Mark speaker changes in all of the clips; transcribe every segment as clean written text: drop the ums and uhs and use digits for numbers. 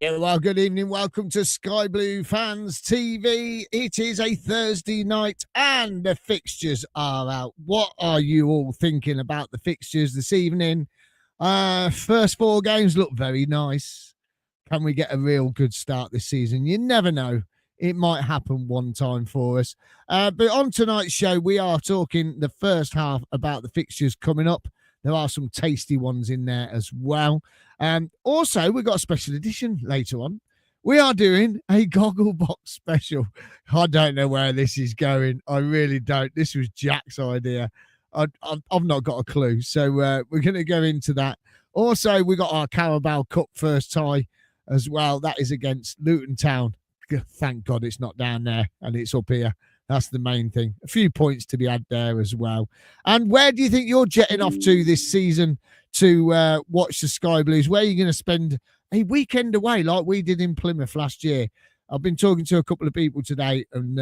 Speaker 1: Yeah, well, good evening. Welcome to Sky Blue Fans TV. It is a Thursday night and the fixtures are out. What are you all thinking about the fixtures this evening? First four games look very nice. Can we get a real good start this season? You never know. It might happen one time for us. But on tonight's show, we are talking the first half about the fixtures coming up. There are some tasty ones in there as well. Also, we've got a special edition later on. We are doing a Gogglebox special. I don't know where this is going. I really don't. This was Jack's idea. I've not got a clue. So we're going to go into that. Also, we got our Carabao Cup first tie as well. That is against Luton Town. Thank God it's not down there and it's up here. That's the main thing. A few points to be had there as well. And where do you think you're jetting off to this season to watch the Sky Blues? Where are you going to spend a weekend away like we did in Plymouth last year? I've been talking to a couple of people today, and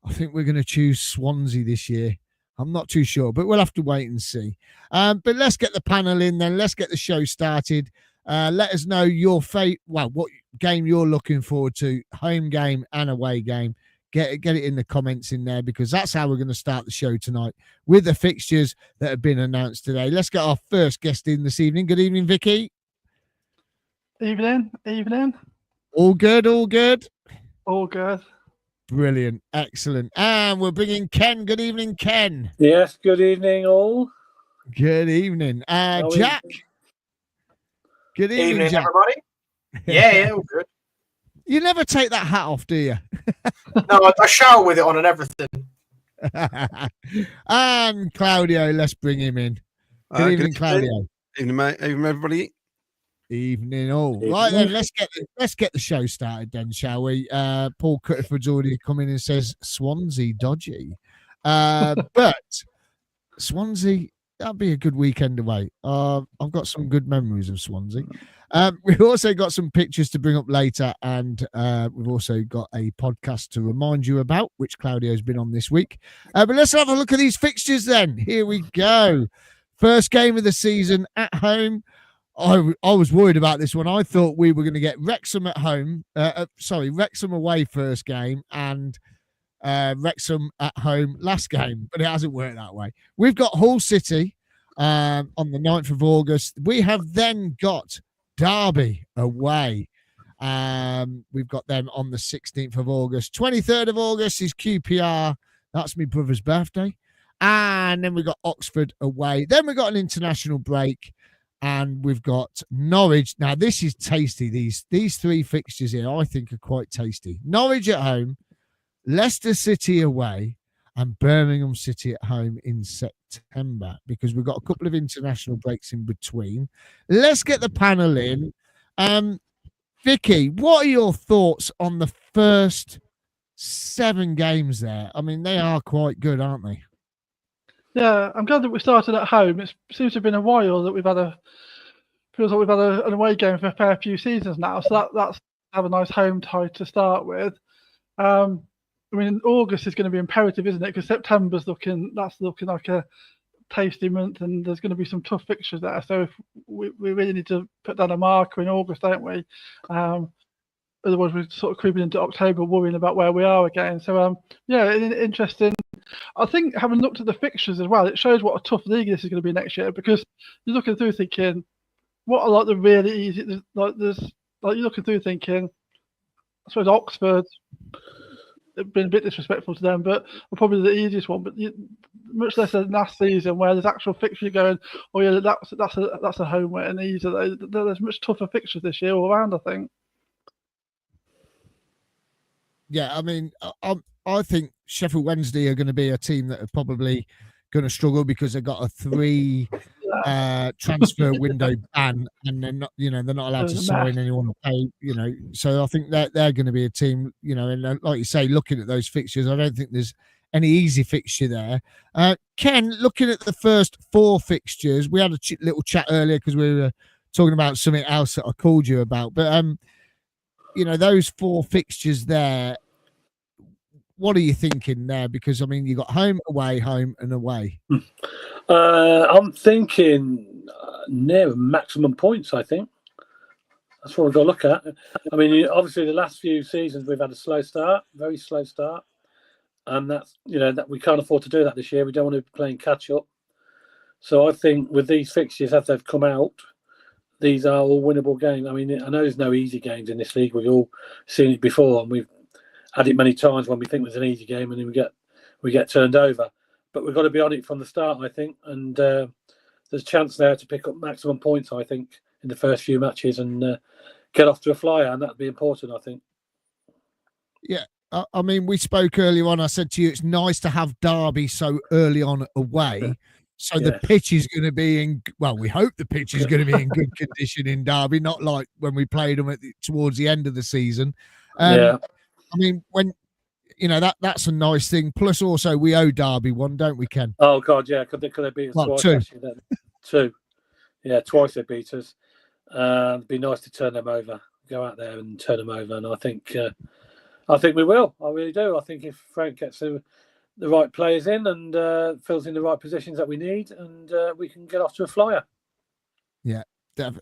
Speaker 1: I think we're going to choose Swansea this year. I'm not too sure, but we'll have to wait and see. But let's get the panel in then. Let's get the show started. Let us know your what game you're looking forward to, home game and away game. Get it in the comments in there, because that's how we're going to start the show tonight with the fixtures that have been announced today. Let's get our first guest in this evening. Good evening, Vicky.
Speaker 2: Evening.
Speaker 1: All good.
Speaker 2: All good.
Speaker 1: Brilliant. Excellent. And we're bringing Ken. Good evening, Ken.
Speaker 3: Yes, good evening, all.
Speaker 1: Good evening. Jack. Good evening, Jack.
Speaker 4: Everybody. Yeah, all good.
Speaker 1: You never take that hat off, do you?
Speaker 4: No, I shower with it on and everything.
Speaker 1: And Claudio, let's bring him in. Good evening, Claudio.
Speaker 5: Evening, mate. Evening, everybody.
Speaker 1: Evening, all. Right then, let's get the show started then, shall we? Paul Cuttaford's already come in and says Swansea dodgy, but Swansea, that'd be a good weekend away. I've got some good memories of Swansea. We've also got some pictures to bring up later, and we've also got a podcast to remind you about, which Claudio's been on this week. But let's have a look at these fixtures then. Here we go. First game of the season at home. I was worried about this one. I thought we were going to get Wrexham at home. Wrexham away first game and Wrexham at home last game, but it hasn't worked that way. We've got Hull City on the 9th of August. We have then got Derby away. We've got them on the 16th of August. 23rd of August is QPR. That's my brother's birthday. And then we've got Oxford away. Then we've got an international break. And we've got Norwich. Now, this is tasty. These three fixtures here, I think, are quite tasty. Norwich at home, Leicester City away, and Birmingham City at home in September, because we've got a couple of international breaks in between. Let's get the panel in. Vicky, what are your thoughts on the first 7 games there? I mean, they are quite good, aren't they?
Speaker 2: Yeah, I'm glad that we started at home. It seems to have been a while that feels like we've had an away game for a fair few seasons now. So that's have a nice home tie to start with. I mean, August is going to be imperative, isn't it? Because September's looking like a tasty month, and there's going to be some tough fixtures there. So if we really need to put down a marker in August, don't we? Otherwise, we're sort of creeping into October, worrying about where we are again. So, interesting. I think having looked at the fixtures as well, it shows what a tough league this is going to be next year, because you're looking through thinking, what are like the really easy, you're looking through thinking, I suppose Oxford, it's been a bit disrespectful to them, but probably the easiest one, but much less than last season where there's actual fixtures going, oh yeah, that's a home win, and there's much tougher fixtures this year all around, I think.
Speaker 1: Yeah, I mean, I think Sheffield Wednesday are going to be a team that are probably going to struggle because they've got a 3 transfer window ban, and they're not allowed to sign anyone to pay, So I think that they're going to be a team, and like you say, looking at those fixtures, I don't think there's any easy fixture there. Ken, looking at the first 4 fixtures, we had a little chat earlier because we were talking about something else that I called you about, but those 4 fixtures there, what are you thinking there? Because, I mean, you got home, and away.
Speaker 3: I'm thinking near maximum points, I think. That's what we've got to look at. I mean, obviously, the last few seasons we've had a slow start, very slow start, and that's that we can't afford to do that this year. We don't want to be playing catch up. So I think with these fixtures as they've come out, these are all winnable games. I mean, I know there's no easy games in this league. We've all seen it before, and we've had it many times when we think there's an easy game, and then we get turned over. But we've got to be on it from the start, I think, and there's a chance there to pick up maximum points, I think, in the first few matches and get off to a flyer, and that'd be important, I think.
Speaker 1: Yeah, I mean, we spoke earlier on. I said to you, it's nice to have Derby so early on away. So the pitch is going to be we hope the pitch is going to be in good condition in Derby, not like when we played them towards the end of the season. I mean, when that's a nice thing. Plus, also we owe Derby one, don't we, Ken?
Speaker 3: Oh God, yeah. Could they beat us twice?
Speaker 1: Two.
Speaker 3: Actually, then? Two. Yeah, twice they beat us. It'd be nice to turn them over. Go out there and turn them over, and I think we will. I really do. I think if Frank gets the right players in and fills in the right positions that we need, and we can get off to a flyer.
Speaker 1: Yeah,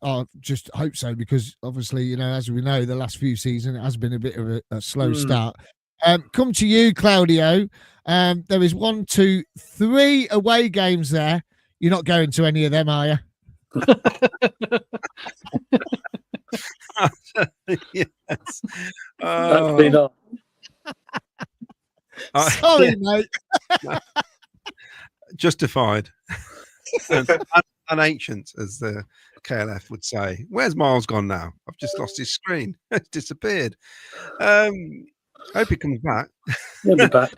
Speaker 1: I just hope so, because obviously, as we know, the last few seasons it has been a bit of a slow start. Come to you, Claudio. There is 1, 2, 3 away games there. You're not going to any of them, are you?
Speaker 5: Yes.
Speaker 3: Not.
Speaker 1: Sorry, mate.
Speaker 5: Justified. and ancient, as the KLF would say. Where's Miles gone now? I've just lost his screen. It's disappeared. Hope he comes back.
Speaker 3: He'll be back.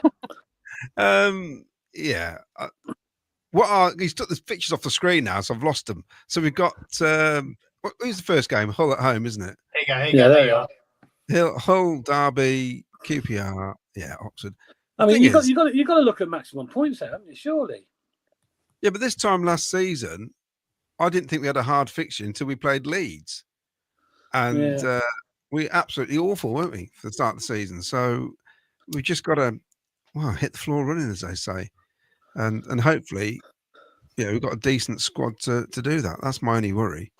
Speaker 5: Yeah. He's took the pictures off the screen now, so I've lost them. So we've got who's the first game? Hull at home, isn't it?
Speaker 4: There you go. There you are.
Speaker 5: Hull, Derby, QPR, Oxford.
Speaker 3: I mean, you've got to look at maximum points there, haven't you? Surely.
Speaker 5: Yeah, but this time last season, I didn't think we had a hard fixture until we played Leeds, and we were absolutely awful, weren't we, for the start of the season? So we've just got to hit the floor running, as they say, and hopefully, we've got a decent squad to do that. That's my only worry.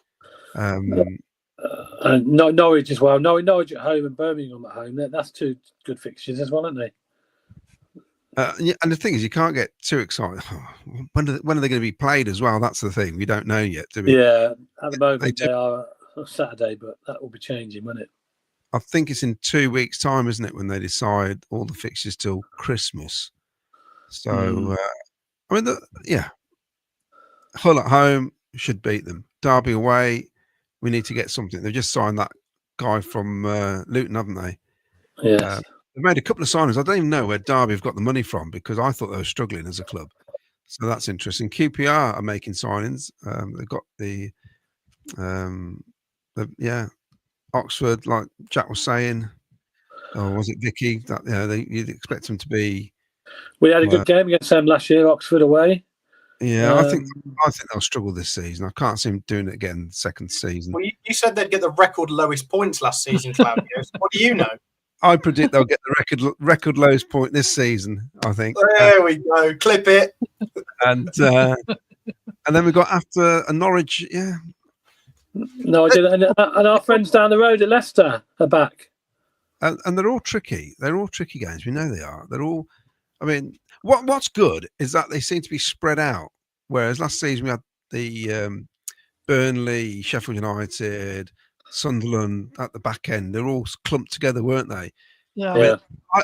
Speaker 3: Norwich as well. Norwich at home and Birmingham at home. That's two good fixtures as well, aren't they?
Speaker 5: And the thing is, you can't get too excited. When are they going to be played as well? That's the thing. We don't know yet, do we?
Speaker 3: Yeah, at the moment they are Saturday, but that will be changing, won't it?
Speaker 5: I think it's in 2 weeks' time, isn't it, when they decide all the fixtures till Christmas. So, I mean, Hull at home should beat them. Derby away, we need to get something. They've just signed that guy from Luton, haven't they?
Speaker 3: Yeah.
Speaker 5: They've made a couple of signings. I don't even know where Derby have got the money from, because I thought they were struggling as a club. So that's interesting. QPR are making signings. They've got Oxford, like Jack was saying, or was it Vicky? That you'd expect them to be. We
Speaker 3: had a good game against them last year, Oxford away.
Speaker 5: Yeah, I think they'll struggle this season. I can't see them doing it again second season.
Speaker 4: Well, you said they'd get the record lowest points last season, Claudio. So what do you know?
Speaker 5: I predict they'll get the record lowest point this season, I think.
Speaker 4: There we go. Clip it.
Speaker 5: And then we got after a Norwich,
Speaker 3: No, I didn't. And our friends down the road at Leicester are back.
Speaker 5: And they're all tricky. They're all tricky games. We know they are. They're all. I mean, what's good is that they seem to be spread out. Whereas last season we had the Burnley, Sheffield United, Sunderland at the back end. They're all clumped together, weren't they?
Speaker 2: Yeah.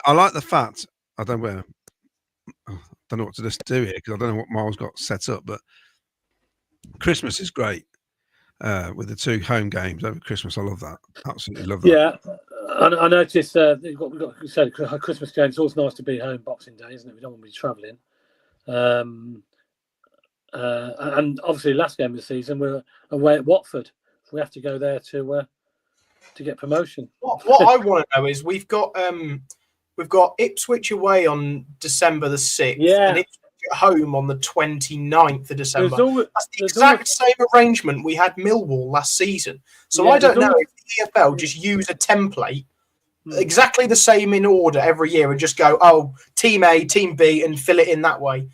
Speaker 5: I like the fact. I don't know what to just do here, because I don't know what Miles got set up. But Christmas is great. With the 2 home games over Christmas. I love that. Absolutely love that.
Speaker 3: Yeah, I noticed we've got said Christmas games. It's always nice to be home Boxing Day, isn't it? We don't want to be travelling. And obviously, last game of the season we're away at Watford. We have to go there to get promotion.
Speaker 4: What I want to know is we've got Ipswich away on December the 6th.
Speaker 3: Yeah.
Speaker 4: And Ipswich at home on the 29th of December. That's the exact
Speaker 3: always
Speaker 4: same arrangement we had Millwall last season. So I don't know if the EFL just use a template exactly the same in order every year and just go, team A, team B, and fill it in that way.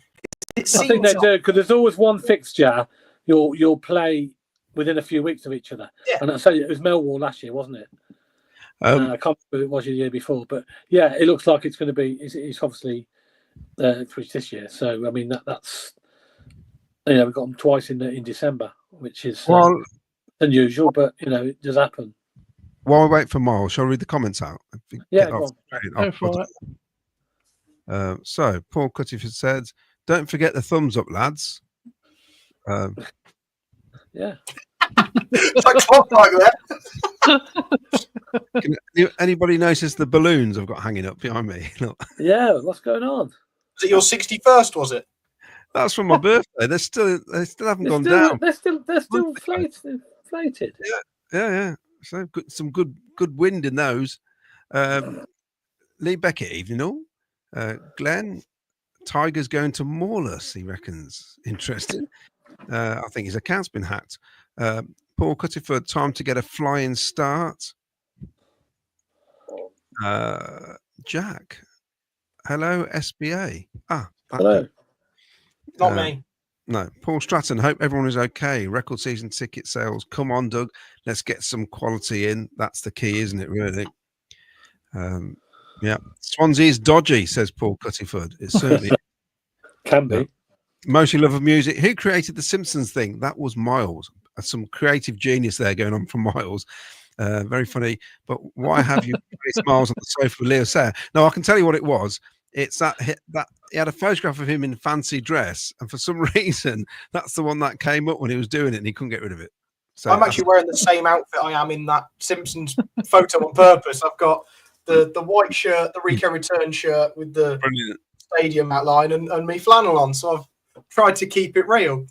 Speaker 3: I think they do, because there's always one fixture you'll play within a few weeks of each other.
Speaker 4: Yeah.
Speaker 3: And I say it was Millwall last year, wasn't it? I can't remember who it was the year before, but yeah, it looks like it's going to be. It's obviously this year. So I mean that's we've got them twice in December, which is unusual, but it does happen.
Speaker 5: While we wait for Miles, shall I read the comments out?
Speaker 3: Yeah, go
Speaker 2: Go for it.
Speaker 5: So Paul Cuttiford said, "Don't forget the thumbs up, lads."
Speaker 3: Yeah.
Speaker 4: It's like clockwork there.
Speaker 5: Can anybody notice the balloons I've got hanging up behind me? Look.
Speaker 3: Yeah, what's going on?
Speaker 4: Was it your 61st? Was it?
Speaker 5: That's from my birthday. They still haven't gone down.
Speaker 3: They're still inflated.
Speaker 5: Yeah. So some good wind in those. Lee Beckett, evening all. Glenn, Tiger's going to maul us, he reckons. Interesting. I think his account's been hacked. Paul Cuttiford, time to get a flying start. Jack, hello, SBA.
Speaker 3: Hello.
Speaker 4: Not me.
Speaker 5: No, Paul Stratton, hope everyone is okay. Record season ticket sales. Come on, Doug. Let's get some quality in. That's the key, isn't it, really? Yeah. Swansea is dodgy, says Paul Cuttiford. It certainly
Speaker 3: can be.
Speaker 5: Mostly love of music. Who created the Simpsons thing? That was Miles. Some creative genius there going on from Miles. Very funny. But why have you placed Miles on the sofa with Leo Sayer? No, I can tell you what it was. It's that he had a photograph of him in fancy dress, and for some reason, that's the one that came up when he was doing it, and he couldn't get rid of it. So
Speaker 4: I'm actually wearing the same outfit I am in that Simpsons photo on purpose. I've got the white shirt, the Rico Return shirt with the stadium outline, and me flannel on. So I've tried to keep it real.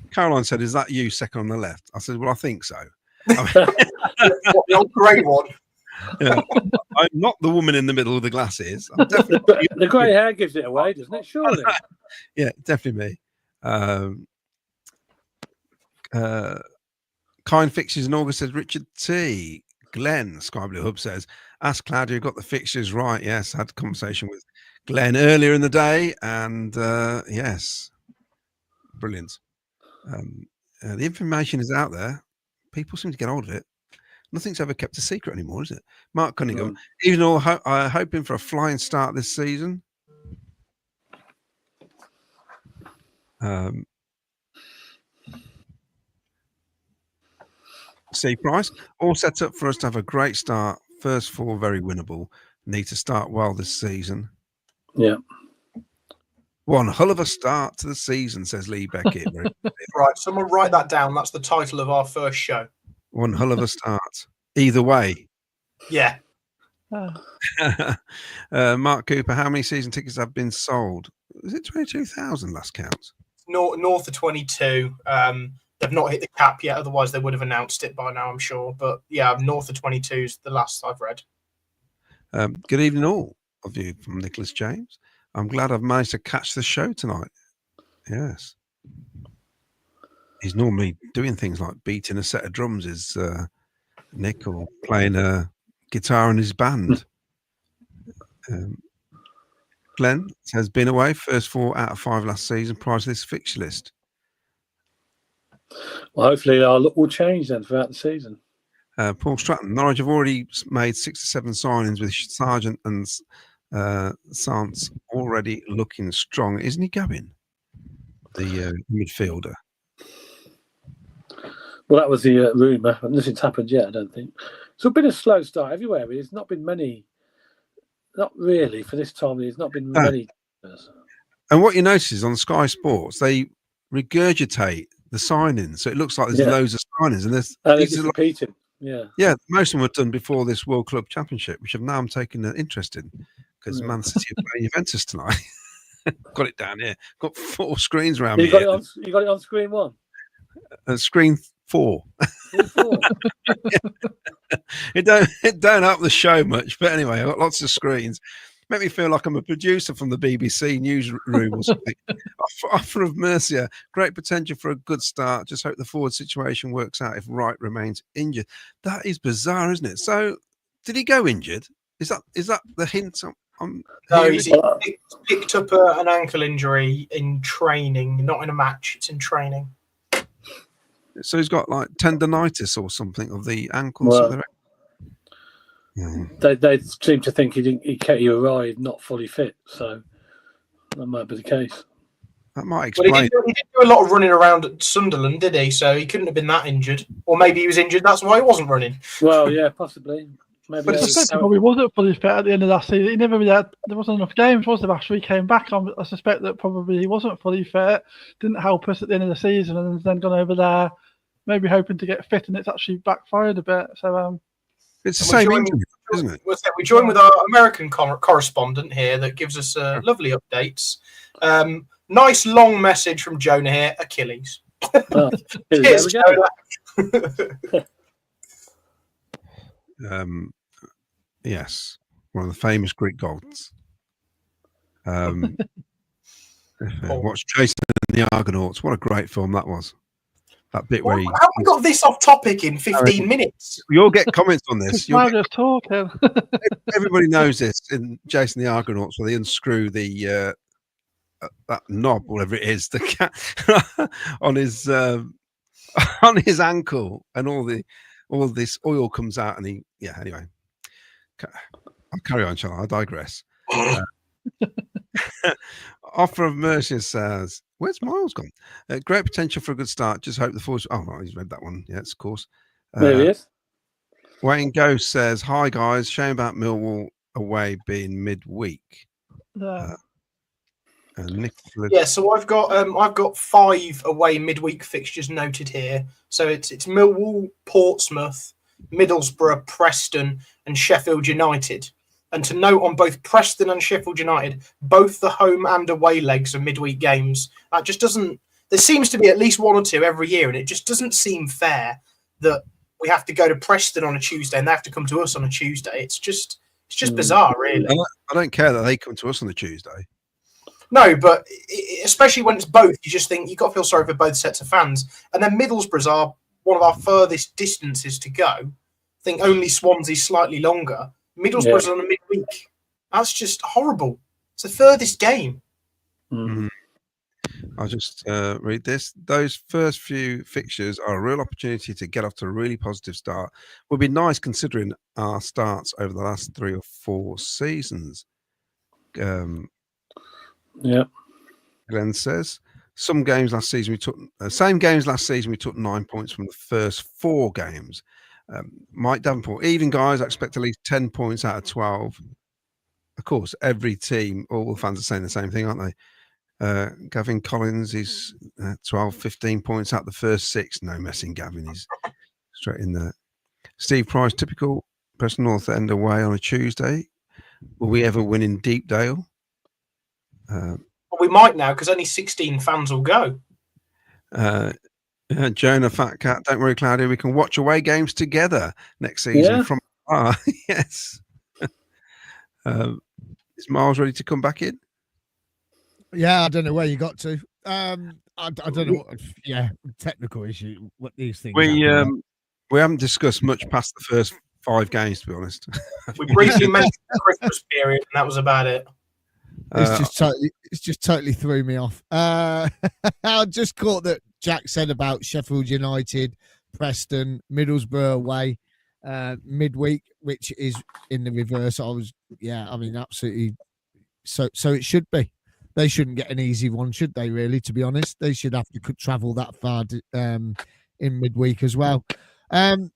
Speaker 5: Caroline said, "Is that you, second on the left?" I said, "Well, I think so."
Speaker 4: What, the old grey one?
Speaker 5: Yeah. I'm not the woman in the middle with the glasses. I'm definitely
Speaker 3: the grey hair gives it away, doesn't it? Surely.
Speaker 5: Yeah, definitely me. Kind fixtures in August, says Richard T. Glenn, Sky Blue Hub says, ask Claudia, got the fixtures right. Yes, I had a conversation with Glenn earlier in the day, and yes, brilliant. The information is out there. People seem to get hold of it. Nothing's ever kept a secret anymore, is it? Mark Cunningham, even though hoping for a flying start this season. C Price, all set up for us to have a great start. First four very winnable. Need to start well this season.
Speaker 3: Yeah.
Speaker 5: One hull of a start to the season, says Lee Beckett.
Speaker 4: Right, someone write that down. That's the title of our first show.
Speaker 5: One hull of a start. Either way.
Speaker 4: Yeah.
Speaker 5: Mark Cooper, how many season tickets have been sold? Was it 22,000 last count?
Speaker 4: North of 22. They've not hit the cap yet, otherwise they would have announced it by now, I'm sure. But yeah, north of 22 is the last I've read.
Speaker 5: Good evening, all of you, from Nicholas James. I'm glad I've managed to catch the show tonight. Yes. He's normally doing things like beating a set of drums, is Nick, or playing a guitar in his band. Glenn says, been away, first 4 out of 5 last season prior to this fixture list.
Speaker 3: Well, hopefully our look will change then throughout the season.
Speaker 5: Paul Stratton, Norwich have already made 6 or 7 signings with Sargent and Sants already looking strong. Isn't he going? The midfielder.
Speaker 3: Well, that was the rumour. Nothing's happened yet, I don't think. So it's been a slow start everywhere. There's not been many, not really for this time. There's not been many.
Speaker 5: And what you notice is on Sky Sports, they regurgitate the signings. So it looks like there's loads of signings. And there's
Speaker 3: just repeated.
Speaker 5: Yeah, most of them were done before this World Club Championship, which now I'm taking an interest in, because Man City are playing Juventus tonight. Got it down here. Got 4 screens around me.
Speaker 3: You got it on screen 1?
Speaker 5: Screen 4. It don't up the show much, but anyway, I've got lots of screens. Make me feel like I'm a producer from the BBC newsroom or something. Offer of Mercia, great potential for a good start. Just hope the forward situation works out if Wright remains injured. That is bizarre, isn't it? So, did he go injured? Is that the hint?
Speaker 4: No, he's picked up an ankle injury in training, not in a match. It's in training.
Speaker 5: So he's got like tendonitis or something of the ankle.
Speaker 3: Well, they seem to think he arrived not fully fit, so that might be the case.
Speaker 5: That might explain.
Speaker 4: Well, he didn't do a lot of running around at Sunderland, did he? So he couldn't have been that injured, or maybe he was injured. That's why he wasn't running.
Speaker 3: Well, yeah, possibly. Maybe.
Speaker 2: But I suspect he probably wasn't fully fit at the end of that season. He never really had. There wasn't enough games, was there? After he came back, I suspect that probably he wasn't fully fit. Didn't help us at the end of the season, and then gone over there, maybe hoping to get fit, and it's actually backfired a bit. So
Speaker 5: it's the same injury, isn't it?
Speaker 4: We join with our American correspondent here that gives us lovely updates. Nice long message from Jonah here. Achilles.
Speaker 3: Oh,
Speaker 4: Cheers, Jonah.
Speaker 5: Yes, one of the famous Greek gods. Watch Jason and the Argonauts. What a great film that was. That bit where
Speaker 4: how have we got this off topic in 15 minutes?
Speaker 5: We all get comments on this.
Speaker 2: just talking.
Speaker 5: Everybody knows this in Jason the Argonauts, where they unscrew the that knob, whatever it is, the cat on his ankle, and all this oil comes out, and anyway, I'll carry on, shall I? I digress. Offer of Mercia says, where's Miles gone? Great potential for a good start. Just hope the force. Oh, well, he's read that one. Yes, of course.
Speaker 3: There he is.
Speaker 5: Wayne Ghost says, hi guys, shame about Millwall away being midweek.
Speaker 4: So I've got 5 away midweek fixtures noted here. So it's Millwall, Portsmouth, Middlesbrough, Preston, and Sheffield United. And to note on both Preston and Sheffield United, both the home and away legs are midweek games. That just doesn't. There seems to be at least 1 or 2 every year, and it just doesn't seem fair that we have to go to Preston on a Tuesday and they have to come to us on a Tuesday. It's just bizarre, really.
Speaker 5: I don't care that they come to us on a Tuesday.
Speaker 4: No, but especially when it's both, you just think you've got to feel sorry for both sets of fans. And then Middlesbrough's are one of our furthest distances to go. I think only Swansea's slightly longer. Middlesbrough's on a midweek. That's just horrible. It's the furthest game.
Speaker 5: Mm-hmm. I'll just read this. Those first few fixtures are a real opportunity to get off to a really positive start. Would be nice considering our starts over the last 3 or 4 seasons. Glenn says same games last season we took 9 points from the first 4 games. Mike Davenport, even guys, I expect at least 10 points out of 12. Of course, every team, all the fans are saying the same thing, aren't they? Gavin Collins is 12, 15 points out the first 6. No messing, Gavin is straight in there. Steve Price, typical Preston North End away on a Tuesday. Will we ever win in Deepdale?
Speaker 4: Well, we might now because only 16 fans will go.
Speaker 5: Jonah Fat Cat, don't worry, Claudia. We can watch away games together next season from yes. Is Miles ready to come back in?
Speaker 1: Yeah, I don't know where you got to. I don't know what. Yeah, technical issue. What these things.
Speaker 5: We haven't discussed much past the first 5 games, to be honest.
Speaker 4: We briefly mentioned the Christmas period, and that was about it.
Speaker 1: It's just totally threw me off. I just caught that Jack said about Sheffield United, Preston, Middlesbrough away midweek, which is in the reverse. Absolutely. So it should be. They shouldn't get an easy one, should they? Really, to be honest, they should have to travel that far in midweek as well. So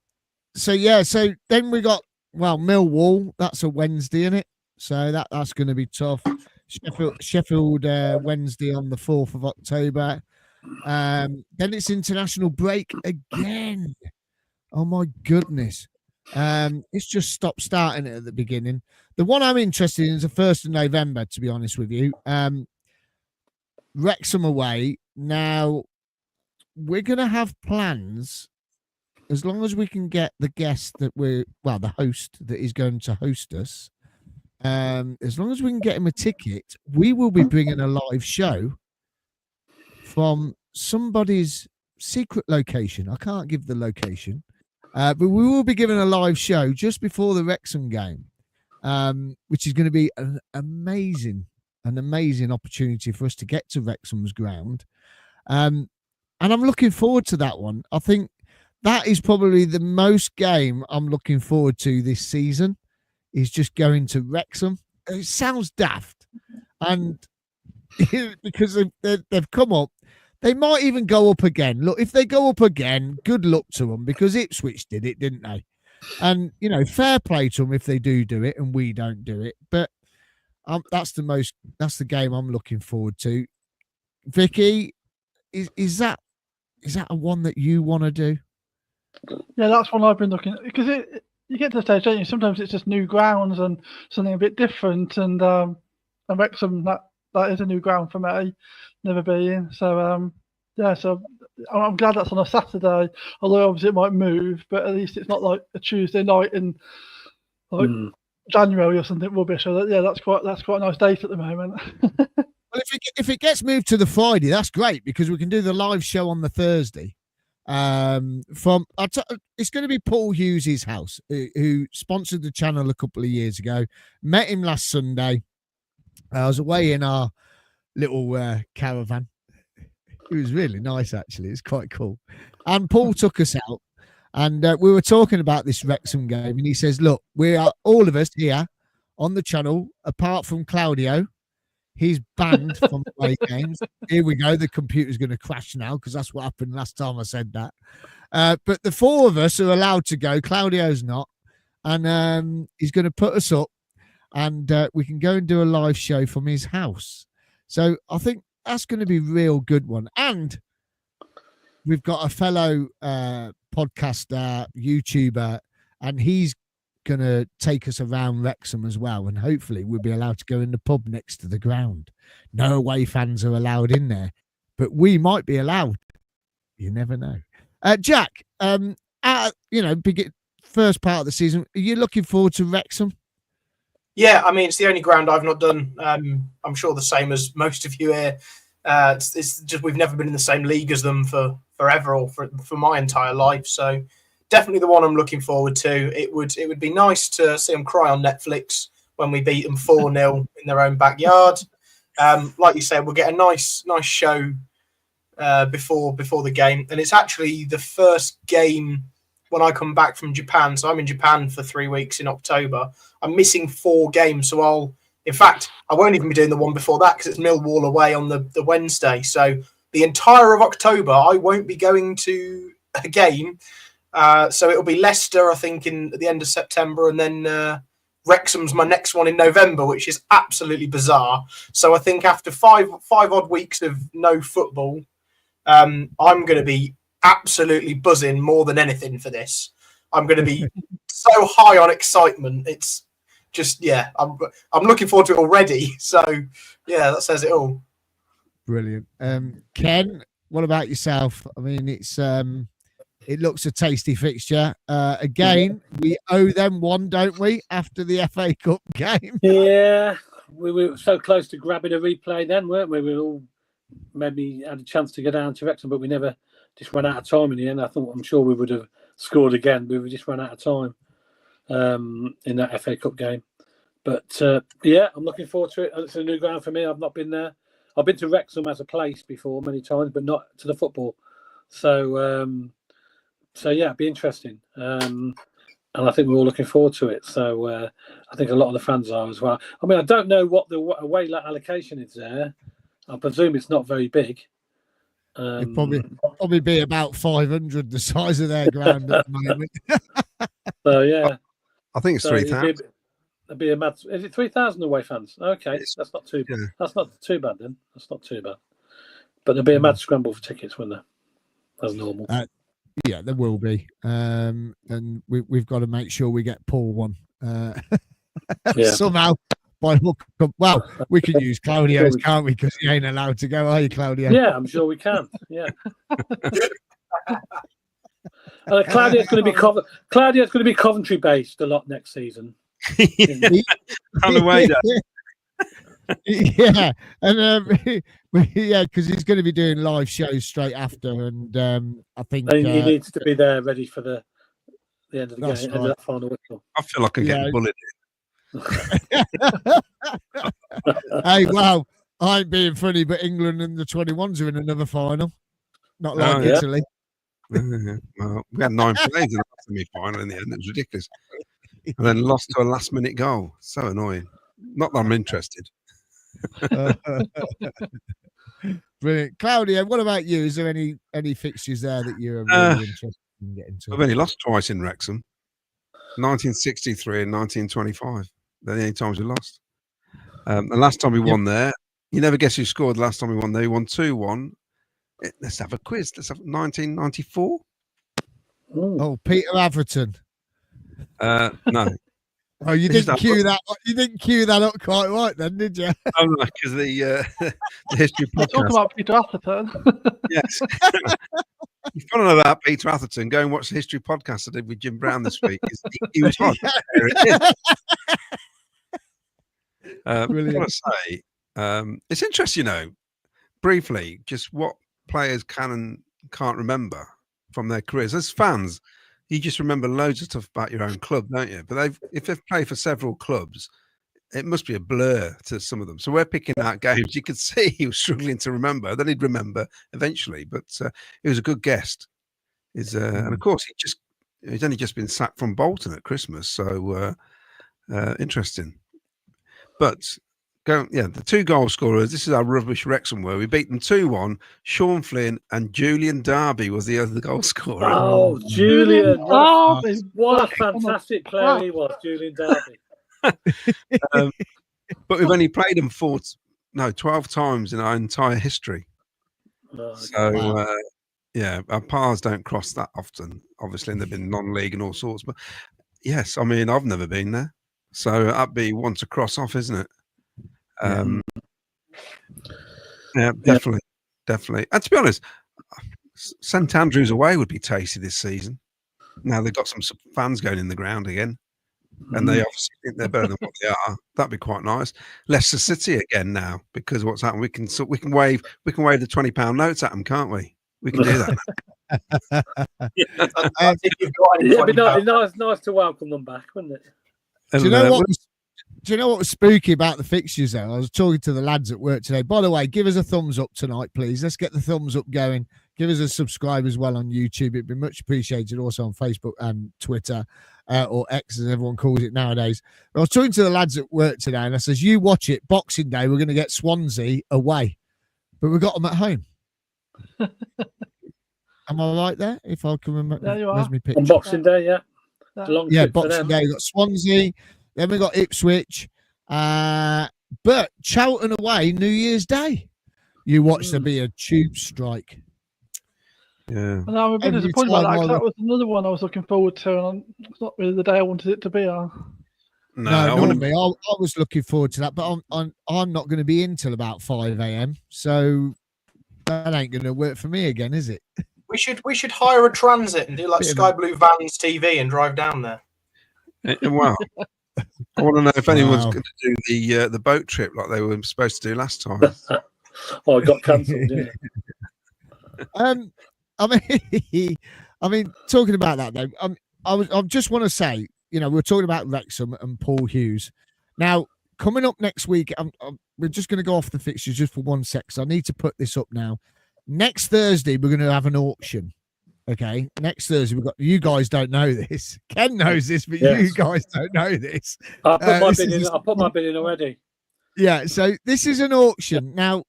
Speaker 1: then we got Millwall. That's a Wednesday, isn't it? So that's going to be tough. Sheffield Wednesday on the 4th of October. Then it's international break again. Oh my goodness. It's just stopped starting it at the beginning. The one I'm interested in is the 1st of November, to be honest with you. Wrexham away. Now, we're going to have plans as long as we can get the guest that the host that is going to host us. As long as we can get him a ticket, we will be bringing a live show from somebody's secret location. I can't give the location, but we will be giving a live show just before the Wrexham game, which is going to be an amazing opportunity for us to get to Wrexham's ground. And I'm looking forward to that one. I think that is probably the most game I'm looking forward to this season, is just going to Wrexham. It sounds daft. And because they've come up, they might even go up again. Look, if they go up again, good luck to them, because Ipswich did it, didn't they? And, fair play to them if they do it and we don't do it. But that's the game I'm looking forward to. Vicky, is that a one that you want to do?
Speaker 2: Yeah, that's one I've been looking at, because you get to the stage, don't you? Sometimes it's just new grounds and something a bit different, and Wrexham, that is a new ground for me, never been. So so I'm glad that's on a Saturday, although obviously it might move, but at least it's not like a Tuesday night in January or something rubbish. So that's quite a nice date at the moment.
Speaker 1: Well, if it gets moved to the Friday, that's great, because we can do the live show on the Thursday. It's going to be Paul Hughes' house, who sponsored the channel a couple of years ago. Met him last Sunday. I was away in our little caravan. It was really nice, actually. It's quite cool. And Paul took us out, and we were talking about this Wrexham game, and he says, look, we are all of us here on the channel, apart from Claudio. He's banned from away games. Here we go. The computer's going to crash now, because that's what happened last time I said that. But the four of us are allowed to go. Claudio's not. And he's going to put us up, and we can go and do a live show from his house. So I think that's going to be a real good one. And we've got a fellow podcaster, YouTuber, and he's going to take us around Wrexham as well, and hopefully we'll be allowed to go in the pub next to the ground. No away fans are allowed in there, but we might be allowed. You never know. Jack, first part of the season, are you looking forward to Wrexham?
Speaker 4: Yeah, I mean, it's the only ground I've not done. I'm sure the same as most of you here. It's just we've never been in the same league as them for forever, or for my entire life. So definitely the one I'm looking forward to. It would be nice to see them cry on Netflix when we beat them 4-0 in their own backyard. Like you said, we'll get a nice show before the game, and it's actually the first game when I come back from Japan. So I'm in Japan for 3 weeks in October. I'm missing 4 games, so I won't even be doing the one before that, because it's Millwall away on the Wednesday. So the entire of October, I won't be going to a game. So it'll be Leicester, I think, at the end of September, and then Wrexham's my next one in November, which is absolutely bizarre. So I think after five odd weeks of no football, I'm going to be absolutely buzzing more than anything for this. I'm going to be so high on excitement. It's just, I'm looking forward to it already. So, yeah, that says it all.
Speaker 1: Brilliant. Ken, what about yourself? I mean, it looks a tasty fixture. Again, we owe them one, don't we, after the FA Cup game?
Speaker 3: Yeah, we were so close to grabbing a replay then, weren't we? We all maybe had a chance to go down to Wrexham, but we never just ran out of time in the end. I'm sure we would have scored again, but we just ran out of time in that FA Cup game. But I'm looking forward to it. It's a new ground for me. I've not been there. I've been to Wrexham as a place before many times, but not to the football. So it'd be interesting. And I think we're all looking forward to it. So I think a lot of the fans are as well. I mean, I don't know what the away allocation is there. I presume it's not very big.
Speaker 1: It'd probably be about 500 the size of their ground at the moment.
Speaker 3: So yeah,
Speaker 5: I think it's 3,000.
Speaker 3: It'd be a mad. Is it 3,000 away fans? Okay, that's not too bad.
Speaker 5: Yeah.
Speaker 3: That's not too bad then. That's not too bad. But there'll be a mad scramble for tickets, won't there? As normal.
Speaker 1: Yeah, there will be. And we've got to make sure we get Paul one somehow. By hook. Well, we can use Claudio's, can't we? Because he ain't allowed to go, are you, Claudio?
Speaker 3: Yeah, I'm sure we can. Yeah. Claudio's going to be Coventry based a lot next season.
Speaker 5: On the way
Speaker 1: Yeah, and because he's going to be doing live shows straight after, and I think
Speaker 3: he needs to be there ready for the end of the game,
Speaker 1: right.
Speaker 3: end of that final whistle.
Speaker 5: I feel like I'm getting bullied.
Speaker 1: Hey, well, I ain't being funny, but England and the 21s are in another final. not like
Speaker 3: yeah.
Speaker 1: Italy.
Speaker 5: Well, we had 9 players in the semi-final in the end. It was ridiculous. And then lost to a last-minute goal. So annoying. Not that I'm interested.
Speaker 1: Brilliant. Claudio, what about you? Is there any fixtures there that you're really interested in getting to?
Speaker 5: We've only lost twice in Wrexham. 1963 and 1925. They're the only times we lost. The last time we won there, you never guess who scored the last time we won there. We won 2-1. Let's have a quiz. Let's have 1994.
Speaker 1: Oh, Peter Atherton.
Speaker 5: No.
Speaker 1: Oh, you didn't cue that. You didn't cue that up quite right, then, did you?
Speaker 5: Oh, no, because the history podcast.
Speaker 2: Talk about Peter Atherton.
Speaker 5: Yes. If you want to know about Peter Atherton, go and watch the history podcast I did with Jim Brown this week. He was hot. There it is. I want to say, it's interesting, briefly, just what players can and can't remember from their careers. As fans, you just remember loads of stuff about your own club, don't you? But if they've played for several clubs, it must be a blur to some of them. So we're picking out games. You could see he was struggling to remember. Then he'd remember eventually. But he was a good guest. And of course, he's only just been sacked from Bolton at Christmas. So interesting. But the 2 goal scorers. This is how rubbish Wrexham were. We beat them 2-1. Sean Flynn and Julian Darby was the other goal scorer.
Speaker 3: Oh, Julian
Speaker 2: Darby!
Speaker 3: What a fantastic player he was, Julian Darby.
Speaker 5: But we've only played them 12 times in our entire history.
Speaker 3: Oh,
Speaker 5: So our paths don't cross that often, obviously, and they've been non-league and all sorts. But yes, I mean, I've never been there, so that'd be one to cross off, isn't it? Definitely. And to be honest, St Andrews away would be tasty this season. Now they've got some fans going in the ground again, and they obviously think they're better than what they are. That'd be quite nice. Leicester City again now, because what's happened? We can wave the £20 notes at them, can't we? We can do that.
Speaker 3: It'd be nice to welcome them back, wouldn't it?
Speaker 1: Do you know what? Do you know what was spooky about the fixtures, though? I was talking to the lads at work today. By the way, give us a thumbs up tonight, please. Let's get the thumbs up going. Give us a subscribe as well on YouTube. It'd be much appreciated. Also on Facebook and Twitter, or X, as everyone calls it nowadays. I was talking to the lads at work today, and I says, you watch it. Boxing Day, we're going to get Swansea away. But we got them at home. Am I right there? If I can remember.
Speaker 2: Yeah, you are.
Speaker 3: On Boxing Day, yeah.
Speaker 1: Boxing Day. We got Swansea. Then we got Ipswich, but Charlton away New Year's Day. You watch there be a tube strike.
Speaker 5: Yeah,
Speaker 2: and I'm a bit disappointed about that, 'cause that was another one I was looking forward to, and it's not really the day I wanted it to be.
Speaker 1: No, not me. I was looking forward to that, but I'm not going to be in till about 5 a.m. So that ain't going to work for me again, is it?
Speaker 4: We should hire a transit and do like Sky Blue Vans TV and drive down there.
Speaker 5: Wow. I want to know if anyone's going to do the boat trip like they were supposed to do last time.
Speaker 3: It got cancelled. Yeah.
Speaker 1: I mean, talking about that though, I just want to say, we're talking about Wrexham and Paul Hughes. Now, coming up next week, we're just going to go off the fixtures just for 1 sec. So I need to put this up now. Next Thursday, we're going to have an auction. Okay, next Thursday you guys don't know this. Ken knows this, but you guys don't know this.
Speaker 3: I put my bid in already.
Speaker 1: Yeah, so this is an auction. Now,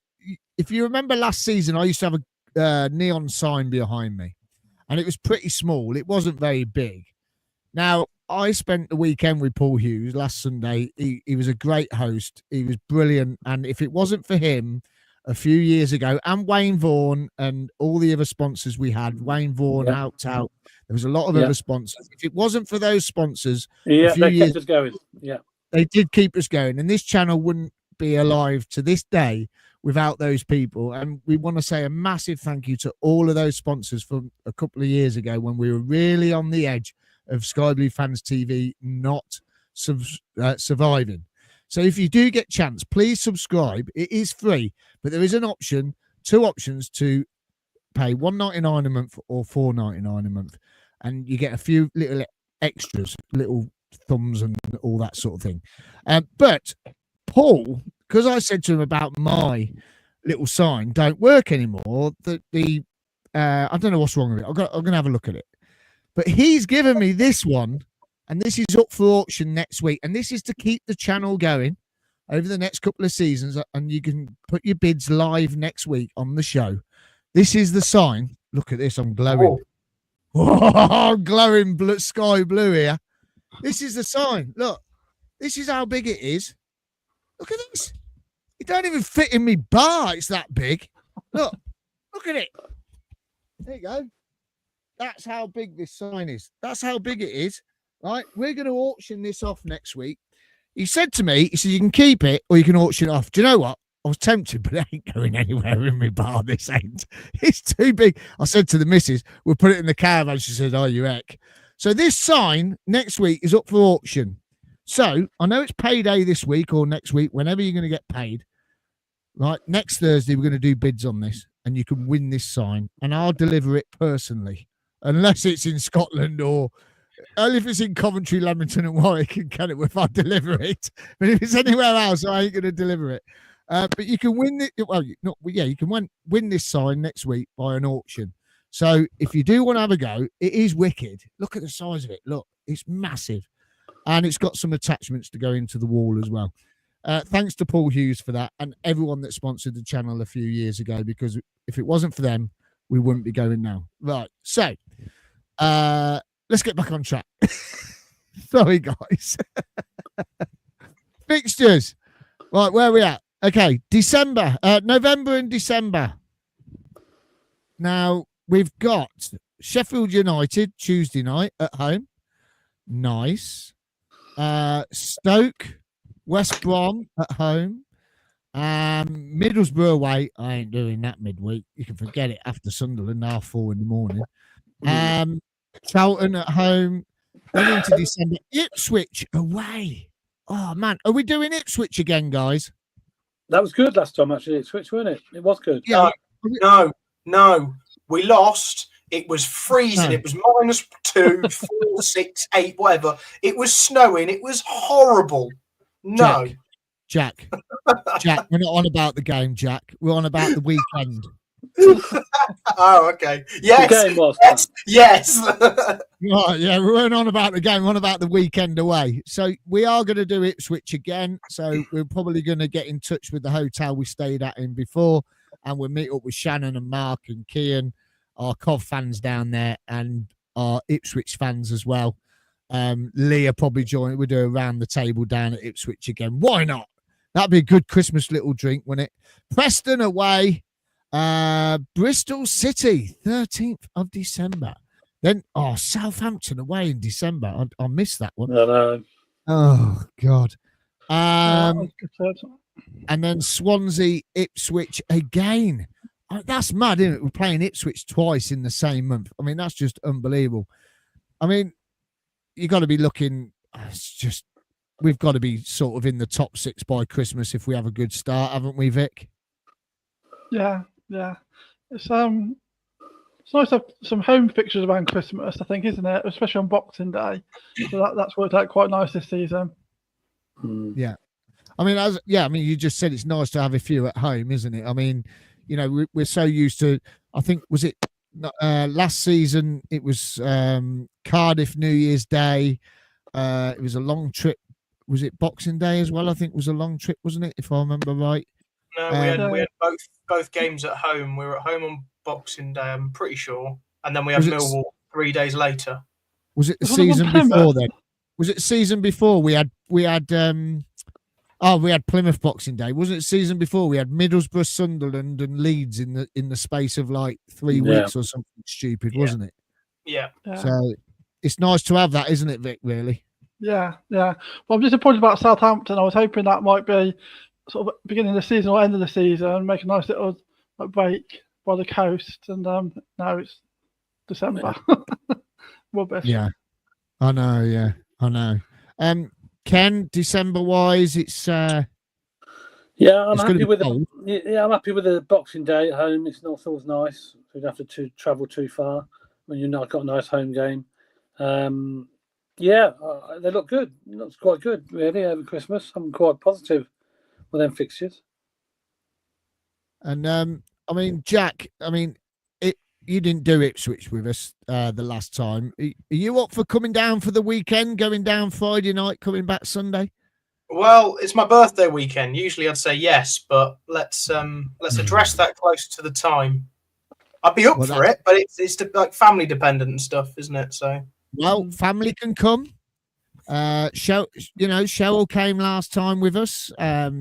Speaker 1: if you remember last season, I used to have a neon sign behind me, and it was pretty small. It wasn't very big. Now, I spent the weekend with Paul Hughes last Sunday. He was a great host. He was brilliant, and if it wasn't for him a few years ago, and Wayne Vaughan and all the other sponsors we had, Wayne Vaughan out. There was a lot of other sponsors. If it wasn't for those sponsors,
Speaker 3: they kept us going. Yeah,
Speaker 1: they did keep us going, and this channel wouldn't be alive to this day without those people. And we want to say a massive thank you to all of those sponsors from a couple of years ago when we were really on the edge of Sky Blue Fans TV not surviving. So if you do get a chance, please subscribe. It is free, but there is an option, 2 options to pay $1.99 a month or $4.99 a month, and you get a few little extras, little thumbs and all that sort of thing. But Paul, because I said to him about my little sign don't work anymore, the I don't know what's wrong with it. I'm going to have a look at it. But he's given me this one, and this is up for auction next week. And this is to keep the channel going over the next couple of seasons, and you can put your bids live next week on the show. This is the sign. Look at this. I'm glowing. Oh, I'm glowing sky blue here. This is the sign. Look, this is how big it is. Look at this. It don't even fit in me bar. It's that big. Look at it. There you go. That's how big this sign is. That's how big it is. Right. We're going to auction this off next week. He said to me, he said, you can keep it or you can auction it off. Do you know what? I was tempted, but it ain't going anywhere in my bar. This ain't. It's too big. I said to the missus, we'll put it in the caravan. She said, oh, you heck. So this sign next week is up for auction. So I know it's payday this week or next week, whenever you're going to get paid. Right. Next Thursday, we're going to do bids on this and you can win this sign and I'll deliver it personally, unless it's in Scotland or only if it's in Coventry, Leamington and Warwick and Kenilworth, I'll deliver it. But if it's anywhere else, I ain't going to deliver it. But you can win it. Well, you can win this sign next week by an auction. So if you do want to have a go, it is wicked. Look at the size of it. Look, it's massive. And it's got some attachments to go into the wall as well. Thanks to Paul Hughes for that and everyone that sponsored the channel a few years ago, because if it wasn't for them, we wouldn't be going now. Right. So let's get back on track. Sorry, guys. Fixtures. Right, where are we at? Okay, November and December. Now, we've got Sheffield United Tuesday night at home. Nice. Stoke, West Brom at home. Middlesbrough away. I ain't doing that midweek. You can forget it after Sunderland, 4:30 in the morning. Charlton at home. Then into December. Ipswich away. Oh, man. Are we doing Ipswich again, guys?
Speaker 3: That was good last time, actually. Ipswich, wasn't it? It was good.
Speaker 1: Yeah.
Speaker 4: No. We lost. It was freezing. No. It was -2, 4, 6, 8, whatever. It was snowing. It was horrible. No.
Speaker 1: Jack, we're not on about the game, Jack. We're on about the weekend.
Speaker 4: Oh, okay. Yes.
Speaker 3: The game was.
Speaker 4: Yes.
Speaker 1: Right, yeah, we weren't on about the game. We're on about the weekend away. So we are going to do Ipswich again. So we're probably going to get in touch with the hotel we stayed at in before, and we'll meet up with Shannon and Mark and Kian, our Cov fans down there, and our Ipswich fans as well. Leah probably join. We'll do a round the table down at Ipswich again. Why not? That'd be a good Christmas little drink, wouldn't it? Preston away. Bristol City, 13th of December. Then, Southampton away in December. I missed that one.
Speaker 3: No.
Speaker 1: Oh, God. And then Swansea, Ipswich again. That's mad, isn't it? We're playing Ipswich twice in the same month. I mean, that's just unbelievable. I mean, you got to be looking. We've got to be sort of in the top 6 by Christmas if we have a good start, haven't we, Vic?
Speaker 2: Yeah. It's nice to have some home fixtures around Christmas, I think, isn't it? Especially on Boxing Day. So that's worked out quite nice this season.
Speaker 1: Yeah. I mean, you just said it's nice to have a few at home, isn't it? I mean, you know, we're so used to, I think, was it last season? It was Cardiff New Year's Day. It was a long trip. Was it Boxing Day as well? I think it was a long trip, wasn't it? If I remember right.
Speaker 4: No, we had both games at home. We were at home on Boxing Day, I'm pretty sure, and then we had Millwall 3 days later.
Speaker 1: Was it the season before then? Was it the season before we had Plymouth Boxing Day? Wasn't it the season before we had Middlesbrough, Sunderland, and Leeds in the space of like 3 weeks or something stupid, wasn't it?
Speaker 4: Yeah.
Speaker 1: So it's nice to have that, isn't it, Vic? Really?
Speaker 2: Yeah. Well, I'm disappointed about Southampton. I was hoping that might be sort of beginning of the season or end of the season, make a nice little break by the coast, and now it's December. Rubbish.
Speaker 1: Yeah, I know. Ken, December wise, it's
Speaker 3: I'm happy with I'm happy with the Boxing Day at home. It's not always nice. You don't have to travel too far when you've not got a nice home game. They look good. It looks quite good, really, over Christmas. I'm quite positive with them fixtures.
Speaker 1: And I mean, Jack, I mean, you didn't do Ipswich with us the last time. Are you up for coming down for the weekend? Going down Friday night, coming back Sunday?
Speaker 4: Well, it's my birthday weekend. Usually I'd say yes, but let's address that closer to the time. I'd be up for it, but it's like family dependent and stuff, isn't it? So
Speaker 1: family can come. Cheryl came last time with us.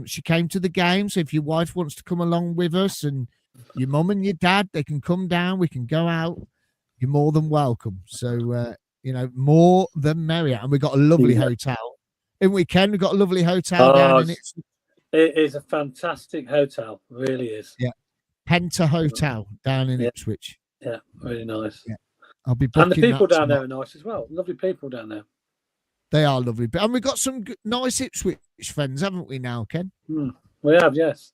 Speaker 1: She came to the game. So if your wife wants to come along with us, and your mum and your dad, they can come down. We can go out. You're more than welcome. So more than merrier. And we've got a lovely hotel in weekend. We've got a lovely hotel down in it.
Speaker 3: It is a fantastic hotel. It really is.
Speaker 1: Yeah. Penta Hotel down in Ipswich.
Speaker 3: Yeah, really nice.
Speaker 1: Yeah. I'll be booking.
Speaker 3: And the people down there are nice as well. Lovely people down there.
Speaker 1: They are lovely. And we've got some nice Ipswich friends, haven't we now, Ken?
Speaker 3: We have, yes.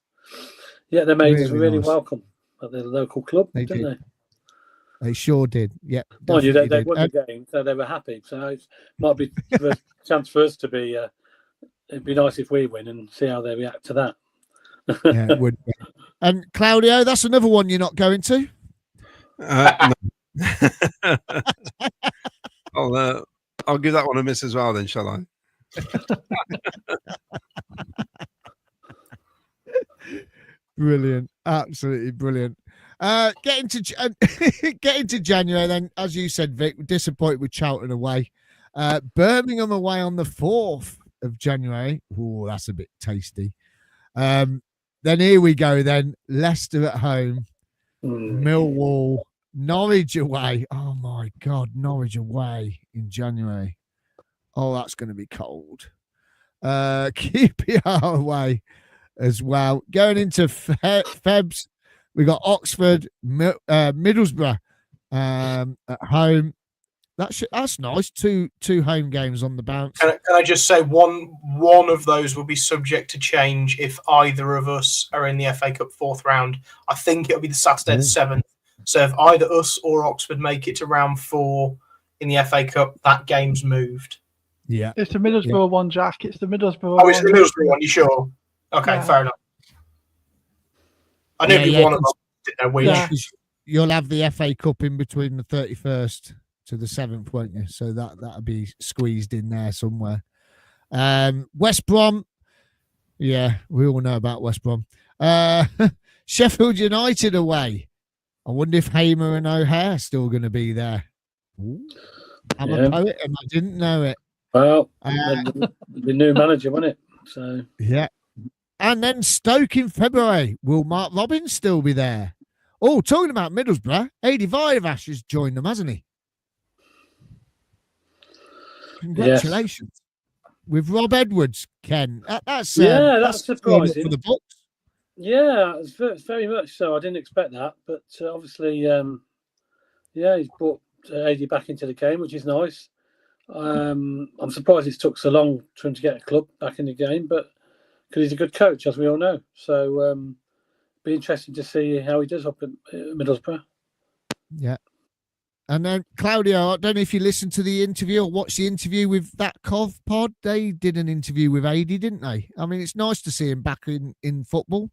Speaker 3: Yeah, they made us really
Speaker 1: nice.
Speaker 3: Welcome at the local club,
Speaker 1: They
Speaker 3: didn't
Speaker 1: did. They sure did. Yeah.
Speaker 3: Mind you, they won the game, so they were happy. So it might be a chance for us to be. It'd be nice if we win and see how they react to that.
Speaker 1: Yeah, it would be. And Claudio, that's another one you're not going to.
Speaker 5: No. I'll give that one a miss as well, then, shall I?
Speaker 1: Brilliant, absolutely brilliant. Getting to January, then, as you said, Vic, disappointed with Charlton away. Birmingham away on the 4th of January. Oh, that's a bit tasty. Then here we go. Then Leicester at home, Millwall, Norwich away. Oh my God, Norwich away in January. Oh, that's going to be cold. QPR away as well. Going into Febs, we got Oxford, Middlesbrough at home. That's nice. Two home games on the bounce.
Speaker 4: Can I just say one of those will be subject to change if either of us are in the FA Cup 4th round. I think it'll be the Saturday the 7th. So if either us or Oxford make it to round 4 in the FA Cup, that game's moved.
Speaker 1: Yeah.
Speaker 2: It's the Middlesbrough one, Jack. It's the Middlesbrough
Speaker 4: one. It's the Middlesbrough one, you sure? Okay, fair enough. I knew it'd be one of them. Didn't know which.
Speaker 1: Yeah. You'll have the FA Cup in between the 31st to the 7th, won't you? So that'll be squeezed in there somewhere. West Brom. Yeah, we all know about West Brom. Sheffield United away. I wonder if Hamer and O'Hare are still going to be there. Ooh. I'm a poet and I didn't know it.
Speaker 3: Well, the new manager, wasn't it? So
Speaker 1: yeah. And then Stoke in February. Will Mark Robbins still be there? Oh, talking about Middlesbrough, Adi Vaiavash has joined them, hasn't he? Congratulations. Yes. With Rob Edwards, Ken. That's
Speaker 3: surprising.
Speaker 1: For the books.
Speaker 3: Yeah, it's very much so. I didn't expect that. But obviously, he's brought Adi back into the game, which is nice. I'm surprised it took so long for him to get a club back in the game, but because he's a good coach, as we all know. So be interesting to see how he does up at Middlesbrough.
Speaker 1: Yeah. And then Claudio, I don't know if you listened to the interview or watched the interview with that Cov pod. They did an interview with Adi, didn't they? I mean, it's nice to see him back in football.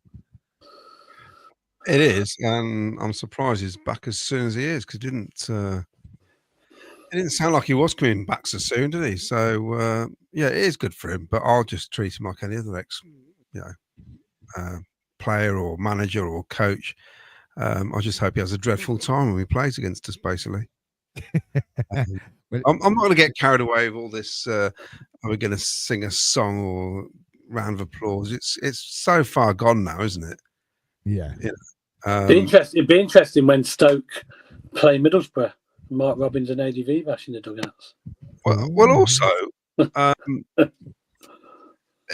Speaker 5: It is, and I'm surprised he's back as soon as he is, because it didn't sound like he was coming back so soon, did he? So it is good for him, but I'll just treat him like any other player or manager or coach. I just hope he has a dreadful time when he plays against us, basically. I'm not going to get carried away with all this. Are we going to sing a song or round of applause? It's so far gone now, isn't it?
Speaker 1: Yeah.
Speaker 3: It'd be interesting when Stoke play Middlesbrough. Mark Robbins and Adi Vaiavash in the dugouts.
Speaker 5: Well, also,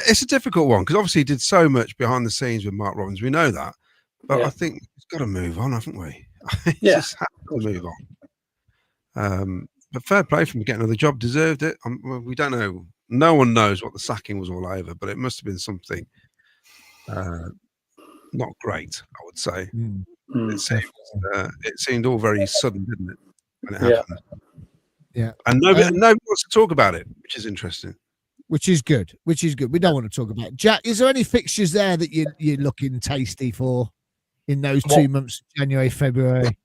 Speaker 5: it's a difficult one because obviously he did so much behind the scenes with Mark Robbins. We know that, but I think he's got to move on, haven't we? Just have to move on. But fair play for him getting another job. Deserved it. We don't know. No one knows what the sacking was all over, but it must have been something not great, I would say. It seemed all very sudden, didn't it? When it happened.
Speaker 1: Yeah.
Speaker 5: And nobody wants to talk about it, which is interesting.
Speaker 1: Which is good. We don't want to talk about it. Jack, is there any fixtures there that you're looking tasty for in those 2 months, January, February?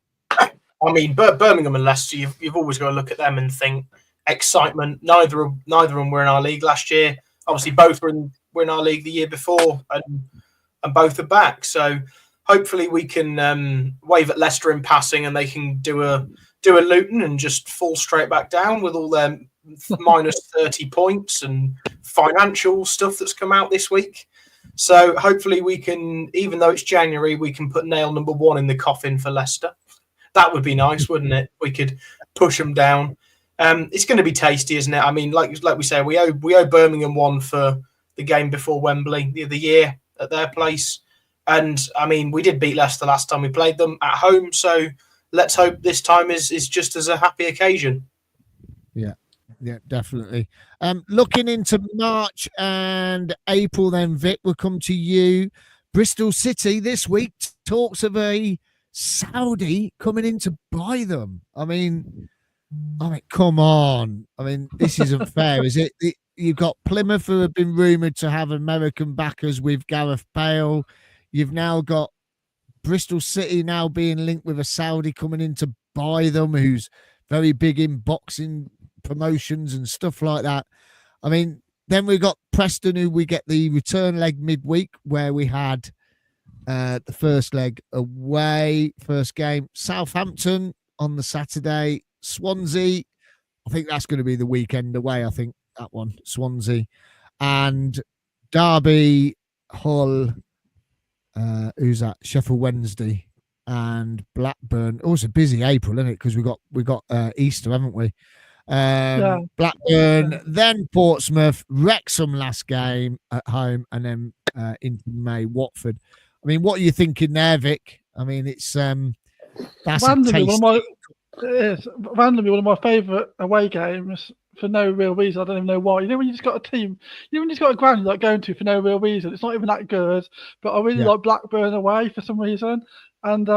Speaker 4: I mean, Birmingham and Leicester, you've always got to look at them and think excitement. Neither of them were in our league last year. Obviously, both were in our league the year before, and both are back. So hopefully we can wave at Leicester in passing, and they can do a Luton and just fall straight back down with all their minus 30 points and financial stuff that's come out this week. So hopefully we can, even though it's January, we can put nail number 1 in the coffin for Leicester. That would be nice, wouldn't it? We could push them down. It's going to be tasty, isn't it? I mean, like we say, we owe Birmingham one for the game before Wembley the other year at their place. And I mean, we did beat Leicester last time we played them at home. So let's hope this time is just as a happy occasion.
Speaker 1: Yeah, definitely. Looking into March and April, then Vic, we'll come to you. Bristol City this week talks of a Saudi coming in to buy them. I mean, come on. I mean, this isn't fair, is it? You've got Plymouth, who have been rumoured to have American backers with Gareth Bale. You've now got Bristol City now being linked with a Saudi coming in to buy them, who's very big in boxing promotions and stuff like that. I mean, then we got Preston, who we get the return leg midweek, where we had the first leg away, first game, Southampton on the Saturday, Swansea. I think that's going to be the weekend away. I think that one, Swansea, and Derby, Hull. Who's that? Sheffield Wednesday and Blackburn. Also busy April, isn't it? Because we got Easter, haven't we? Blackburn, then Portsmouth, Wrexham last game at home, and then into May, Watford. I mean, what are you thinking there, Vic? I mean, it's that's
Speaker 2: randomly one of my favourite away games for no real reason. I don't even know why. You know, when you just got a team, you know, when you just got a ground you like going to for no real reason. It's not even that good, but I really like Blackburn away for some reason, and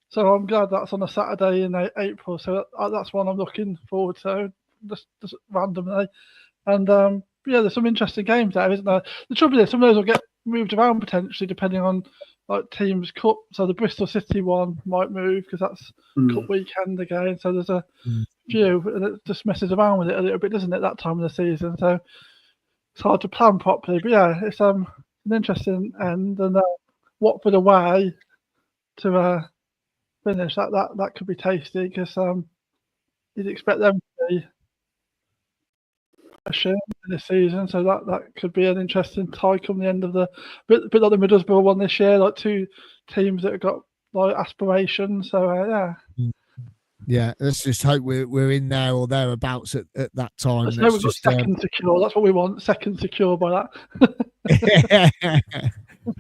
Speaker 2: so I'm glad that's on a Saturday in April. So that's one I'm looking forward to, just randomly. And yeah, there's some interesting games there, isn't there? The trouble is, some of those will get moved around potentially depending on like teams' cup. So the Bristol City one might move because that's cup weekend again. So there's a few, and it just messes around with it a little bit, doesn't it? That time of the season, so it's hard to plan properly. But yeah, it's an interesting end, and Watford away to finish that could be tasty because you'd expect them to be in this season, so that could be an interesting tie come the end of the bit like the Middlesbrough one this year, like two teams that have got like aspirations. So
Speaker 1: yeah, let's just hope we're in there or thereabouts at that time.
Speaker 2: Let's hope we've got second secure. That's what we want, second secure by that.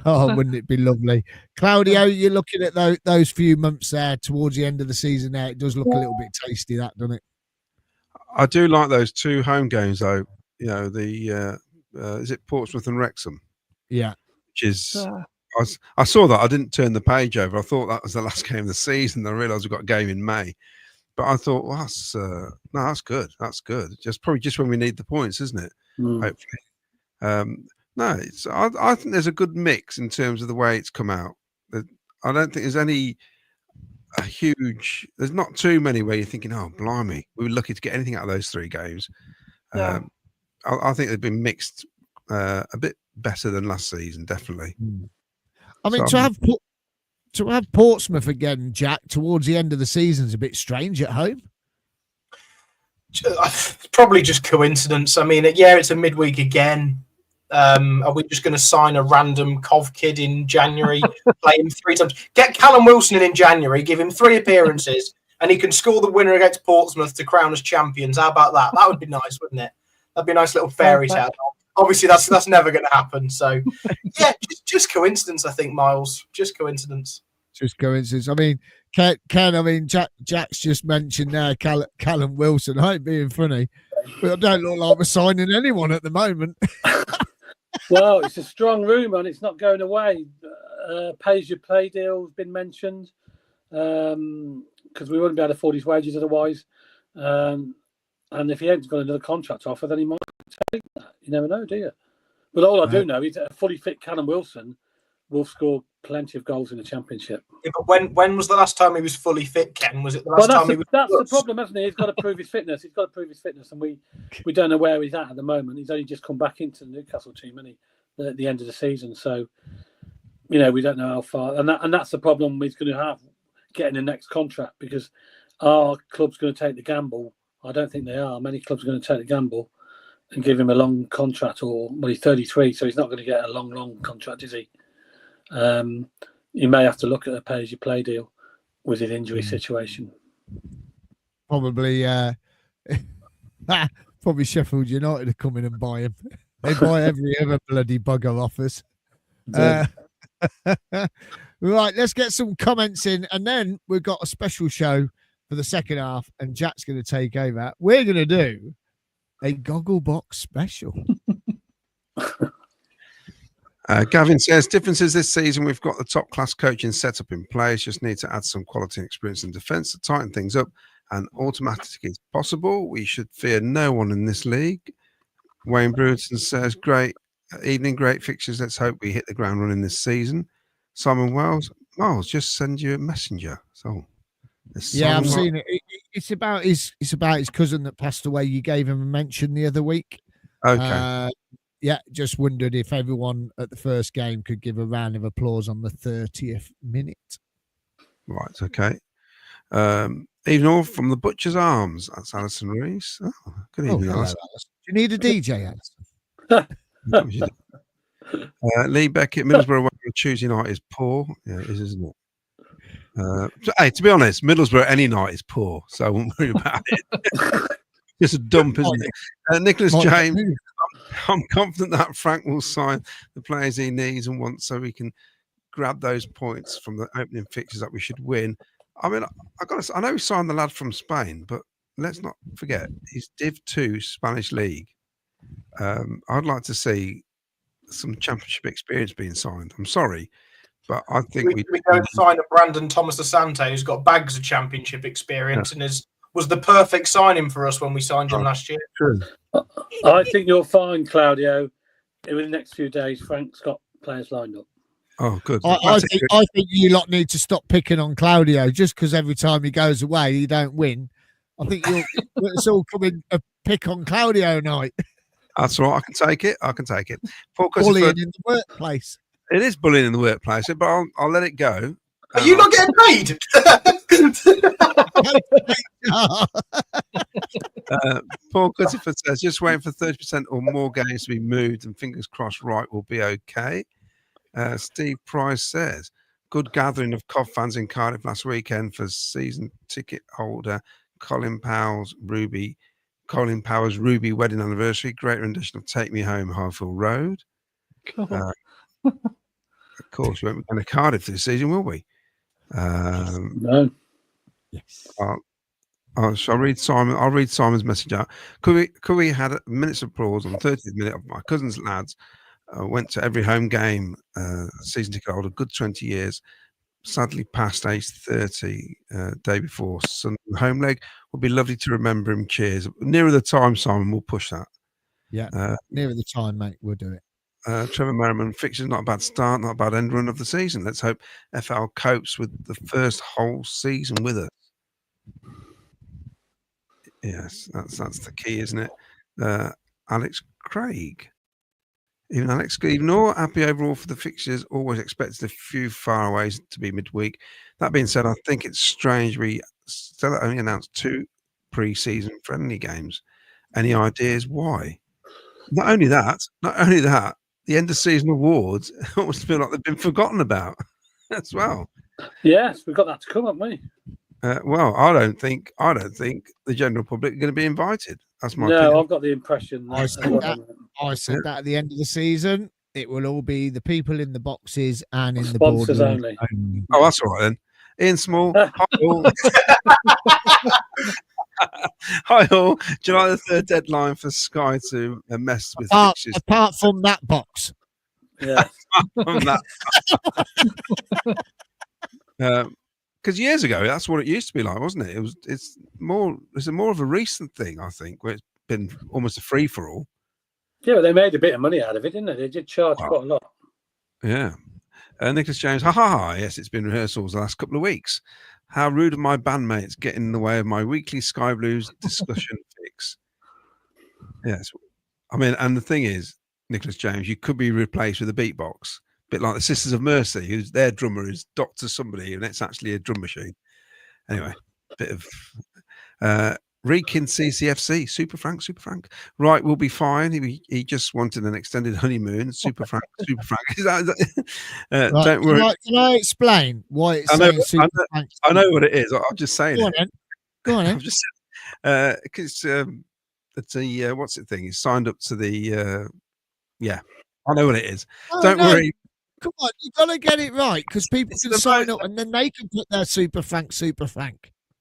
Speaker 1: Oh, wouldn't it be lovely? Claudio, you're looking at those few months there towards the end of the season there. It does look a little bit tasty, that, doesn't it?
Speaker 5: I do like those two home games, though. You know, the is it Portsmouth and Wrexham?
Speaker 1: Yeah.
Speaker 5: Which is, I saw that. I didn't turn the page over. I thought that was the last game of the season. I realised we've got a game in May. But I thought, well, that's good. That's good. Probably just when we need the points, isn't it? Hopefully. No, I think there's a good mix in terms of the way it's come out. I don't think there's there's not too many where you're thinking, oh, blimey, we were lucky to get anything out of those three games. I think they've been mixed a bit better than last season, definitely.
Speaker 1: I mean, to have Portsmouth again, Jack, towards the end of the season is a bit strange at home.
Speaker 4: Probably just coincidence. I mean, yeah, it's a midweek again. Are we just going to sign a random Cov kid in January, play him 3 times? Get Callum Wilson in January, give him 3 appearances, and he can score the winner against Portsmouth to crown us champions. How about that? That would be nice, wouldn't it? That'd be a nice little fairy tale. Obviously, that's never going to happen. So, yeah, just coincidence, I think, Miles. Just coincidence.
Speaker 1: Just coincidence. I mean, Ken, Jack's just mentioned there Callum Wilson. I ain't being funny, but I don't look like we're signing anyone at the moment.
Speaker 3: Well, it's a strong rumour and it's not going away. Pay-as-you-play deal has been mentioned because we wouldn't be able to afford his wages otherwise. And if he ain't got another contract offer, then he might take that. You never know, do you? But all I do know is that a fully fit Callum Wilson will score plenty of goals in the Championship.
Speaker 4: Yeah, but when was the last time he was fully fit, Ken? Was it the last time he was?
Speaker 3: That's the problem, hasn't he? He's got to prove his fitness. He's got to prove his fitness, and we don't know where he's at the moment. He's only just come back into the Newcastle team, and at the end of the season. So, we don't know how far, and that's the problem he's going to have getting the next contract, because our club's going to take the gamble. I don't think they are. Many clubs are going to take the gamble and give him a long contract, he's 33, so he's not going to get a long contract, is he? You may have to look at a pay-as-you-play deal with his injury situation.
Speaker 1: Probably Sheffield United are coming and buy him. They buy every other bloody bugger offers. Right, let's get some comments in, and then we've got a special show for the second half, and Jack's going to take over. We're going to do a Gogglebox special.
Speaker 5: Gavin says, differences this season, we've got the top class coaching setup in place, just need to add some quality and experience in defence to tighten things up, and automatically is possible. We should fear no one in this league. Wayne Bruton says, great evening, great fixtures, let's hope we hit the ground running this season. Simon Wells, Miles, just send you a messenger. So
Speaker 1: yeah, I've seen it. It's about his cousin that passed away. You gave him a mention the other week.
Speaker 5: Okay.
Speaker 1: Yeah, just wondered if everyone at the first game could give a round of applause on the 30th minute.
Speaker 5: Right, okay. Even all from the Butcher's Arms. That's Alison Rees. Oh, good evening, Alison.
Speaker 1: Do you need a DJ, Alison?
Speaker 5: Lee Beckett, Middlesbrough away on Tuesday night is poor. Yeah, it is, isn't it? Hey, to be honest, Middlesbrough any night is poor, so I won't worry about it. Just a dump, isn't it? Nicholas James, I'm confident that Frank will sign the players he needs and wants, so we can grab those points from the opening fixtures that we should win. I mean, I know he signed the lad from Spain, but let's not forget he's Div 2 Spanish League. I'd like to see some Championship experience being signed. I'm sorry, but I think
Speaker 4: we don't sign a Brandon Thomas Asante who's got bags of Championship experience and was the perfect signing for us when we signed him last year.
Speaker 5: True.
Speaker 3: I think you'll find, Claudio, in the next few days, Frank's got players lined up.
Speaker 5: Oh, good.
Speaker 1: I think you lot need to stop picking on Claudio just because every time he goes away, he don't win. I think it's all coming a pick on Claudio night.
Speaker 5: That's all right. I can take it.
Speaker 1: Bullying in the workplace.
Speaker 5: It is bullying in the workplace, but I'll let it go.
Speaker 4: Are you not getting paid?
Speaker 5: Paul Cutterford says, just waiting for 30% or more games to be moved and fingers crossed right will be okay. Steve Price says, good gathering of Cov fans in Cardiff last weekend for season ticket holder Colin Power's Ruby wedding anniversary. Great rendition of Take Me Home, Highfield Road. Cool. Of course, we won't be going to Cardiff this season, will we?
Speaker 3: No.
Speaker 5: Yes. I'll read Simon. I'll read Simon's message out. Could we had minutes of applause on the 30th minute of my cousin's lads. Went to every home game. Season ticket holder, good 20 years. Sadly past age 30. Day before Sunday home leg. Would be lovely to remember him. Cheers. Nearer the time, Simon, we'll push that.
Speaker 1: Yeah. Nearer the time, mate. We'll do it.
Speaker 5: Trevor Merriman, fixtures not a bad start, not a bad end run of the season. Let's hope FL copes with the first whole season with us. Yes, that's the key, isn't it? Alex Craig. Even all happy overall for the fixtures, always expected a few faraways to be midweek. That being said, I think it's strange we still only announced 2 pre-season friendly games. Any ideas why? Not only that, the end of season awards almost feel like they've been forgotten about as well.
Speaker 3: Yes, we've got that to come, haven't we?
Speaker 5: Well, I don't think the general public are going to be invited. That's my opinion.
Speaker 3: I've got the impression.
Speaker 1: I said that at the end of the season, it will all be the people in the boxes and in the
Speaker 3: sponsors
Speaker 1: only.
Speaker 5: Oh, that's all right then. Ian Small. Hi all. Hi all. July the 3rd deadline for Sky to mess with fixtures.
Speaker 1: Apart from that box.
Speaker 3: Yeah.
Speaker 5: Because years ago, that's what it used to be like, wasn't it? It's more of a recent thing, I think, where it's been almost a free for all.
Speaker 3: Yeah, but they made a bit of money out of it, didn't they? They did charge quite a lot.
Speaker 5: Yeah. Nicholas James, ha ha ha. Yes, it's been rehearsals the last couple of weeks. How rude of my bandmates getting in the way of my weekly Sky Blues discussion fix. Yes. I mean, and the thing is, Nicholas James, you could be replaced with a beatbox, a bit like the Sisters of Mercy, who's their drummer is Dr. Somebody, and it's actually a drum machine. Anyway, bit of Reekin CCFC, Super Frank. Right, we'll be fine. He just wanted an extended honeymoon. Super Frank. Right, don't worry.
Speaker 1: Can I explain why it's saying Super Frank?
Speaker 5: I know what it is. I'm just saying
Speaker 1: Go on then.
Speaker 5: I'm just because it's a what's it thing? He's signed up to the yeah. I know what it is. Don't worry.
Speaker 1: Come on, you gotta get it right because people can sign up and then they can put their Super Frank.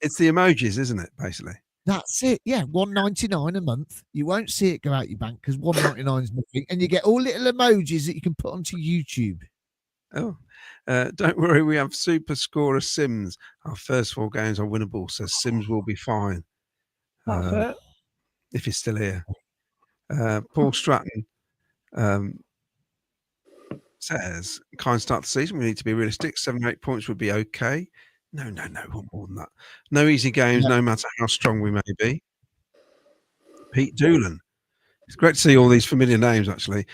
Speaker 5: It's the emojis, isn't it? Basically.
Speaker 1: That's it. Yeah, $1.99 a month. You won't see it go out your bank because $1.99 is nothing, and you get all little emojis that you can put onto YouTube.
Speaker 5: Oh, don't worry. We have super scorer Sims. Our first 4 games are winnable, so Sims will be fine.
Speaker 2: That's it.
Speaker 5: If he's still here. Paul Stratton says, kind start the season. We need to be realistic. 7 or 8 points would be okay. No, want more than that. No easy games, no matter how strong we may be. Pete Doolan. It's great to see all these familiar names, actually.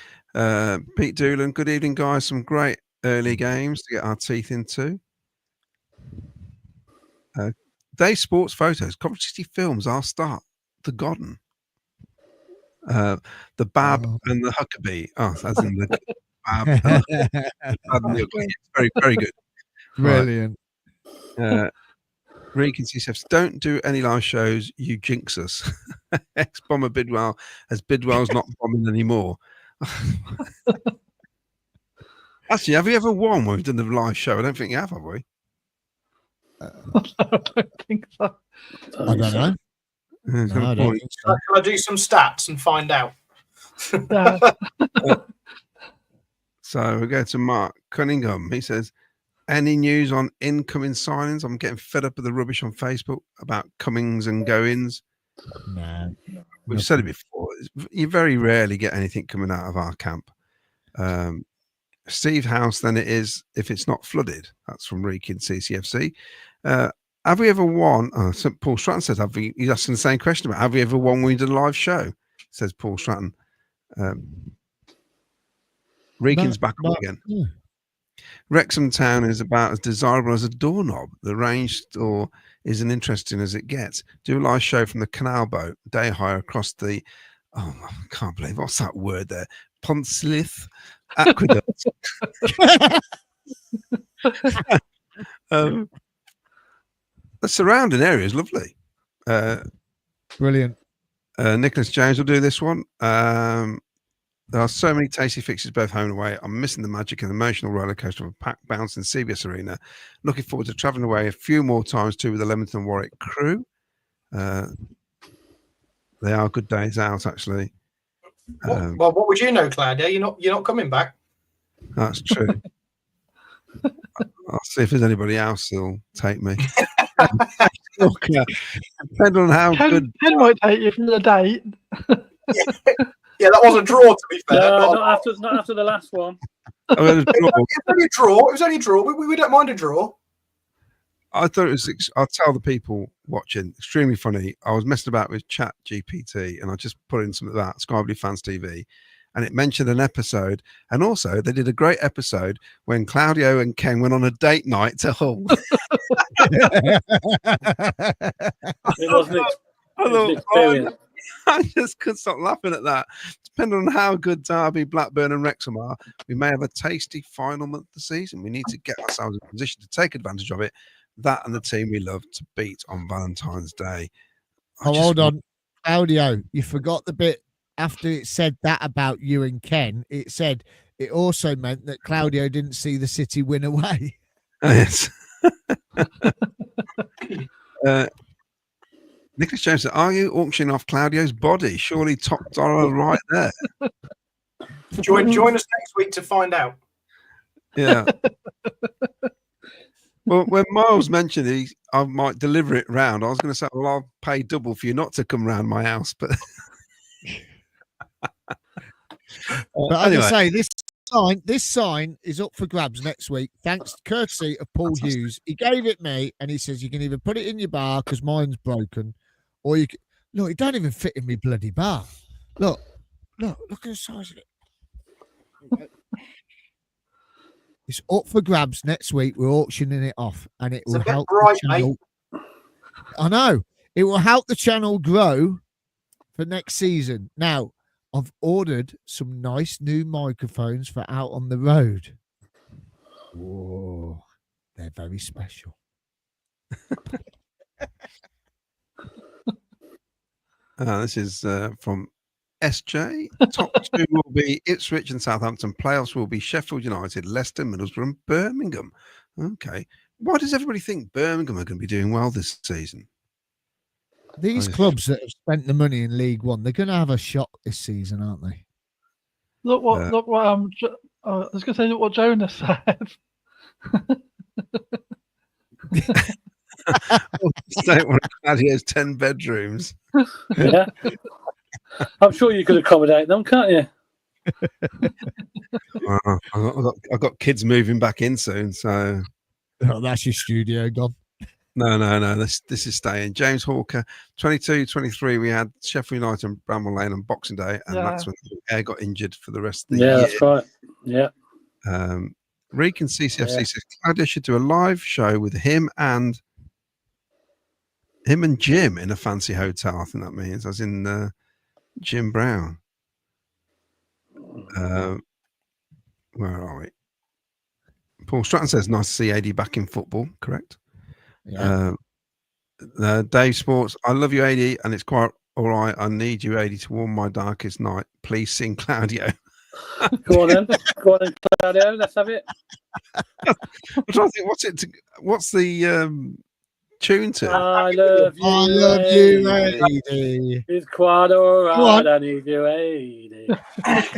Speaker 5: Pete Doolan, good evening, guys. Some great early games to get our teeth into. Day Sports Photos. Coventry City Films, our start. The Godden. The Bab and the Huckabee. Oh, that's in the Bab and the Huckabee. Very, very good.
Speaker 1: Brilliant.
Speaker 5: Reekin CCFC, don't do any live shows, you jinx us. Ex-bomber Bidwell, as Bidwell's not bombing anymore. Actually, have we ever won when we've done the live show? I don't think you have we?
Speaker 2: I don't think so.
Speaker 1: I don't know.
Speaker 4: Can I do some stats and find out?
Speaker 5: So we go to Mark Cunningham. He says, any news on incoming signings? I'm getting fed up with the rubbish on Facebook about comings and goings.
Speaker 1: No.
Speaker 5: We've said it before. You very rarely get anything coming out of our camp. Steve House, then it is if it's not flooded. That's from Reekin CCFC. Have we ever won? So Paul Stratton says, he's asking the same question about have we ever won when we did a live show? Says Paul Stratton. Reekin's back on again. Yeah. Wrexham Town is about as desirable as a doorknob. The range store is as interesting as it gets. Do a live show from the canal boat, day hire across the, I can't believe, what's that word there? Ponslith Aqueduct. The surrounding area is lovely.
Speaker 1: Brilliant.
Speaker 5: Nicholas James will do this one. There are so many tasty fixtures both home and away. I'm missing the magic and emotional roller coaster of a packed bounce in CBS Arena. Looking forward to travelling away a few more times too with the Leamington Warwick crew. They are good days out, actually.
Speaker 4: Well, what would you know, Claudia? You're not coming back.
Speaker 5: That's true. I'll see if there's anybody else who'll take me. Depending on how good.
Speaker 2: Ken might take you from the date.
Speaker 4: Yeah, that was a draw, to be fair.
Speaker 3: No, not after the last one.
Speaker 5: I mean,
Speaker 4: it was only a draw. We don't mind a draw.
Speaker 5: I thought it was, I'll tell the people watching, extremely funny. I was messing about with Chat GPT and I just put in some of that, Sky Blue Fans TV, and it mentioned an episode. And also, they did a great episode when Claudio and Ken went on a date night to Hull.
Speaker 3: It wasn't an experience.
Speaker 5: I just couldn't stop laughing at that. Depending on how good Derby, Blackburn and Wrexham are, we may have a tasty final month of the season. We need to get ourselves in a position to take advantage of it. That and the team we love to beat on Valentine's Day.
Speaker 1: Hold on. Audio, you forgot the bit after it said that about you and Ken. It said it also meant that Claudio didn't see the City win away.
Speaker 5: Oh, yes. Nicholas James said, are you auctioning off Claudio's body? Surely top dollar right there.
Speaker 4: Join us next week to find out.
Speaker 5: Yeah. Well, when Miles mentioned I might deliver it round, I was going to say, well, I'll pay double for you not to come round my house. But,
Speaker 1: but anyway. I can say This sign is up for grabs next week, thanks courtesy of Paul Hughes. He gave it me, and he says you can either put it in your bar because mine's broken, or you can. Look, it don't even fit in my bloody bar. Look at the size of it. It's up for grabs next week. We're auctioning it off, and it will help the channel. I know it will help the channel grow for next season. Now, I've ordered some nice new microphones for out on the road. Whoa, they're very special.
Speaker 5: This is from SJ. Top two will be Ipswich and Southampton. Playoffs will be Sheffield United, Leicester, Middlesbrough, and Birmingham. Okay. Why does everybody think Birmingham are going to be doing well this season?
Speaker 1: These clubs that have spent the money in League One, they're going to have a shot this season, aren't they?
Speaker 2: Look what I was going to say. Look what Jonas said.
Speaker 5: State one of Cladio's 10 bedrooms.
Speaker 3: Yeah. I'm sure you could accommodate them, can't you?
Speaker 5: I've got kids moving back in soon, so.
Speaker 1: Oh, that's your studio gone.
Speaker 5: No. This is staying. James Hawker, 22-23. We had Sheffield United and Bramall Lane on Boxing Day, and that's when Air got injured for the rest of the year.
Speaker 3: Yeah, that's right. Yeah.
Speaker 5: Reek and CCFC says Claudia should do a live show with him and Jim in a fancy hotel. I think that means, as in Jim Brown. Where are we? Paul Stratton says, nice to see AD back in football. Correct. Yeah. Dave Sports, I love you, AD, and it's quite all right. I need you, AD, to warm my darkest night. Please sing Claudio.
Speaker 3: Go on then, Claudio. Let's have it.
Speaker 5: I'm trying to think, what's the tune to?
Speaker 3: I love you, AD. It's quite all right. I need you, AD.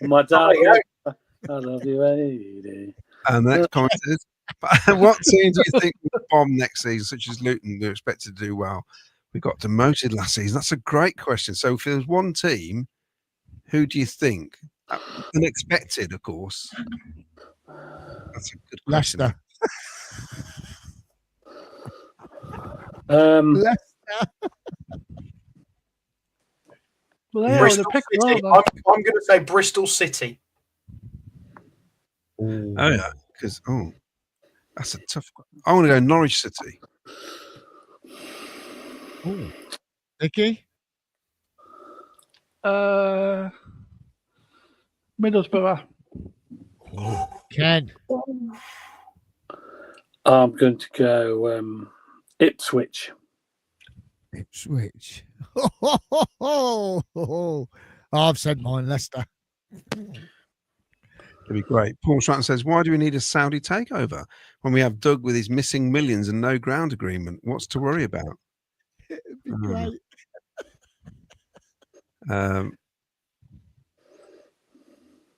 Speaker 3: My darling, I love you, AD.
Speaker 5: And the next comment is, what team do you think will bomb next season, such as Luton, who are expected to do well? We got demoted last season. That's a great question. So if there's one team, who do you think? Unexpected, of course. That's a good question.
Speaker 1: Leicester.
Speaker 2: Well,
Speaker 4: Bristol City. I'm going to say Bristol City.
Speaker 5: Oh yeah, because that's a tough one. I want to go Norwich City.
Speaker 1: Oh, Nicky.
Speaker 2: Middlesbrough.
Speaker 1: Ken.
Speaker 3: I'm going to go Ipswich.
Speaker 1: Ipswich. I've said mine, Leicester.
Speaker 5: It'd be great. Paul Stratton says, why do we need a Saudi takeover when we have Doug with his missing millions and no ground agreement? What's to worry about?
Speaker 1: It'd be great.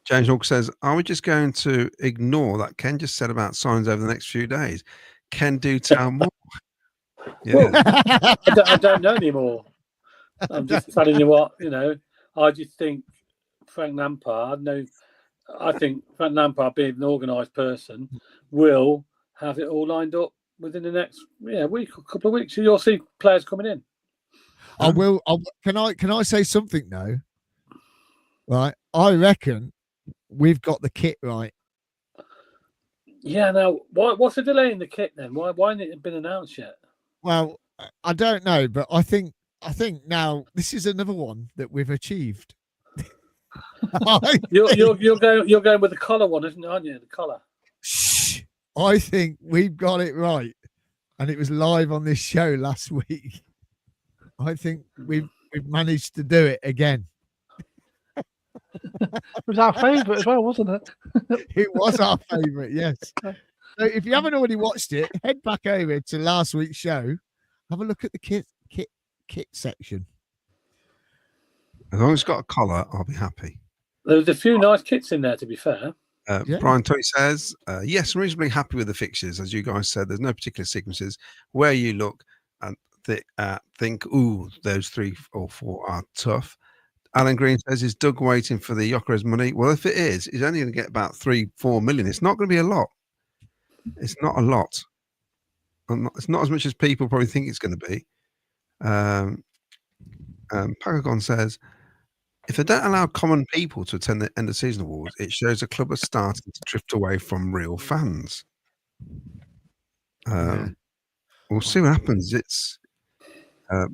Speaker 5: James Hawke says, are we just going to ignore that Ken just said about signs over the next few days? Ken, do tell more. Yeah.
Speaker 3: Well, I don't know anymore. I'm just telling you what, I just think Frank Lampard, I think Frank Lampard, being an organised person, will have it all lined up within the next week or couple of weeks. You'll see players coming in.
Speaker 1: I will. Can I say something now? Right, I reckon we've got the kit right.
Speaker 3: Yeah. Now, what's the delay in the kit then? Why hasn't it been announced yet?
Speaker 1: Well, I don't know, but I think now this is another one that we've achieved.
Speaker 3: You're going with the collar one, aren't you? The collar.
Speaker 1: Shh. I think we've got it right, and it was live on this show last week. I think we've managed to do it again.
Speaker 2: It was our favourite as well, wasn't it?
Speaker 1: It was our favourite, yes. So if you haven't already watched it, head back over to last week's show. Have a look at the kit section.
Speaker 5: As long as it's got a collar, I'll be happy.
Speaker 3: There's a few nice kits in there, to be fair.
Speaker 5: Brian Toy says, yes, I'm reasonably happy with the fixtures. As you guys said, there's no particular sequences where you look and think, ooh, those 3 or 4 are tough. Alan Green says, is Doug waiting for the Jokeres money? Well, if it is, he's only going to get about 3-4 million. It's not going to be a lot. It's not a lot. It's not as much as people probably think it's going to be. Pagagon says, if they don't allow common people to attend the end of season awards, it shows the club are starting to drift away from real fans. We'll see what happens. It's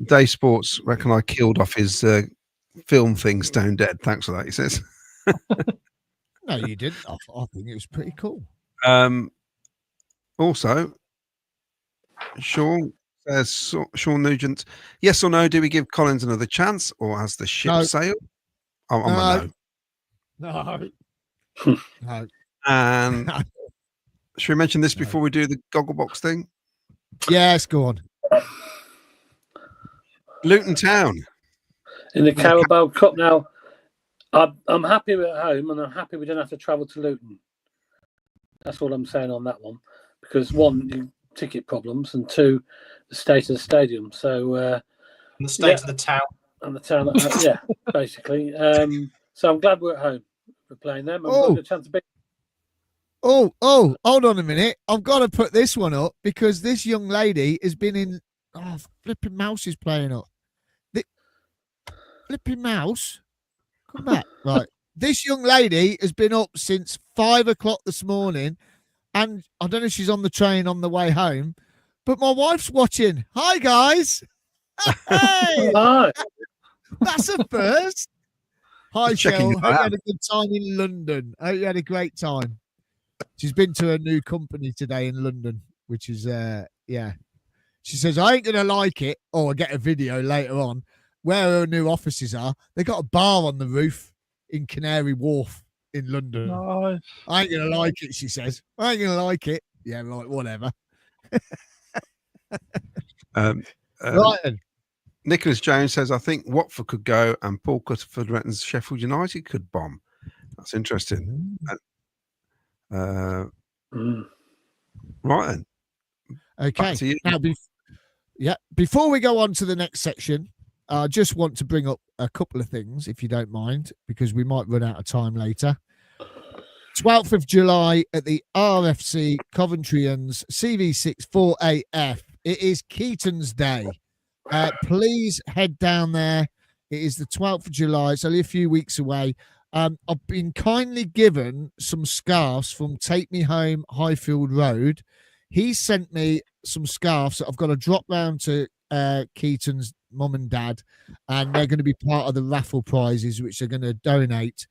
Speaker 5: Day Sports reckon I killed off his film thing Stone Dead. Thanks for that, he says.
Speaker 1: No, you didn't. I think it was pretty cool.
Speaker 5: Also, Sean says, Sean Nugent, yes or no, do we give Collins another chance, or has the ship sailed? I'm a no.
Speaker 1: No.
Speaker 5: And should we mention this before we do the Gogglebox thing?
Speaker 1: Yes, go on.
Speaker 5: Luton Town.
Speaker 3: In the Carabao Cup now, I'm happy we're at home, and I'm happy we don't have to travel to Luton. That's all I'm saying on that one. Because one, ticket problems, and two, the state of the stadium. So
Speaker 4: and the state of the town.
Speaker 3: And the town, yeah, basically. So I'm glad we're at home. We're playing them. And we've got a chance to beat.
Speaker 1: Oh, hold on a minute. I've got to put this one up because this young lady has been in. Oh, flipping mouse is playing up. The flipping mouse. Come back. Right. This young lady has been up since 5 o'clock this morning. And I don't know if she's on the train on the way home, but my wife's watching. Hi, guys. Hey.
Speaker 3: Hi.
Speaker 1: That's a first. Hi, Shell. Hope you
Speaker 5: out.
Speaker 1: had a good time in London. Hope you had a great time. She's been to a new company today in London, which is, yeah. She says, I ain't going to like it. Or I'll get a video later on where her new offices are. They got a bar on the roof in Canary Wharf in London.
Speaker 2: Nice.
Speaker 1: I ain't going to like it, she says. I ain't going to like it. Yeah, like, whatever. Right then.
Speaker 5: Nicholas Jones says, I think Watford could go and Paul Cutterford reckons Sheffield United could bomb. That's interesting. Right then.
Speaker 1: Okay. Now, before we go on to the next section, I just want to bring up a couple of things, if you don't mind, because we might run out of time later. 12th of July at the RFC Coventryans CV6 4AF. It is Keaton's Day. Please head down there. It is the 12th of July. It's only a few weeks away. I've been kindly given some scarves from Take Me Home Highfield Road. He sent me some scarves that I've got to drop round to Keaton's mum and dad, and they're going to be part of the raffle prizes, which they're going to donate.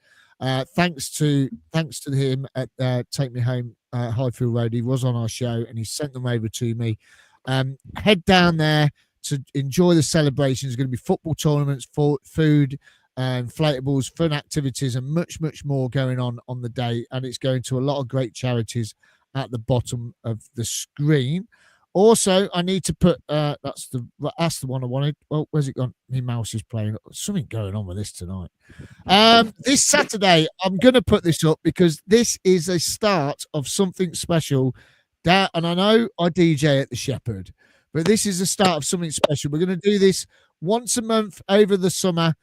Speaker 1: Thanks to him at Take Me Home Highfield Road. He was on our show, and he sent them over to me. Head down there to enjoy the celebration. There's going to be football tournaments, food, inflatables, fun activities, and much, much more going on the day. And it's going to a lot of great charities at the bottom of the screen. Also, I need to put that's the one I wanted. Well, where's it gone? My mouse is playing. Something going on with this tonight. This Saturday, I'm going to put this up because this is a start of something special. And I know I DJ at the Shepherd, but this is the start of something special. We're going to do this once a month over the summer,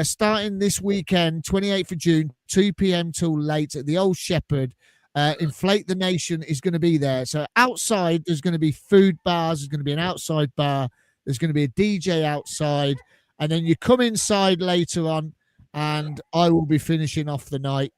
Speaker 1: starting this weekend, 28th of June, 2 p.m. till late at the Old Shepherd. Inflate the Nation is going to be there. So outside, there's going to be food bars. There's going to be an outside bar. There's going to be a DJ outside. And then you come inside later on, and I will be finishing off the night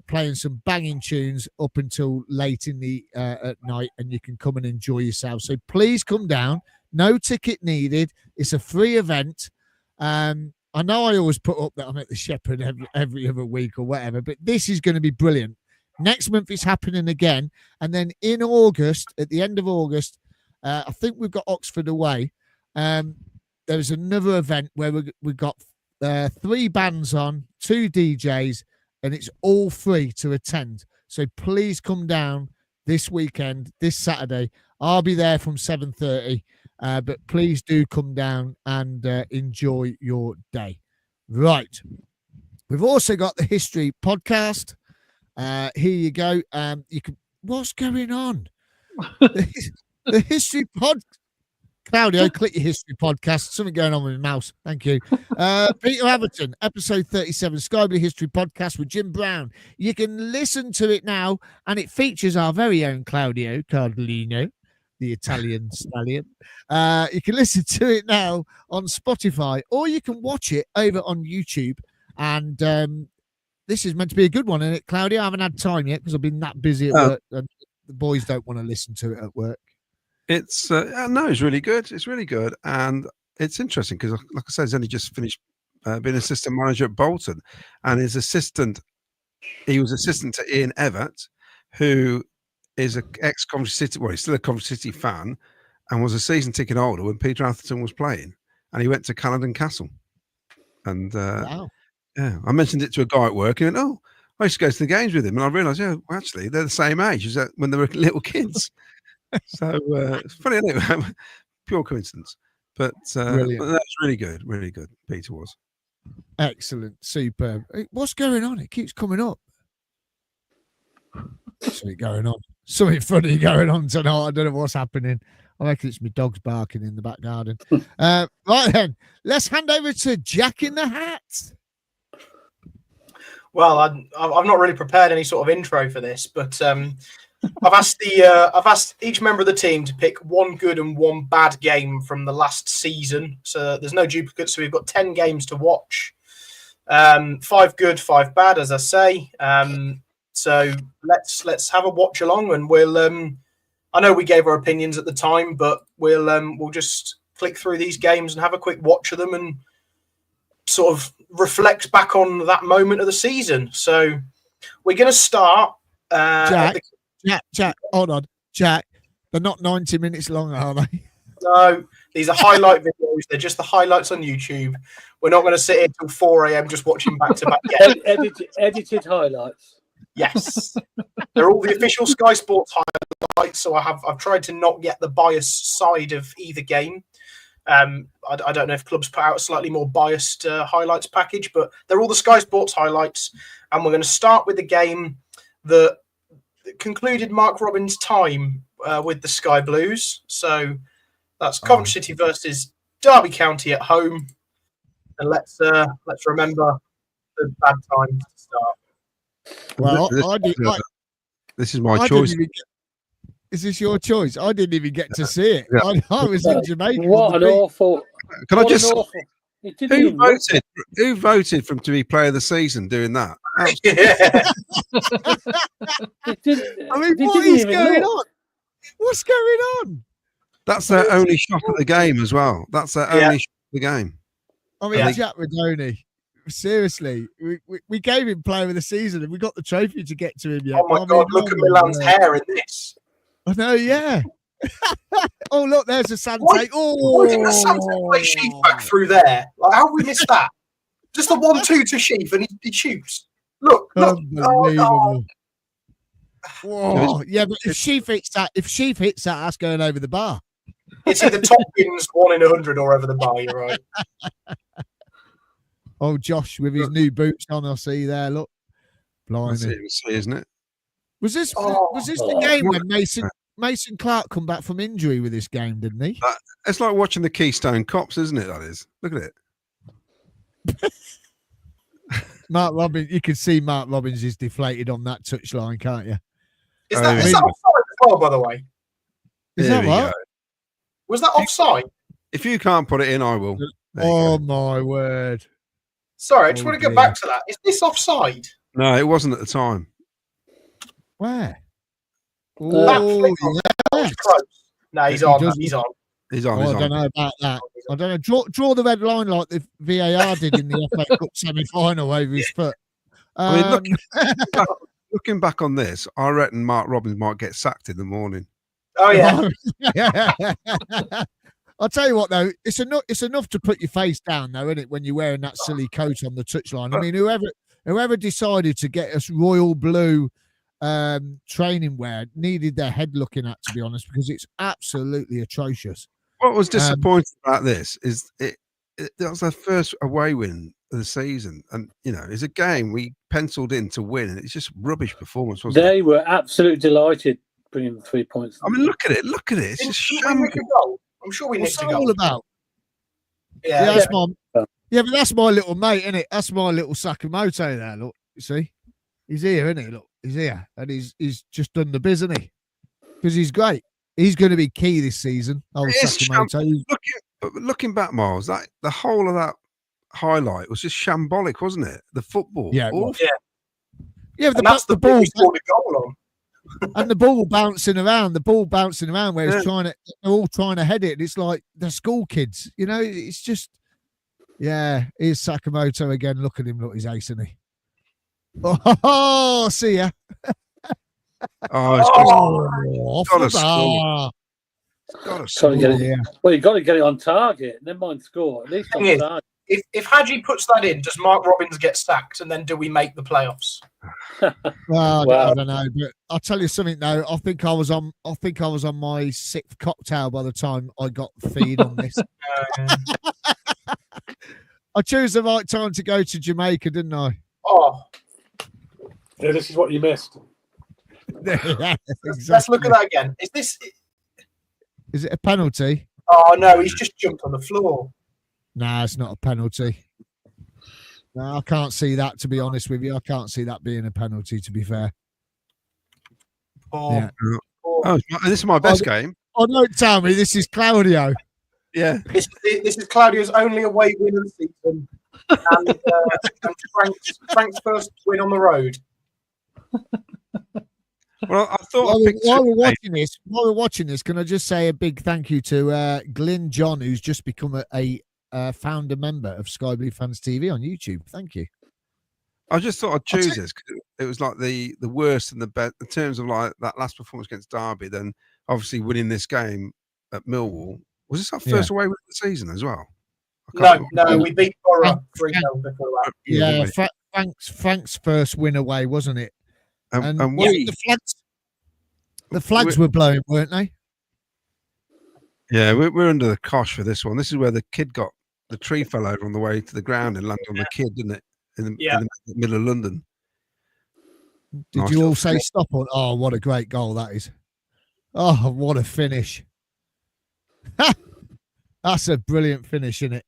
Speaker 1: playing some banging tunes up until late in the at night, and you can come and enjoy yourself. So please come down. No ticket needed. It's a free event. I know I always put up that I'm at the Shepherd every other week or whatever, but this is going to be brilliant. Next month it's happening again. And then in August, at the end of August, I think we've got Oxford away. There's another event where we've got 3 bands on, 2 DJs, and it's all free to attend. So please come down this weekend, this Saturday. I'll be there from 7:30, but please do come down and enjoy your day. Right. We've also got the History Podcast. Here you go. You can. What's going on? The History Pod. Claudio, click your history podcast. Something going on with my mouse. Thank you. Peter Everton, episode 37, Sky Blue History Podcast with Jim Brown. You can listen to it now, and it features our very own Claudio Cardellino, the Italian stallion. You can listen to it now on Spotify, or you can watch it over on YouTube. And this is meant to be a good one, isn't it, Claudio? I haven't had time yet because I've been that busy at work, and the boys don't want to listen to it at work.
Speaker 5: It's no, it's really good. It's really good, and it's interesting because, like I said, he's only just finished being assistant manager at Bolton, and he was assistant to Ian Evett, who is an ex-Coventry City. Well, he's still a Coventry City fan, and was a season ticket holder when Peter Atherton was playing, and he went to Caledon Castle. And
Speaker 1: Wow.
Speaker 5: yeah, I mentioned it to a guy at work, and he went, "Oh, I used to go to the games with him," and I realised, yeah, well, actually, they're the same age as when they were little kids. So it's funny, isn't it? Pure coincidence, but that's really good, Peter was
Speaker 1: Excellent, superb. Hey, what's going on? It keeps coming up. Something going on. Something funny going on tonight. I don't know what's happening. I reckon it's my dog's barking in the back garden. Right then, let's hand over to Jack in the Hat.
Speaker 4: Well, I've not really prepared any sort of intro for this, but I've asked each member of the team to pick one good and one bad game from the last season. So there's no duplicates. So we've got 10 games to watch. 5 good, 5 bad, as I say. So let's have a watch along, and we'll. I know we gave our opinions at the time, but we'll just flick through these games and have a quick watch of them and sort of reflect back on that moment of the season. So we're going to start.
Speaker 1: Jack, hold on. Jack, they're not 90 minutes long, are they?
Speaker 4: No, these are highlight videos. They're just the highlights on YouTube. We're not going to sit here till 4 a.m. just watching back-to-back games.
Speaker 3: Edited highlights.
Speaker 4: Yes. They're all the official Sky Sports highlights, so I've tried to not get the bias side of either game. I don't know if clubs put out a slightly more biased highlights package, but they're all the Sky Sports highlights. And we're going to start with the game that concluded Mark Robins' time with the Sky Blues. So that's Coventry City versus Derby County at home. And let's remember the bad times to start.
Speaker 1: Well,
Speaker 5: this is my choice.
Speaker 1: Is this your choice? I didn't even get to see it. Yeah. I was in Jamaica.
Speaker 3: What an awful!
Speaker 5: Can I just? Who voted for him to be player of the season doing that?
Speaker 1: I mean, what is going on? What's going on?
Speaker 5: That's their only shot at the game as well. That's their only shot at the game.
Speaker 1: I mean, Jack Redoni, seriously, we gave him player of the season and we got the trophy to get to him yet.
Speaker 4: Oh my God, look at Milan's hair in this.
Speaker 1: I know, yeah. Oh, look, there's a sand take.
Speaker 4: Why didn't the sand play Sheaf back through there? Like, how we missed that? Just the 1-2 to Sheaf and he shoots. Look.
Speaker 1: Unbelievable. Whoa. Yeah, but if Sheaf hits that, that's going over the bar.
Speaker 4: It's either top bins 1 in 100 or over the bar, you're right.
Speaker 1: Oh, Josh with his new boots on, I see there. Look. Blimey.
Speaker 5: That's it, isn't it?
Speaker 1: Was this the game when Mason Clark come back from injury with this game, didn't he?
Speaker 5: It's like watching the Keystone Cops, isn't it? That is. Look at it.
Speaker 1: Mark Robbins, you can see Mark Robbins is deflated on that touchline, can't you?
Speaker 4: Is that offside as well, by the way?
Speaker 1: Is that what?
Speaker 4: Was that offside?
Speaker 5: If you can't put it in, I will.
Speaker 1: Oh my word.
Speaker 4: Sorry, I just want to get back to that. Is this offside?
Speaker 5: No, it wasn't at the time.
Speaker 1: Where?
Speaker 4: Yes. No, he's on. He's on.
Speaker 1: I don't know about that. I don't know. Draw the red line like the VAR did in the FA Cup semi-final over his foot.
Speaker 5: I mean, looking back on this, I reckon Mark Robbins might get sacked in the morning.
Speaker 4: Oh yeah.
Speaker 1: I'll tell you what though, it's enough to put your face down though, isn't it? When you're wearing that silly coat on the touchline. I mean, whoever decided to get us royal blue training wear needed their head looking at, to be honest, because it's absolutely atrocious.
Speaker 5: What was disappointing about this is that was our first away win of the season, and it's a game we penciled in to win, and it's just rubbish performance. Wasn't
Speaker 3: they were absolutely delighted bringing the 3 points.
Speaker 5: I mean, look at it. It's just
Speaker 4: I'm sure we
Speaker 1: What's
Speaker 4: nicked a
Speaker 1: that
Speaker 4: goal.
Speaker 1: all about?
Speaker 4: Yeah,
Speaker 1: That's my. Yeah, but that's my little mate, isn't it? That's my little Sakamoto there. Look, you see, he's here, isn't he? Look, he's here, and he's just done the biz, isn't he? Because he's great. He's going to be key this season. Oh, Sakamoto.
Speaker 5: Looking back, Miles, that the whole of that highlight was just shambolic, wasn't it? The football.
Speaker 1: Yeah,
Speaker 4: yeah.
Speaker 1: But
Speaker 4: That's the ball we scored a goal on.
Speaker 1: And the ball bouncing around, where it's they're all trying to head it. And it's like the school kids, you know. It's just, here's Sakamoto again. Look at him, look, he's ace, isn't he? Oh, see ya.
Speaker 5: Off the bar.
Speaker 3: Well, you got to get it on target. Never mind score. At least on target.
Speaker 4: If Hadji puts that in, does Mark Robbins get sacked, and then do we make the playoffs?
Speaker 1: Well, I don't know, but I'll tell you something though. I think I was on my sixth cocktail by the time I got the feed on this. I chose the right time to go to Jamaica, didn't I?
Speaker 4: Oh,
Speaker 3: yeah, this is what you missed.
Speaker 1: Exactly.
Speaker 4: Let's look at that again.
Speaker 1: Is it a penalty?
Speaker 4: Oh no, he's just jumped on the floor.
Speaker 1: Nah, it's not a penalty. No, I can't see that, to be honest with you. I can't see that being a penalty, to be fair.
Speaker 5: Oh, this is my best game.
Speaker 1: Oh, don't tell me this is Claudio.
Speaker 5: Yeah.
Speaker 4: This is Claudio's only away win of the season. And Frank's first win on the road.
Speaker 5: Well, I thought
Speaker 1: while we're watching this, can I just say a big thank you to Glyn John, who's just become a founder member of Sky Blue Fans TV on YouTube. Thank you.
Speaker 5: I just thought I'd choose this because it was like the worst and the best in terms of like that last performance against Derby. Then obviously winning this game at Millwall. Was this our first away win of the season as well?
Speaker 4: No, we beat Borough 3-0 before that.
Speaker 1: Yeah, Frank's first win away, wasn't it? And the flags were blowing, weren't they?
Speaker 5: Yeah, we're under the cosh for this one. This is where the kid got the tree fell over on the way to the ground and landed on the kid, didn't it? In the middle of London.
Speaker 1: Did you all say stop on? Oh, what a great goal that is! Oh, what a finish! That's a brilliant finish, isn't it?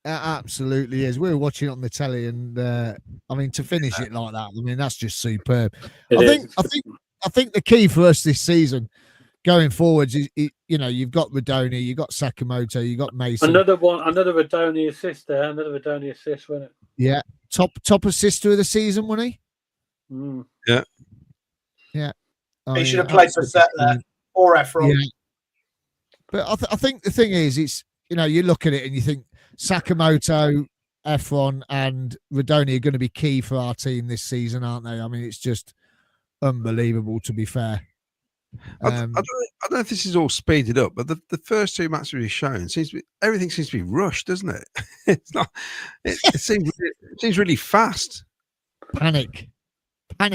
Speaker 1: It absolutely is. We were watching it on the telly, and I mean, to finish it like that, I mean, that's just superb. I think the key for us this season, going forwards, is you've got Radoni, you've got Sakamoto, you've got Mason.
Speaker 3: Another Radoni assist there. Another Radoni assist, wasn't it?
Speaker 1: Yeah, top assister of the season, wasn't he?
Speaker 3: Mm.
Speaker 1: Yeah.
Speaker 4: He should have played for Set there or Efron.
Speaker 1: Yeah. But I think the thing is, it's you look at it and you think Sakamoto, Efron, and Radoni are going to be key for our team this season, aren't they? I mean, it's just unbelievable, to be fair.
Speaker 5: I don't know if this is all speeded up, but the first two matches we've shown everything seems to be rushed, doesn't it? It's not. It seems really fast.
Speaker 1: Panic at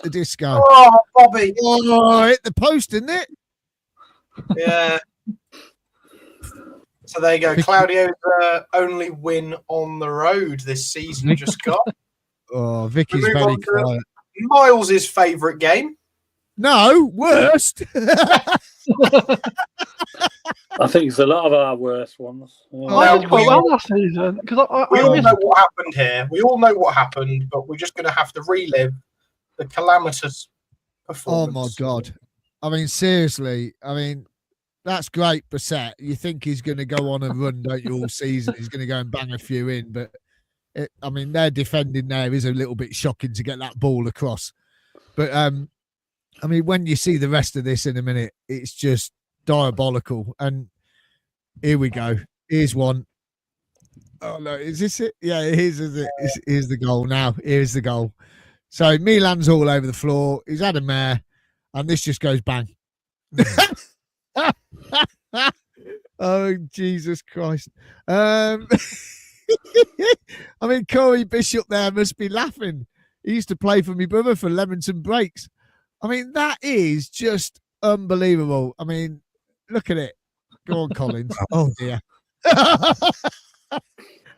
Speaker 1: the disco.
Speaker 4: Oh, Bobby!
Speaker 1: Oh, hit the post, didn't it?
Speaker 4: Yeah. So there you go. Claudio's only win on the road this season just got.
Speaker 1: Oh, Vicky's very quiet.
Speaker 4: Miles' favourite game.
Speaker 1: No, worst.
Speaker 3: I think it's a lot of our worst ones.
Speaker 2: I did quite well last season because
Speaker 4: we all know what happened here. We all know what happened, but we're just going to have to relive the calamitous performance.
Speaker 1: Oh my God! I mean, seriously. I mean, that's great, Brissett. You think he's going to go on a run, don't you, all season? He's going to go and bang a few in, but I mean, their defending there is a little bit shocking to get that ball across. But I mean, when you see the rest of this in a minute, it's just diabolical. And here we go. Here's one. Oh, no. Is this it? Yeah, it is, isn't it? Here's the goal now. Here's the goal. So Milan's all over the floor. He's had a mare. And this just goes bang. Oh, Jesus Christ. I mean, Corey Bishop there must be laughing. He used to play for me brother for Leamington Breaks. I mean, that is just unbelievable. I mean, look at it. Go on, Collins. Oh dear. I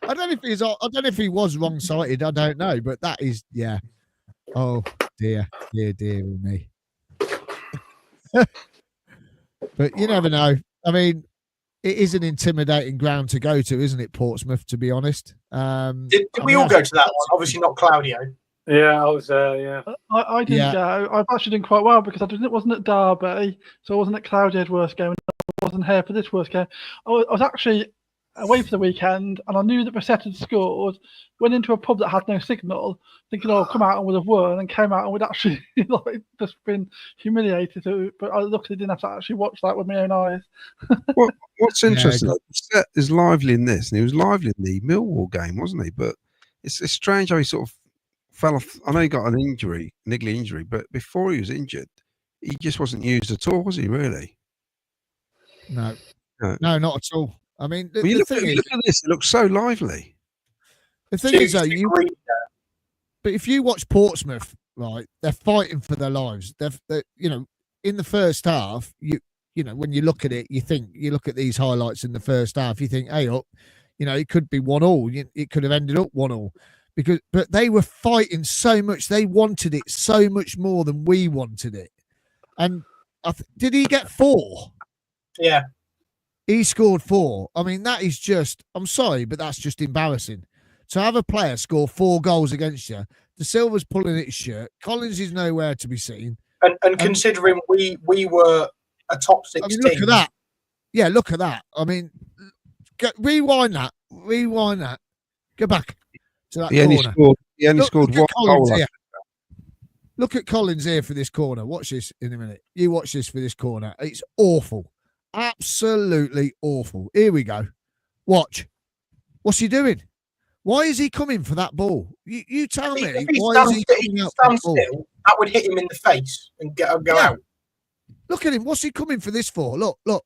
Speaker 1: don't know if he was wrong-sighted. I don't know, but that is, yeah. Oh dear me. But you never know. I mean, it is an intimidating ground to go to, isn't it, Portsmouth? To be honest,
Speaker 4: Did we all go to that one? Obviously not Claudio.
Speaker 3: Yeah, I was there. Yeah,
Speaker 2: I didn't go. I actually did quite well because I wasn't at Derby, so I wasn't at Claudio's worst game. I wasn't here for this worst game. I was actually away for the weekend, and I knew that Brissett had scored. Went into a pub that had no signal, thinking, "Oh, come out and we'd have won," and came out and we'd actually like just been humiliated. But I luckily didn't have to actually watch that with my own eyes.
Speaker 5: What's interesting, Brissett is lively in this, and he was lively in the Millwall game, wasn't he? But it's strange how he sort of fell off. I know he got an injury, niggly injury, but before he was injured, he just wasn't used at all, was he? Really?
Speaker 1: No, not at all. I mean,
Speaker 5: look at this; it looks so lively.
Speaker 1: The thing is, though, but if you watch Portsmouth, right, they're fighting for their lives. They're in the first half, you know, when you look at it, you look at these highlights in the first half, you think, hey, up, it could be 1-1. It could have ended up 1-1 but they were fighting so much. They wanted it so much more than we wanted it. And did he get 4?
Speaker 4: Yeah.
Speaker 1: He scored 4. I mean, that is just, I'm sorry, but that's just embarrassing. To have a player score 4 goals against you, De Silva's pulling at his shirt, Collins is nowhere to be seen.
Speaker 4: And considering we were a top 6 team.
Speaker 1: Look at that. Yeah, look at that. I mean, rewind that. Go back to that corner.
Speaker 5: He only scored 1 goal.
Speaker 1: Look at Collins here for this corner. Watch this in a minute. You watch this for this corner. It's awful. Absolutely awful. Here we go. Watch. What's he doing? Why is he coming for that ball? You tell me. Why is he coming out for that ball?
Speaker 4: That would hit him in the face and go out. Look
Speaker 1: at him. What's he coming for this for? Look.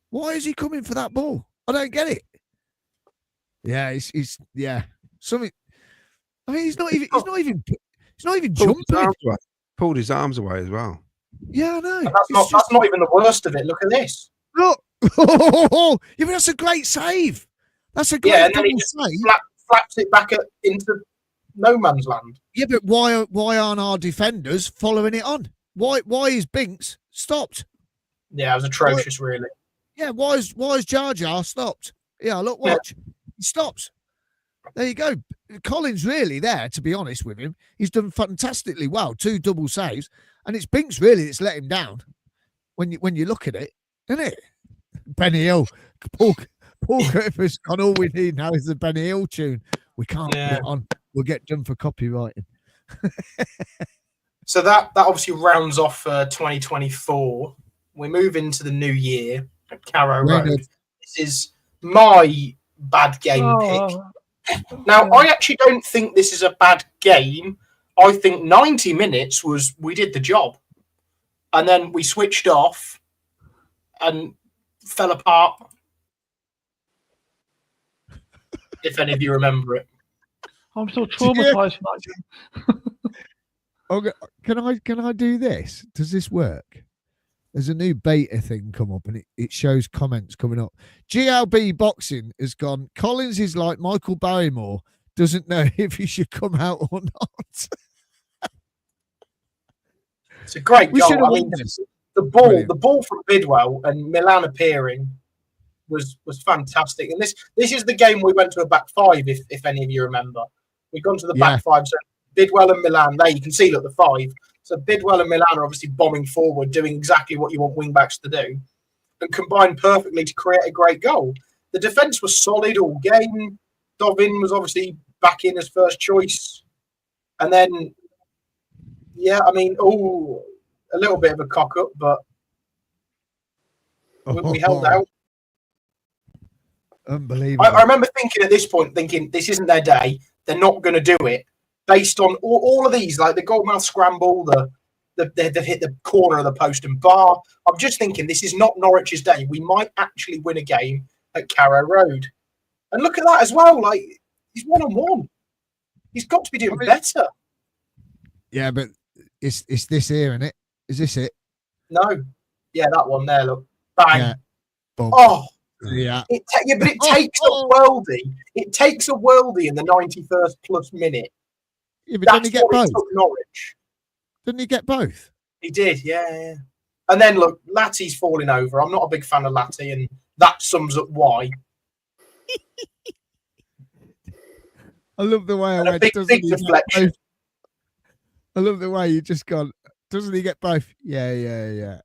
Speaker 1: Why is he coming for that ball? I don't get it. Yeah, he's something. I mean, he's not even jumping.
Speaker 5: Pulled his arms away as well.
Speaker 1: Yeah, I know.
Speaker 4: And that's not even the worst of it. Look at this.
Speaker 1: Look. Yeah, but that's a great save. That's a great
Speaker 4: and then he just flaps it back into no man's land.
Speaker 1: Yeah, but why aren't our defenders following it on? Why is Binks stopped?
Speaker 4: Yeah, it was atrocious, really.
Speaker 1: Yeah, why is Jar Jar stopped? Yeah, look, watch. Yeah. He stops. There you go. Collins really there, to be honest with him. He's done fantastically well. 2 double saves. And it's Binks really that's let him down when you look at it, isn't it? Benny Hill. Paul Griffith's gone, all we need now is the Benny Hill tune. We can't put it on. We'll get done for copywriting.
Speaker 4: So that obviously rounds off 2024. We move into the new year at Carrow Road. This is my bad game pick. Now, I actually don't think this is a bad game. I think 90 minutes we did the job. And then we switched off and fell apart. If any of you remember it.
Speaker 2: I'm still traumatized from that game.
Speaker 1: Okay, can I do this? Does this work? There's a new beta thing come up and it shows comments coming up. GLB Boxing has gone, Collins is like Michael Barrymore, doesn't know if he should come out or not.
Speaker 4: It's a great goal. I mean, the ball from Bidwell and Milan appearing was fantastic. And this is the game we went to a back 5, if any of you remember. We'd gone to the back 5, so Bidwell and Milan, there you can see, look, the 5. So Bidwell and Milan are obviously bombing forward, doing exactly what you want wing-backs to do, and combined perfectly to create a great goal. The defence was solid all game. Dovin was obviously back in as first choice. And then, I mean, a little bit of a cock-up, but we held out.
Speaker 1: Unbelievable.
Speaker 4: I remember thinking at this point, this isn't their day. They're not going to do it. Based on all of these, like the goalmouth scramble, they've hit the corner of the post and bar. I'm just thinking this is not Norwich's day. We might actually win a game at Carrow Road. And look at that as well. Like, he's 1-on-1. He's got to be doing better.
Speaker 1: Yeah, but it's this here, isn't it? Is this it?
Speaker 4: No. Yeah, that one there, look. Bang.
Speaker 1: Yeah.
Speaker 4: Oh.
Speaker 1: Yeah.
Speaker 4: But it takes a worldie. It takes a worldie in the 91st plus minute.
Speaker 1: Yeah, but didn't he get both?
Speaker 4: Norwich.
Speaker 1: Didn't he get both?
Speaker 4: He did, yeah. And then look, Latty's falling over. I'm not a big fan of Latty, and that sums up why.
Speaker 1: I love the way I went.
Speaker 4: Big deflection.
Speaker 1: I love the way you just gone. Doesn't he get both? Yeah.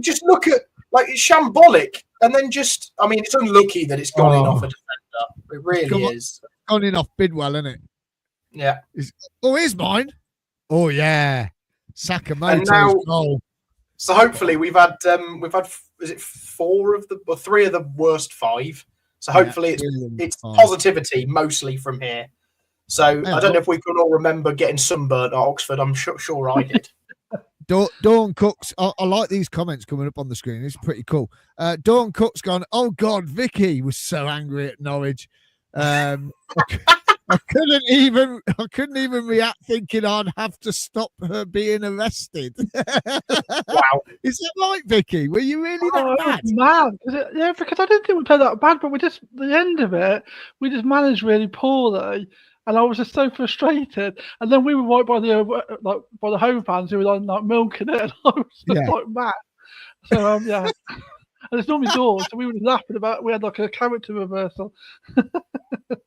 Speaker 4: Just look at like it's shambolic, and then it's unlucky that it's gone in off a defender. It really is.
Speaker 1: Gone in off Bidwell, isn't it?
Speaker 4: Yeah.
Speaker 1: Here's mine. Oh yeah, Sakamoto's goal.
Speaker 4: So hopefully we've had is it 3 of the worst 5. So hopefully it's positivity mostly from here. So I don't know if we can all remember getting sunburnt at Oxford. I'm sure I did.
Speaker 1: Dawn Cook's. I like these comments coming up on the screen. It's pretty cool. Dawn Cook's gone. Oh God, Vicky was so angry at Norwich. I couldn't even react, thinking I'd have to stop her being arrested.
Speaker 4: Wow,
Speaker 1: is that right, Vicky? Were you really that bad?
Speaker 2: Mad. Because I didn't think we played that bad, but the end of it, we just managed really poorly. And I was just so frustrated. And then we were right by the home fans who were like milking it, and I was just like mad. So yeah, and it's normally doors, so we were laughing about. We had like a character reversal.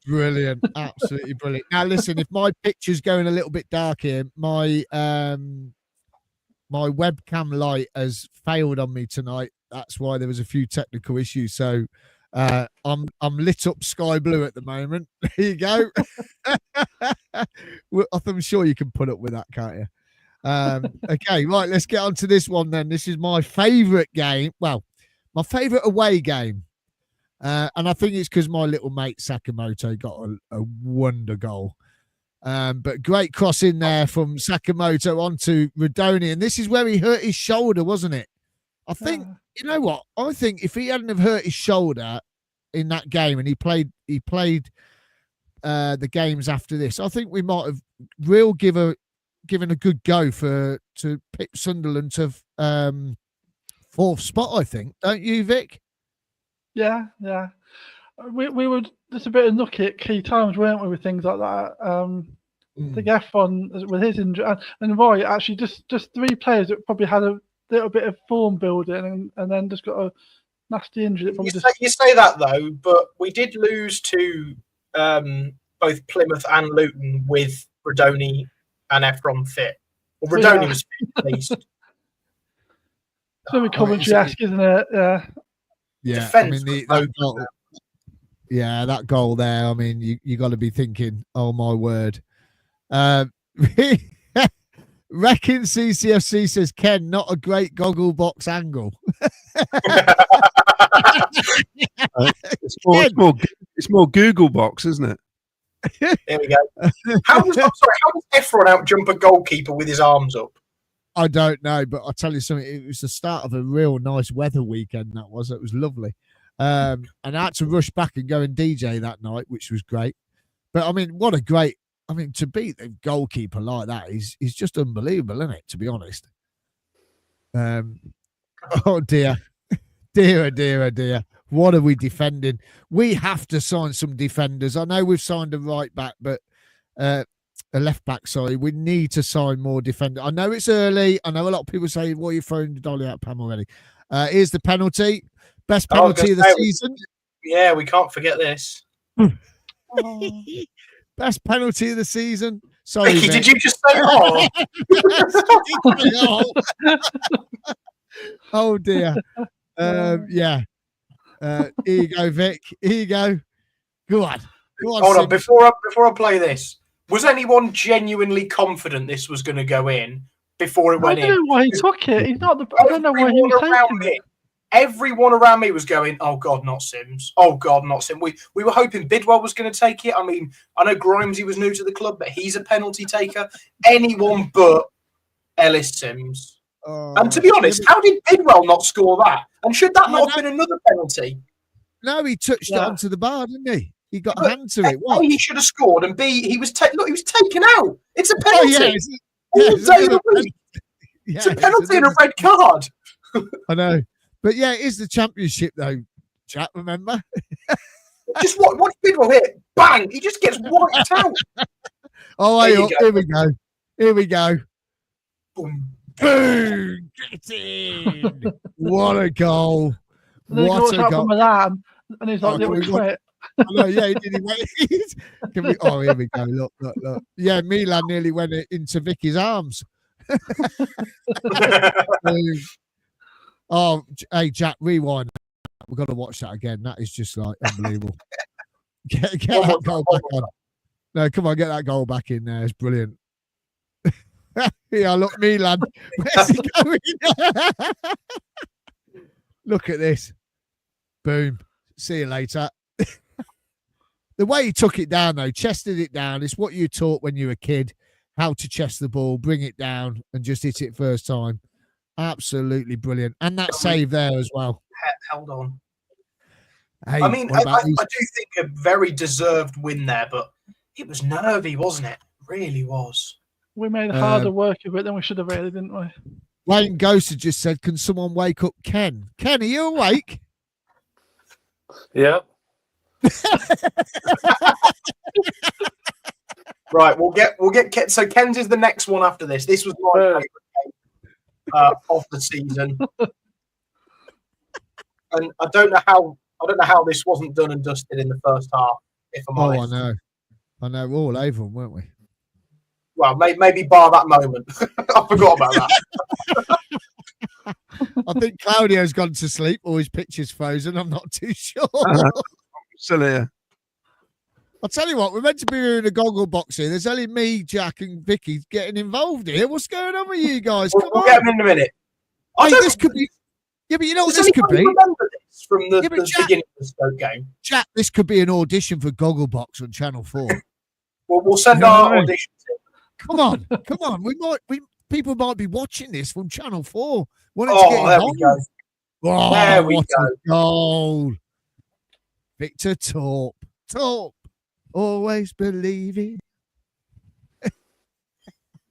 Speaker 1: Brilliant, absolutely brilliant. Now listen, if my picture's going a little bit dark here, my webcam light has failed on me tonight. That's why there was a few technical issues. So. I'm lit up sky blue at the moment. There you go. I'm sure you can put up with that, can't you? Okay, right. Let's get on to this one then. This is my favourite game. Well, my favourite away game, and I think it's because my little mate Sakamoto got a wonder goal. But great cross in there from Sakamoto onto Radoni, and this is where he hurt his shoulder, wasn't it? I think. You know what? I think if he hadn't have hurt his shoulder in that game and he played the games after this, I think we might have given a good go to pick Sunderland to 4th spot. I think, don't you, Vic?
Speaker 2: Yeah. We were just a bit unlucky at key times, weren't we, with things like that? The F1 with his injury and Roy actually just 3 players that probably had a little bit of form building and then just got a nasty injury.
Speaker 4: You say that though, but we did lose to both Plymouth and Luton with Radoni and Efron fit. Well, Radoni was fit at least.
Speaker 2: It's going to be Coventry-esque, isn't it?
Speaker 1: Yeah.
Speaker 4: Defense
Speaker 1: that goal there. I mean, you got to be thinking, oh my word. Wrecking CCFC says, Ken, not a great Gogglebox angle.
Speaker 5: It's more Gogglebox, isn't it?
Speaker 4: There we go. How does Efron out jump a goalkeeper with his arms up?
Speaker 1: I don't know, but I'll tell you something. It was the start of a real nice weather weekend. It was lovely. And I had to rush back and go and DJ that night, which was great. But I mean, to beat the goalkeeper like that is just unbelievable, isn't it? To be honest. Oh dear. Dear. What are we defending? We have to sign some defenders. I know we've signed a right back, but a left back, sorry. We need to sign more defenders. I know it's early. I know a lot of people say, well, you're throwing the dolly out, Pam, already. Here's the penalty. Best penalty of the season.
Speaker 4: Yeah, we can't forget this.
Speaker 1: Best penalty of the season. Sorry,
Speaker 4: Vicky, did you just say oh?
Speaker 1: Oh dear. Yeah. Here you go, Vic. Here you go. Go on.
Speaker 4: Hold on. Before I play this, was anyone genuinely confident this was going to go in before it went in?
Speaker 2: I don't know why he took it. He's not the. I don't know why he was taking it.
Speaker 4: Everyone around me was going, oh, God, not Sims. Oh, God, not Sims. We were hoping Bidwell was going to take it. I mean, I know Grimesy was new to the club, but he's a penalty taker. Anyone but Ellis Sims. And to be honest, how did Bidwell not score that? And should that not have been another penalty?
Speaker 1: No, he touched it onto the bar, didn't he? He got a hand to it.
Speaker 4: What? A, he should have scored, and B, he was taken out. It's a penalty. It's a penalty and a red card.
Speaker 1: I know. But yeah, it is the championship though, chat, remember?
Speaker 4: Just watch Bidwell hit. Bang! He just gets wiped out.
Speaker 1: Oh, here we go. Here we go.
Speaker 4: Boom.
Speaker 1: Boom! Get in! What a goal!
Speaker 2: And then he
Speaker 1: What
Speaker 2: watch
Speaker 1: a
Speaker 2: out for
Speaker 1: goal!
Speaker 2: Milan, and he's like,
Speaker 1: Oh,
Speaker 2: "Did we
Speaker 1: can we
Speaker 2: quit?"
Speaker 1: I know, yeah, he did. He went. Can we? Oh, here we go. Look, look, look. Yeah, Milan nearly went into Vicky's arms. Oh, hey, Jack, rewind. We've got to watch that again. That is just like unbelievable. Get that goal back on. No, come on, get that goal back in there. It's brilliant. Yeah, look, Milan. Where's he going? Look at this. Boom. See you later. The way he took it down, though, chested it down. It's what you taught when you were a kid, how to chest the ball, bring it down, and just hit it first time. Absolutely brilliant. And that save there as well.
Speaker 4: Held on.
Speaker 1: Hey,
Speaker 4: I mean, I do think a very deserved win there, but it was nervy, wasn't it? Really was.
Speaker 2: We made harder work of it than we should have really, didn't we?
Speaker 1: Wayne Ghost had just said, can someone wake up Ken? Ken, are you awake?
Speaker 3: Yeah.
Speaker 4: Right, we'll get Ken. So Ken's is the next one after this. This was my favourite game of the season. And I don't know how this wasn't done and dusted in the first half, if I'm honest.
Speaker 1: I know. We're all over them, weren't we?
Speaker 4: Well, maybe bar that moment. I forgot about that.
Speaker 1: I think Claudio's gone to sleep or his picture's frozen. I'm not too sure.
Speaker 5: Still here.
Speaker 1: I'll tell you what, we're meant to be doing a goggle box here. There's only me, Jack, and Vicky getting involved here. What's going on with you guys?
Speaker 4: We'll get them in a minute.
Speaker 1: Hey, this could be. Yeah, but you know what this could be?
Speaker 4: Remember this from the beginning of the Stoke game?
Speaker 1: Jack, this could be an audition for Gogglebox on Channel 4.
Speaker 4: We'll send our auditions in.
Speaker 1: Come on. People might be watching this from Channel 4.
Speaker 4: There we go.
Speaker 1: Oh,
Speaker 4: there we
Speaker 1: what
Speaker 4: go.
Speaker 1: A goal. Victor Torp. Always believing.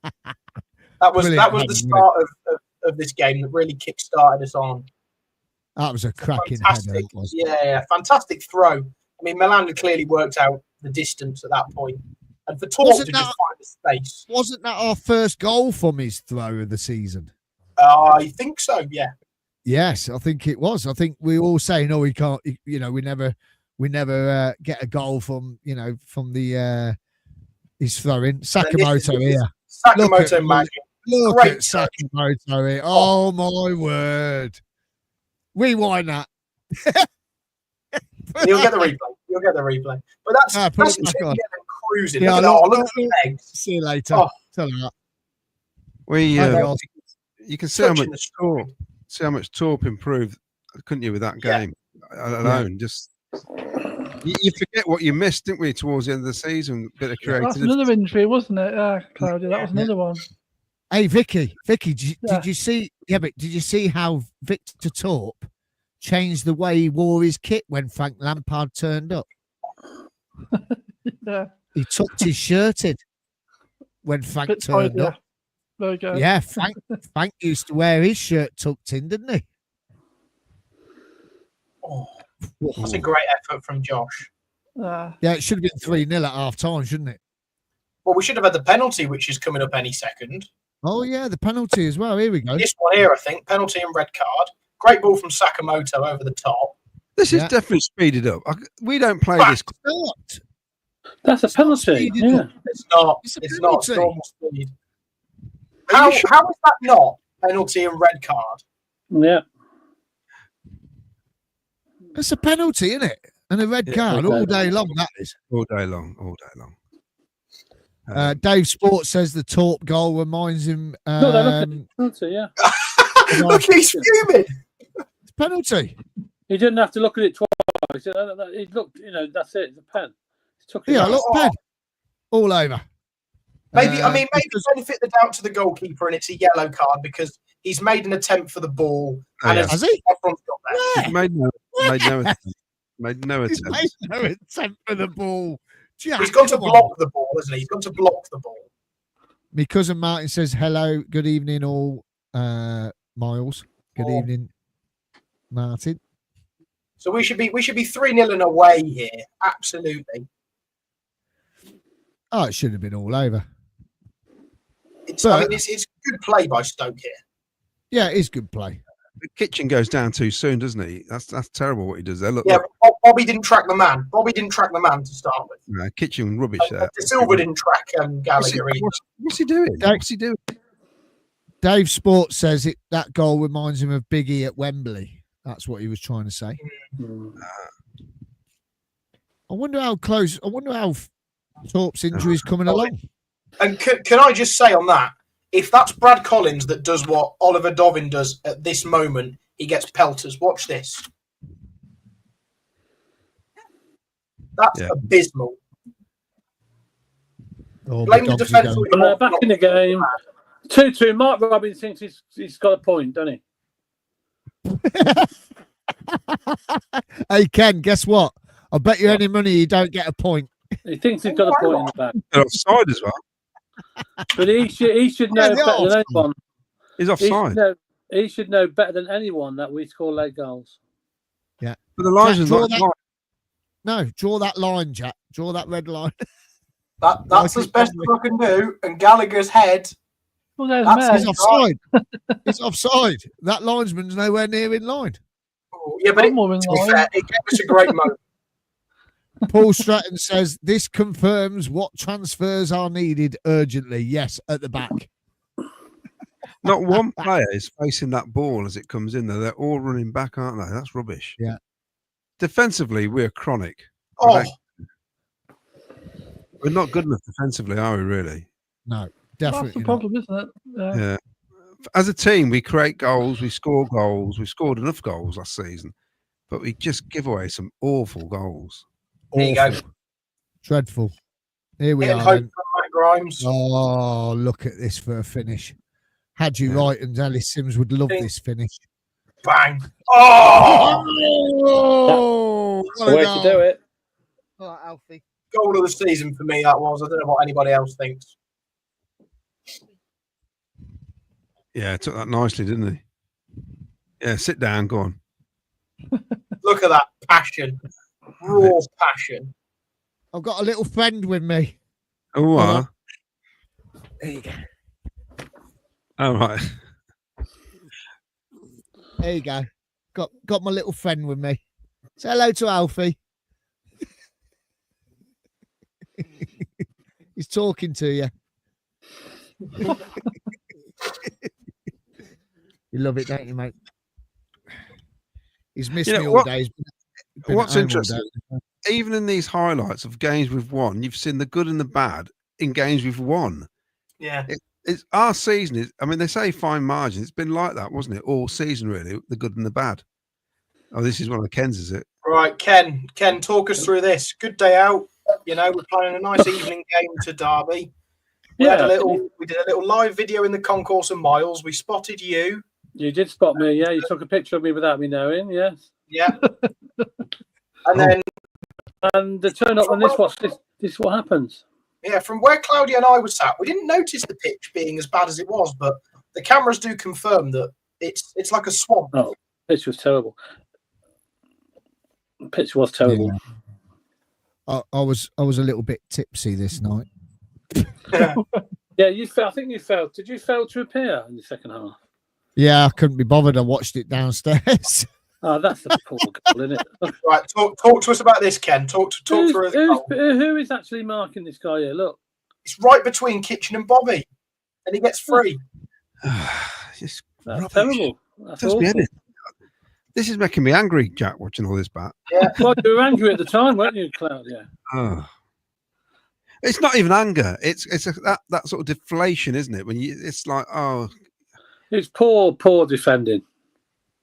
Speaker 4: That was the start of this game that really kick-started us on.
Speaker 1: That was a cracking header.
Speaker 4: Yeah, fantastic throw. I mean, Milan had clearly worked out the distance at that point. And for Torp to just find the space.
Speaker 1: Wasn't that our first goal from his throw of the season?
Speaker 4: I think so, yeah.
Speaker 1: Yes, I think it was. I think we all say, no, we can't, we never get a goal from the his throwing. Sakamoto here.
Speaker 4: Sakamoto magic.
Speaker 1: Look at Sakamoto here. Oh, my word. Rewind that.
Speaker 4: You'll get the replay. But that's cruising.
Speaker 1: Yeah,
Speaker 4: look at the legs.
Speaker 1: See you later.
Speaker 4: Oh.
Speaker 1: Tell you
Speaker 5: that. You can see how much Torp improved, couldn't you, with that game alone? Yeah. Just you forget what you missed, didn't we, towards the end of the season? A bit of creativity.
Speaker 2: That's another injury, wasn't it, Claudia? That was another one.
Speaker 1: Hey, Vicky, did you see? Yeah, but did you see how Victor Torp changed the way he wore his kit when Frank Lampard turned up?
Speaker 2: Yeah,
Speaker 1: he tucked his shirt in when Frank turned up.
Speaker 2: Very good.
Speaker 1: Yeah, Frank used to wear his shirt tucked in, didn't he?
Speaker 4: Oh, that's a great effort from Josh.
Speaker 1: Yeah, it should have been 3-0 at half time, shouldn't it?
Speaker 4: Well, we should have had the penalty, which is coming up any second.
Speaker 1: Oh, yeah, the penalty as well. Here we go.
Speaker 4: This one here, I think. Penalty and red card. Great ball from Sakamoto over the top.
Speaker 5: This is definitely speeded up. We don't play this.
Speaker 3: That's a penalty. Yeah.
Speaker 4: It's not. It's not normal speed. How is that not penalty and red card?
Speaker 3: Yeah.
Speaker 1: It's a penalty, isn't it? And a red card all day long, that is.
Speaker 5: All day long.
Speaker 1: Dave Sport says the Torp goal reminds him.
Speaker 3: No, penalty, yeah.
Speaker 4: Look, he's fuming.
Speaker 1: It's penalty.
Speaker 3: He didn't have to look at it twice. He looked, that's it. It's a pen.
Speaker 1: Pen. All over.
Speaker 4: Maybe benefit the doubt to the goalkeeper, and it's a yellow card because he's made an attempt for the ball. And
Speaker 1: has he?
Speaker 4: Everyone's got that.
Speaker 5: He made no attempt.
Speaker 1: Made no attempt for the ball. Jack,
Speaker 4: he's gone to block the ball, hasn't he? He's gone to block the ball.
Speaker 1: My cousin Martin says, hello, good evening, all. Miles, good evening, Martin.
Speaker 4: So we should be 3-0 and away here. Absolutely.
Speaker 1: Oh, it should have been all over.
Speaker 4: It's good play by Stoke here.
Speaker 1: Yeah, it is good play.
Speaker 5: The Kitchen goes down too soon, doesn't he? That's terrible what he does there. Look,
Speaker 4: Bobby didn't track the man. Bobby didn't track the man to start with.
Speaker 5: no, Kitchen rubbish there.
Speaker 4: De Silva didn't track Gallagher either.
Speaker 5: What's he doing? What's he doing?
Speaker 1: Dave Sports says that goal reminds him of Big E at Wembley. That's what he was trying to say. I wonder how close. I wonder how Thorpe's injury is coming along.
Speaker 4: And can I just say on that, if that's Brad Collins that does what Oliver Dovin does at this moment, he gets pelters. Watch this. That's abysmal. Blame the defence.
Speaker 3: Back in the game. 2-2. Mark Robbins thinks he's got a point, doesn't he?
Speaker 1: Hey, Ken, guess what? I bet you any money you don't get a point.
Speaker 3: He thinks he's got a point in the back.
Speaker 5: They're offside as well.
Speaker 3: But he should know better than anyone.
Speaker 5: He's offside.
Speaker 3: He should know better than anyone that we score late goals.
Speaker 1: Yeah.
Speaker 5: But the line's not line.
Speaker 1: No, draw that line, Jack. Draw that red line.
Speaker 4: That's as best as I can do. And Gallagher's head.
Speaker 2: Well,
Speaker 1: He's offside. He's offside. That linesman's nowhere near in line.
Speaker 4: Oh, yeah, but to be fair, it gave us a great moment.
Speaker 1: Paul Stratton says this confirms what transfers are needed urgently. Yes, at the back.
Speaker 5: Not one player is facing that ball as it comes in there. They're all running back, aren't they? That's rubbish.
Speaker 1: Yeah.
Speaker 5: Defensively, we're chronic.
Speaker 4: Oh.
Speaker 5: We're not good enough defensively, are we, really?
Speaker 1: No, definitely.
Speaker 2: That's the problem, isn't it?
Speaker 5: Yeah. As a team, we create goals, we score goals. We scored enough goals last season, but we just give away some awful goals.
Speaker 4: There you go.
Speaker 1: Dreadful. Here we are.
Speaker 4: Hope from Grimes.
Speaker 1: Oh, look at this for a finish. Had you right, and Ellis Sims would love this finish.
Speaker 4: Bang. Oh!
Speaker 3: That's the way to do it.
Speaker 1: All right, Alfie.
Speaker 4: Goal of the season for me, that was. I don't know what anybody else thinks.
Speaker 5: Yeah, took that nicely, didn't he? Yeah, sit down, go on.
Speaker 4: Look at that passion. Raw passion.
Speaker 1: I've got a little friend with me.
Speaker 5: Oh,
Speaker 1: there you go.
Speaker 5: All right.
Speaker 1: There you go. Got my little friend with me. Say hello to Alfie. He's talking to you. You love it, don't you, mate? He's missed me all day.
Speaker 5: What's interesting, even in these highlights of games we've won, you've seen the good and the bad in games we've won.
Speaker 4: Yeah.
Speaker 5: It's our season. I mean, they say fine margin. It's been like that, wasn't it? All season, really, the good and the bad. Oh, this is one of Ken's, is it?
Speaker 4: Right, Ken, talk us through this. Good day out. You know, we're playing a nice evening game to Derby. We did a little live video in the concourse of Miles. We spotted you.
Speaker 3: You did spot me, yeah. You took a picture of me without me knowing, yes.
Speaker 4: Yeah. And
Speaker 3: the turn up on this is what happens.
Speaker 4: Yeah, from where Claudia and I were sat, we didn't notice the pitch being as bad as it was, but the cameras do confirm that it's like a swamp.
Speaker 3: Oh, the pitch was terrible. The pitch was terrible.
Speaker 1: Yeah. I was a little bit tipsy this night.
Speaker 3: Yeah, you fell. I think you fell. Did you fail to appear in the second half?
Speaker 1: Yeah, I couldn't be bothered. I watched it downstairs.
Speaker 3: Oh, that's the poor goal, isn't it?
Speaker 4: Right, talk to us about this, Ken. Talk through
Speaker 3: who is actually marking this guy here? Look,
Speaker 4: it's right between Kitchen and Bobby, and he gets free.
Speaker 5: That's
Speaker 3: terrible. That's awful.
Speaker 5: This is making me angry, Jack, watching all this back.
Speaker 4: Yeah.
Speaker 3: Well, you were angry at the time, weren't you, Claudia?
Speaker 5: Oh. It's not even anger. It's that sort of deflation, isn't it? When it's like, oh,
Speaker 3: it's poor defending.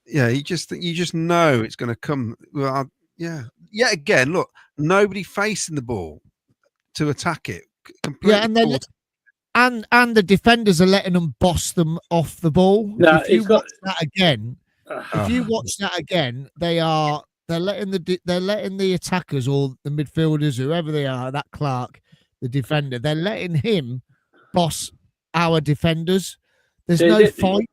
Speaker 5: Yeah, you just know it's going to come. Well, yeah. Yet again, look, nobody facing the ball to attack it.
Speaker 1: Yeah, and the defenders are letting them boss them off the ball.
Speaker 3: No,
Speaker 1: if you watch that again, they're letting the attackers or the midfielders, whoever they are, that Clark, the defender, they're letting him boss our defenders. There's no fight.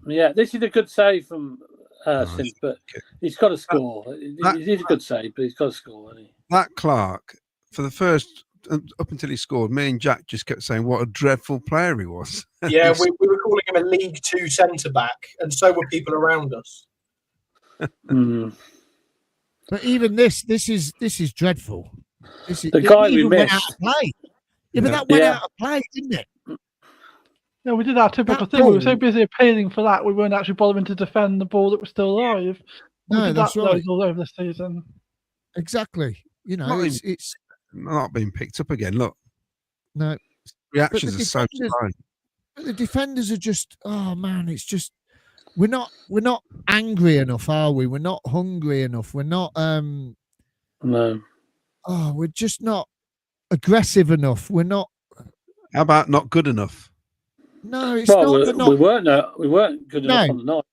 Speaker 3: Yeah, this is a good save from Sims, but he's got to score. It is a good save, but he's got to score, hasn't he?
Speaker 5: That Clark, for the first up until he scored, me and Jack just kept saying what a dreadful player he was.
Speaker 4: Yeah, we were calling him a League Two centre back, and so were people around us.
Speaker 1: But even this is dreadful.
Speaker 3: The guy we
Speaker 1: went out
Speaker 3: missed.
Speaker 1: of play. Yeah, but that went out of play, didn't it?
Speaker 2: Yeah, we did our typical thing. We were so busy appealing for that, we weren't actually bothering to defend the ball that was still alive.
Speaker 1: No, that's right.
Speaker 2: All over the season.
Speaker 1: Exactly. You know, it's
Speaker 5: not being picked up again. Look,
Speaker 1: no
Speaker 5: reactions are so slow.
Speaker 1: But the defenders are just, oh man, it's just we're not angry enough, are we? We're not hungry enough. We're not
Speaker 3: no.
Speaker 1: Oh, we're just not aggressive enough. We're not.
Speaker 5: How about not good enough?
Speaker 1: No, it's not.
Speaker 3: We weren't good enough on the night.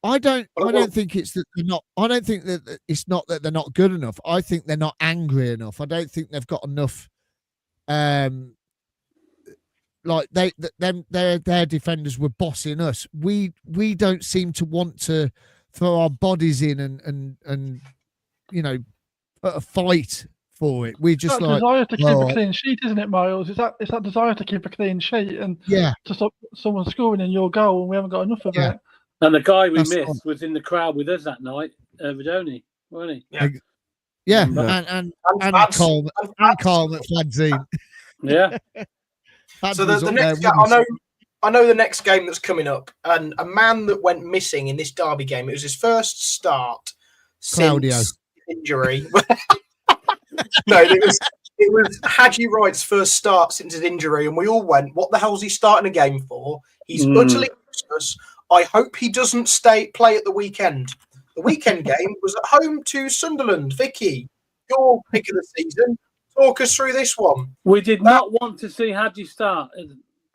Speaker 1: I don't think it's that they're not. I don't think that it's not that they're not good enough. I think they're not angry enough. I don't think they've got enough. Like their defenders were bossing us. We don't seem to want to throw our bodies in and you know put a fight for it. We just like
Speaker 2: desire to keep a clean sheet, isn't it, Miles? It's that desire to keep a clean sheet and to stop someone scoring in your goal, and we haven't got enough of it.
Speaker 3: And the guy we missed was in the crowd with us that night, Vidoni, wasn't he?
Speaker 1: Yeah, and Carl McFadzine.
Speaker 3: Yeah.
Speaker 4: So the next game, I know the next game that's coming up, and a man that went missing in this derby game. It was his first start since injury. No, it was Haji Wright's first start since his injury, and we all went, "What the hell's he starting a game for? He's utterly useless. I hope he doesn't play at the weekend." The weekend game was at home to Sunderland. Vicky, your pick of the season. Talk us through this one.
Speaker 3: We did not want to see Haji start.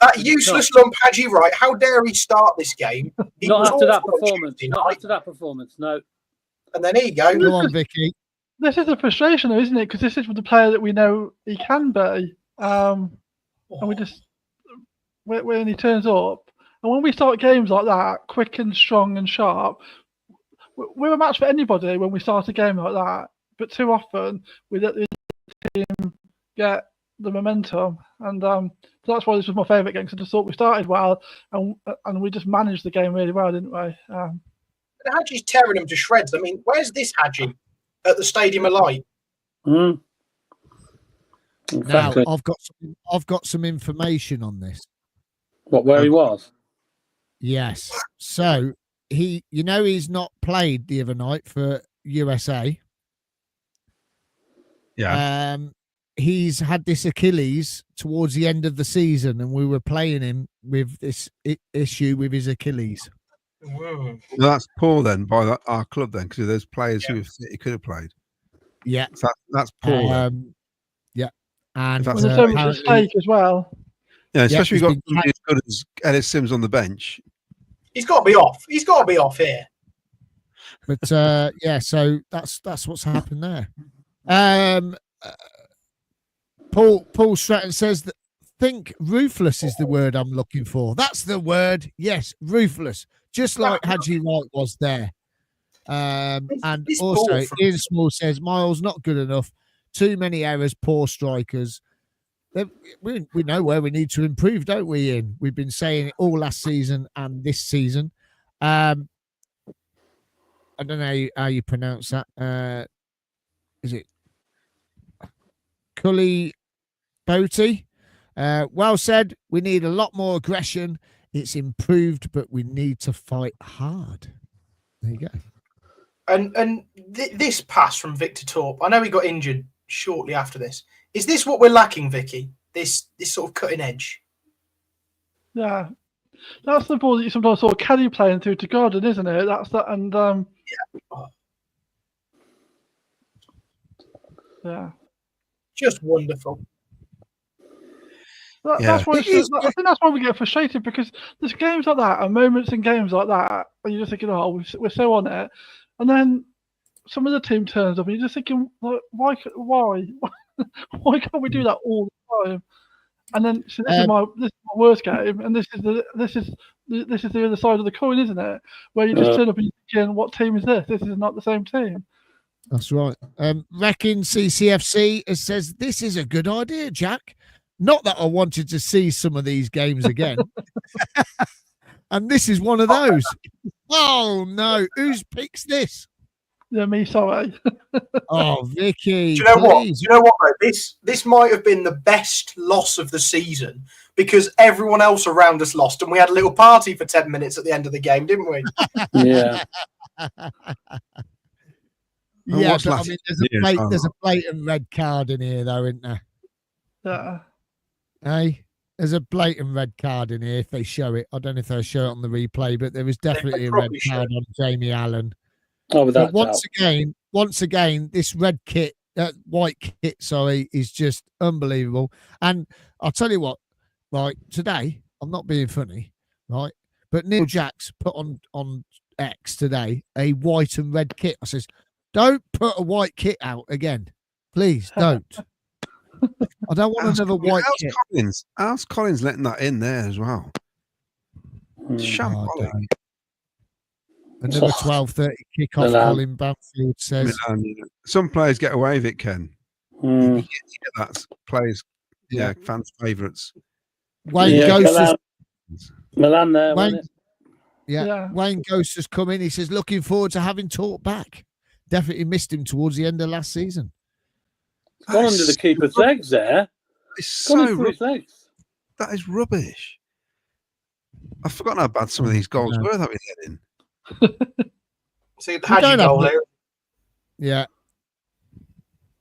Speaker 4: That useless lump Haji Wright. How dare he start this game?
Speaker 3: Not after that performance. Not after that performance. No.
Speaker 4: And then here you go.
Speaker 1: Go on, Vicky.
Speaker 2: This is a frustration, though, isn't it? Because this is the player that we know he can be, and we just when he turns up, and when we start games like that, quick and strong and sharp, we're a match for anybody when we start a game like that. But too often we let the team get the momentum, and so that's why this was my favourite game, because I just thought we started well and we just managed the game really well, didn't we?
Speaker 4: Haji's tearing them to shreds. I mean, where's this Haji at the Stadium of Light?
Speaker 3: Exactly.
Speaker 1: Now I've got some information on this.
Speaker 3: Where he was?
Speaker 1: Yes. So he's not played the other night for USA.
Speaker 5: Yeah.
Speaker 1: He's had this Achilles towards the end of the season, and we were playing him with this issue with his Achilles.
Speaker 5: Well, that's poor then by our club then, because there's players who he could have played.
Speaker 1: Yeah,
Speaker 5: so that's poor.
Speaker 1: Yeah, and
Speaker 2: there's so much at stake as well.
Speaker 5: Yeah, especially we've got somebody as good as Ellis Sims on the bench. He's got to be off.
Speaker 4: He's got to be off here.
Speaker 1: But so that's what's happened there. Paul Stratton says that think ruthless is the word I'm looking for. That's the word. Yes, ruthless. Just like Haji Wright was there. And also Ian Small says Miles not good enough. Too many errors, poor strikers. We know where we need to improve, don't we, Ian? We've been saying it all last season and this season. I don't know how you pronounce that. Is it Cully Boaty? Well said. We need a lot more aggression. It's improved, but we need to fight hard. There you go.
Speaker 4: And this pass from Victor Torp, I know he got injured shortly after this. Is this what we're lacking, Vicky? This sort of cutting edge?
Speaker 2: Yeah. That's the ball that you sometimes saw Kelly playing through to Gordon, isn't it? That's that. And yeah.
Speaker 4: Just wonderful.
Speaker 2: That's why I think that's why we get frustrated, because there's games like that and moments in games like that, and you're just thinking, oh, we're so on it, and then some of the team turns up, and you're just thinking, like, why can't we do that all the time? And then so this is my worst game, and this is the other side of the coin, isn't it? Where you just turn up and you're thinking, what team is this? This is not the same team.
Speaker 1: That's right. Wrecking CCFC says, this is a good idea, Jack. Not that I wanted to see some of these games again. And this is one of those. Oh, no. Who's picks this?
Speaker 2: Yeah, me, sorry.
Speaker 1: Oh, Vicky.
Speaker 4: Do you know what?
Speaker 1: please.
Speaker 4: Do you know what, though? This might have been the best loss of the season because everyone else around us lost and we had a little party for 10 minutes at the end of the game, didn't we?
Speaker 3: Yeah.
Speaker 1: Yeah,
Speaker 5: what's
Speaker 1: but, I
Speaker 5: last
Speaker 1: mean,
Speaker 5: year?
Speaker 1: there's a blatant red card in here, though, isn't there?
Speaker 2: Yeah.
Speaker 1: Hey, there's a blatant red card in here if they show it. I don't know if they'll show it on the replay, but there was definitely a red
Speaker 4: probably
Speaker 1: card on Jamie Allen.
Speaker 3: Oh, without
Speaker 1: But
Speaker 3: doubt.
Speaker 1: once again, this red kit, white kit, sorry, is just unbelievable. And I'll tell you what, right, today, I'm not being funny, right, but Neil Jacks put on X today a white and red kit. I says, don't put a white kit out again. Please don't. I don't want another white kit.
Speaker 5: How's Collins letting that in there as well? Shambolic.
Speaker 1: Another 12:30 kickoff, Colin Banfield says.
Speaker 5: Some players get away with it, Ken.
Speaker 3: Mm.
Speaker 5: That's players, fans' favourites.
Speaker 1: Wayne Ghost
Speaker 3: Milan there,
Speaker 1: Wayne,
Speaker 3: wasn't it?
Speaker 2: Yeah.
Speaker 1: Wayne Ghost has come in. He says, looking forward to having talked back. Definitely missed him towards the end of last season.
Speaker 3: Gone under the keeper's legs there.
Speaker 5: It's
Speaker 3: Gone
Speaker 5: so
Speaker 3: under his legs.
Speaker 5: that is rubbish. I've forgotten how bad some of these goals were that we let in.
Speaker 4: See the Hadji goal there.
Speaker 1: Yeah.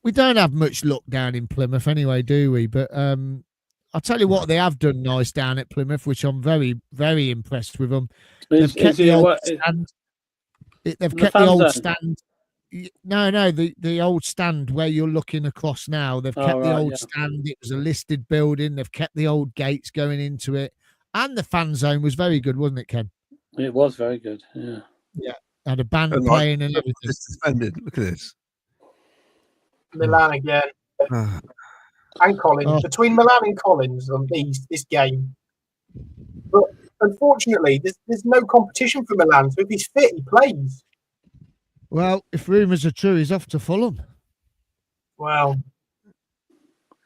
Speaker 1: We don't have much luck down in Plymouth anyway, do we? But I'll tell you what, they have done nice down at Plymouth, which I'm very, very impressed with them. They've kept the old stand. They've kept the old stand. No, the old stand where you're looking across now. They've kept the old stand. It was a listed building. They've kept the old gates going into it. And the fan zone was very good, wasn't it, Ken?
Speaker 3: It was very good, yeah.
Speaker 1: Yeah. Had a band playing and everything.
Speaker 5: Suspended. Look at this.
Speaker 4: Milan again. And Collins. Between Milan and Collins on this game. But unfortunately, there's no competition for Milan. So if he's fit, he plays.
Speaker 1: Well, if rumours are true, he's off to Fulham.
Speaker 4: Well,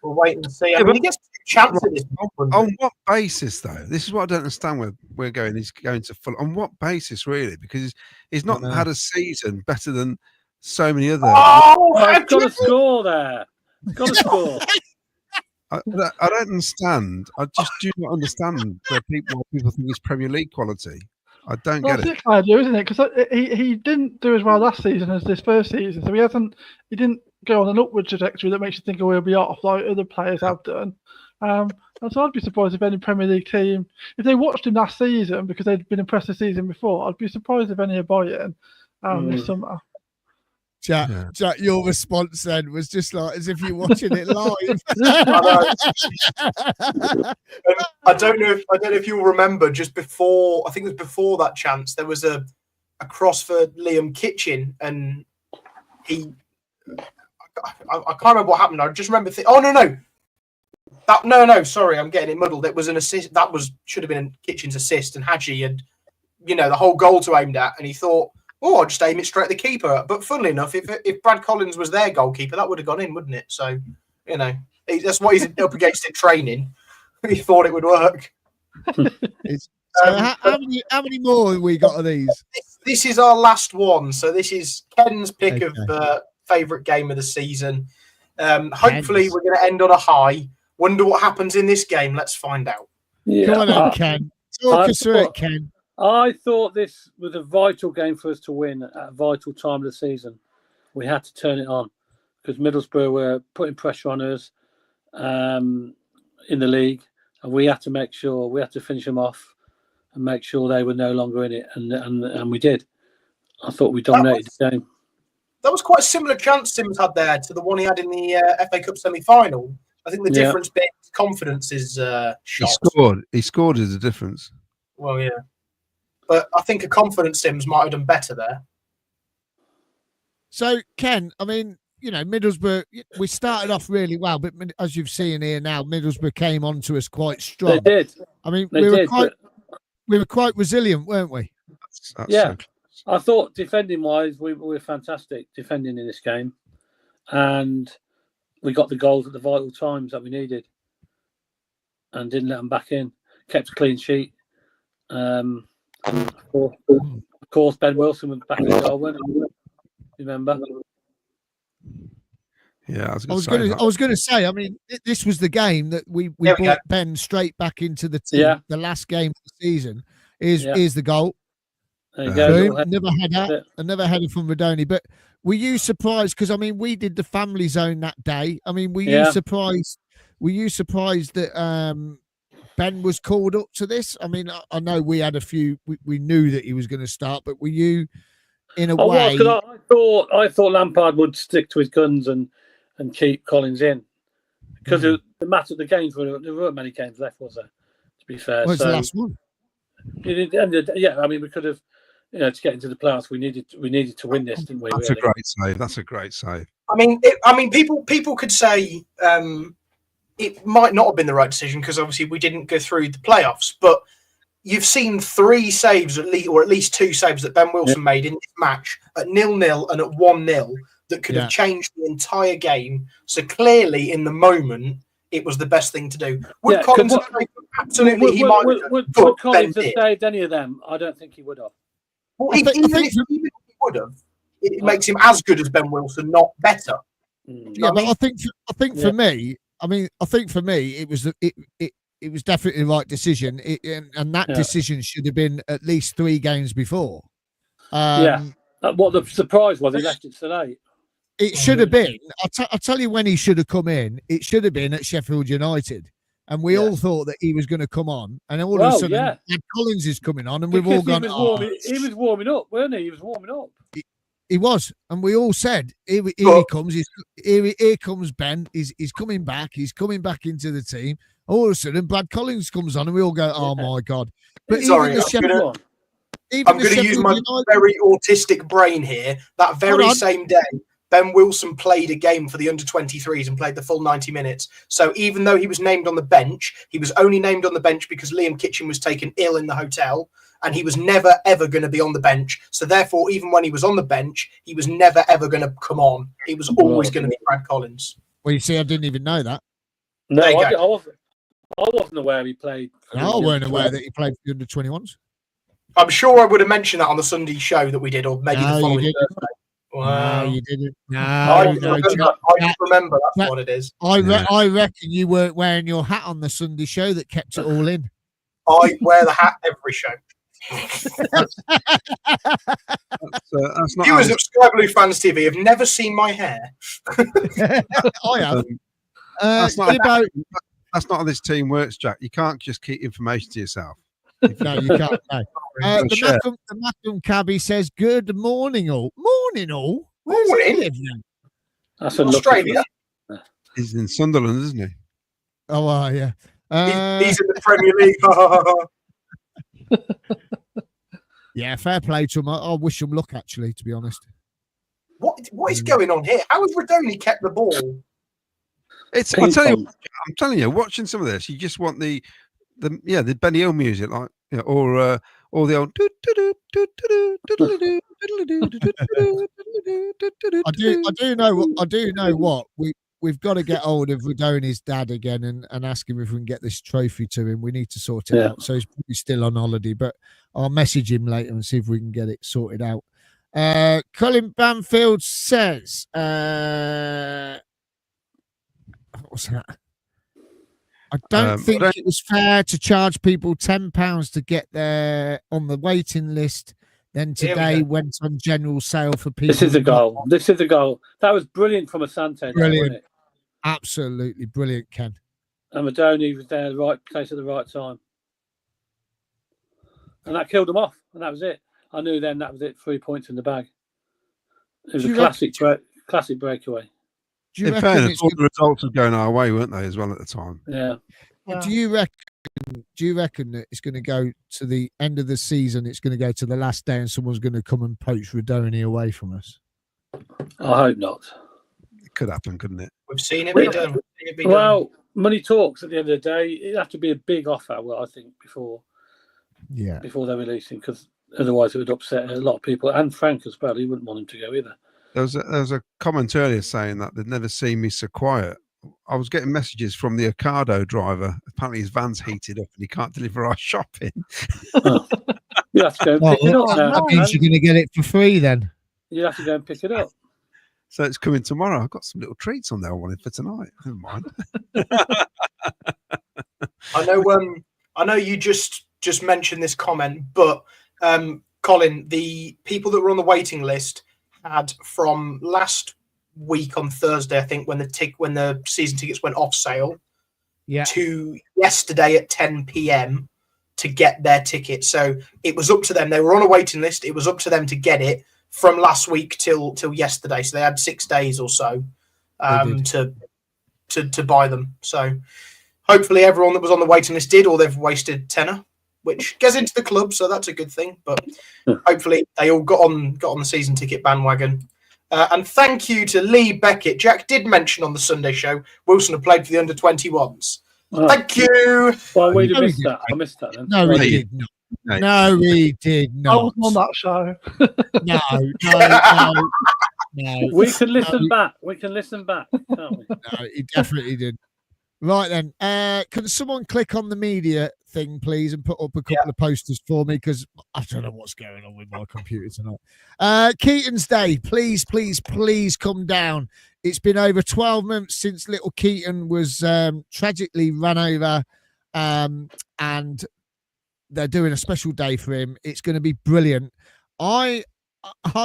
Speaker 4: we'll wait and see. I mean, he gets a chance at this.
Speaker 5: On what basis, though? This is what I don't understand where we're going. He's going to Fulham. On what basis, really? Because he's not had a season better than so many other.
Speaker 4: Oh,
Speaker 3: I've got to score there. Got to score.
Speaker 5: I don't understand. I just do not understand where people think he's Premier League quality. I don't get it.
Speaker 2: That's it, isn't it? Because he didn't do as well last season as this first season, so he didn't go on an upward trajectory that makes you think, oh, he'll be off like other players have done. And so I'd be surprised if any Premier League team, if they watched him last season because they'd been impressed the season before, I'd be surprised if any are buying this summer.
Speaker 1: Jack, your response then was just like as if you're watching it live.
Speaker 4: I don't know if you'll remember. Just before, I think it was before that chance, there was a cross for Liam Kitchen, and I can't remember what happened. I just remember. Sorry, I'm getting it muddled. It was an assist. Should have been Kitchen's assist, and Hadji had, the whole goal to aimed at, and he thought, oh, I'll just aim it straight at the keeper. But funnily enough, if Brad Collins was their goalkeeper, that would have gone in, wouldn't it? So, that's what he's up against at training. He thought it would work.
Speaker 1: How many more have we got of these?
Speaker 4: This is our last one. So this is Ken's pick of favourite game of the season. Hopefully, we're going to end on a high. Wonder what happens in this game. Let's find out.
Speaker 1: Yeah. Come on then, Ken. Talk us through it, Ken.
Speaker 3: I thought this was a vital game for us to win at a vital time of the season. We had to turn it on because Middlesbrough were putting pressure on us in the league, and we had to make sure we had to finish them off and make sure they were no longer in it, and we did. I thought we dominated the game.
Speaker 4: That was quite a similar chance Sims had there to the one he had in the FA Cup semi-final. I think the difference being confidence is shot.
Speaker 5: He scored as a difference.
Speaker 4: Well, yeah. But I think a confidence Sims might have done better there.
Speaker 1: So, Ken, I mean, Middlesbrough, we started off really well, but as you've seen here now, Middlesbrough came on to us quite strong.
Speaker 3: They did.
Speaker 1: I mean, we were quite resilient, weren't we?
Speaker 5: That's
Speaker 3: I thought defending wise, we were fantastic defending in this game, and we got the goals at the vital times that we needed, and didn't let them back in. Kept a clean sheet. Of course, Ben Wilson was back in the goal, wasn't he? Remember?
Speaker 5: Yeah,
Speaker 1: I was going to say. I mean, this was the game that we brought Ben straight back into the team.
Speaker 3: Yeah.
Speaker 1: The last game of the season is the goal.
Speaker 3: There you go.
Speaker 1: Boom. Never had that. I never had it from Rodoni. But were you surprised? Because I mean, we did the family zone that day. I mean, were you surprised? Were you surprised that Ben was called up to this? I mean, I know we had a few. We knew that he was going to start, but were you, in a way?
Speaker 3: I thought Lampard would stick to his guns and keep Collins in, because the games there weren't many games left, was there? To be fair,
Speaker 1: well, it's the last one.
Speaker 3: Yeah, I mean, we could have, to get into the playoffs, we needed to win this, didn't we?
Speaker 5: That's a great save. That's a great save.
Speaker 4: I mean, people could say it might not have been the right decision because obviously we didn't go through the playoffs, but you've seen 3 saves at least 2 saves that Ben Wilson made in this match at 0-0 and at 1-0 that could have changed the entire game. So clearly, in the moment, it was the best thing to do. Would Collins have absolutely? He might.
Speaker 3: Would Collins have saved any of them? I don't think he would have.
Speaker 4: Well, even if he would have, it makes him as good as Ben Wilson, not better.
Speaker 1: Yeah, but I think for me, it was it was definitely the right decision, and that decision should have been at least 3 games before.
Speaker 3: What the surprise was, he left it so late.
Speaker 1: It should have been. I'll tell you when he should have come in. It should have been at Sheffield United, and we all thought that he was going to come on, and all of a sudden, Collins is coming on, and we've all gone.
Speaker 3: He was warming up, weren't he? He was warming up.
Speaker 1: He was, and we all said, "Here he comes. Here comes Ben. He's coming back. He's coming back into the team." All of a sudden, Brad Collins comes on, and we all go, "Oh my god!" But
Speaker 4: sorry, I'm going to use my very autistic brain here. That very same day, Ben Wilson played a game for the under-23s and played the full 90 minutes. So even though he was named on the bench, he was only named on the bench because Liam Kitchen was taken ill in the hotel, and he was never, ever going to be on the bench. So therefore, even when he was on the bench, he was never, ever going to come on. He was always going to be Brad Collins.
Speaker 1: Well, you see, I didn't even know that.
Speaker 3: No, I wasn't aware he played.
Speaker 1: No, I weren't aware that he played for the under-21s.
Speaker 4: I'm sure I would have mentioned that on the Sunday show that we did, or maybe the following Thursday.
Speaker 1: Wow. No, you didn't. No,
Speaker 4: I just remember that's what it is.
Speaker 1: I reckon you weren't wearing your hat on the Sunday show that kept it all in.
Speaker 4: I wear the hat every show.
Speaker 5: That's not
Speaker 4: Viewers of Sky Blue Fans TV have never seen my hair.
Speaker 1: I have.
Speaker 5: That's not how this team works, Jack. You can't just keep information to yourself.
Speaker 1: No, you can't. No. The Macklem cabbie says, "Good morning, all." Morning, all. Where's he live now?
Speaker 3: That's
Speaker 4: Australia.
Speaker 5: He's in Sunderland, isn't he?
Speaker 1: Oh, yeah.
Speaker 4: He's in the Premier League.
Speaker 1: Yeah, fair play to him. I wish him luck, actually, to be honest.
Speaker 4: What is going on here? How has Rodoni kept the ball?
Speaker 5: I'm telling you, watching some of this, you just want the Benny Hill music, like, or the old.
Speaker 1: I do know what we've got to get hold of Rodoni's dad again and ask him if we can get this trophy to him. We need to sort it out. So he's probably still on holiday, but I'll message him later and see if we can get it sorted out. Colin Banfield says, what's that? I don't think it was fair to charge people £10 to get there on the waiting list. Then today went on general sale for people.
Speaker 3: This is a goal. That was brilliant from Asante.
Speaker 1: Brilliant.
Speaker 3: Wasn't it?
Speaker 1: Absolutely brilliant, Ken.
Speaker 3: And Rodoni was there at the right place at the right time. And that killed them off. And that was it. I knew then that was it. 3 points in the bag. It was a classic breakaway.
Speaker 5: In fairness, all the results were going our way, weren't they, as well at the time?
Speaker 3: Yeah.
Speaker 1: Do you reckon that it's going to go to the end of the season? It's going to go to the last day, and someone's going to come and poach Rodoni away from us?
Speaker 3: I hope not.
Speaker 5: It could happen, couldn't it?
Speaker 4: We've seen it be done.
Speaker 3: Well, money talks. At the end of the day, it'd have to be a big offer. Well, I think before they release him, because Otherwise, it would upset a lot of people, and Frank as well. He wouldn't want him to go either.
Speaker 5: There was a comment earlier saying that they'd never seen me so quiet. I was getting messages from the Ocado driver. Apparently his van's heated up and he can't deliver our shopping.
Speaker 3: Oh. You have to go and pick it up now.
Speaker 1: That means you're going to get it for free then.
Speaker 3: You have to go and pick it up.
Speaker 5: So it's coming tomorrow. I've got some little treats on there I wanted for tonight. Never mind.
Speaker 4: I know you just mentioned this comment, but Colin, the people that were on the waiting list had from last week on Thursday, I think, when the season tickets went off sale, to yesterday at 10 p.m. to get their ticket. So it was up to them. They were on a waiting list. It was up to them to get it from last week till yesterday. So they had 6 days or so to buy them. So hopefully everyone that was on the waiting list did, or they've wasted tenner, which gets into the club, so that's a good thing. But hopefully they all got on the season ticket bandwagon. And thank you to Lee Beckett. Jack did mention on the Sunday show Wilson had played for the under-21s. Oh. Thank you.
Speaker 3: Well, we missed that. I missed that then.
Speaker 1: No, we did not. No, we did not.
Speaker 2: I wasn't on that show.
Speaker 1: No.
Speaker 3: We can listen back. We can listen back, can't we?
Speaker 1: No, he definitely did. Right then, can someone click on the media thing, please, and put up a couple of posters for me, because I don't know what's going on with my computer tonight. Keaton's Day, please come down. It's been over 12 months since little Keaton was tragically run over, and they're doing a special day for him. It's going to be brilliant. I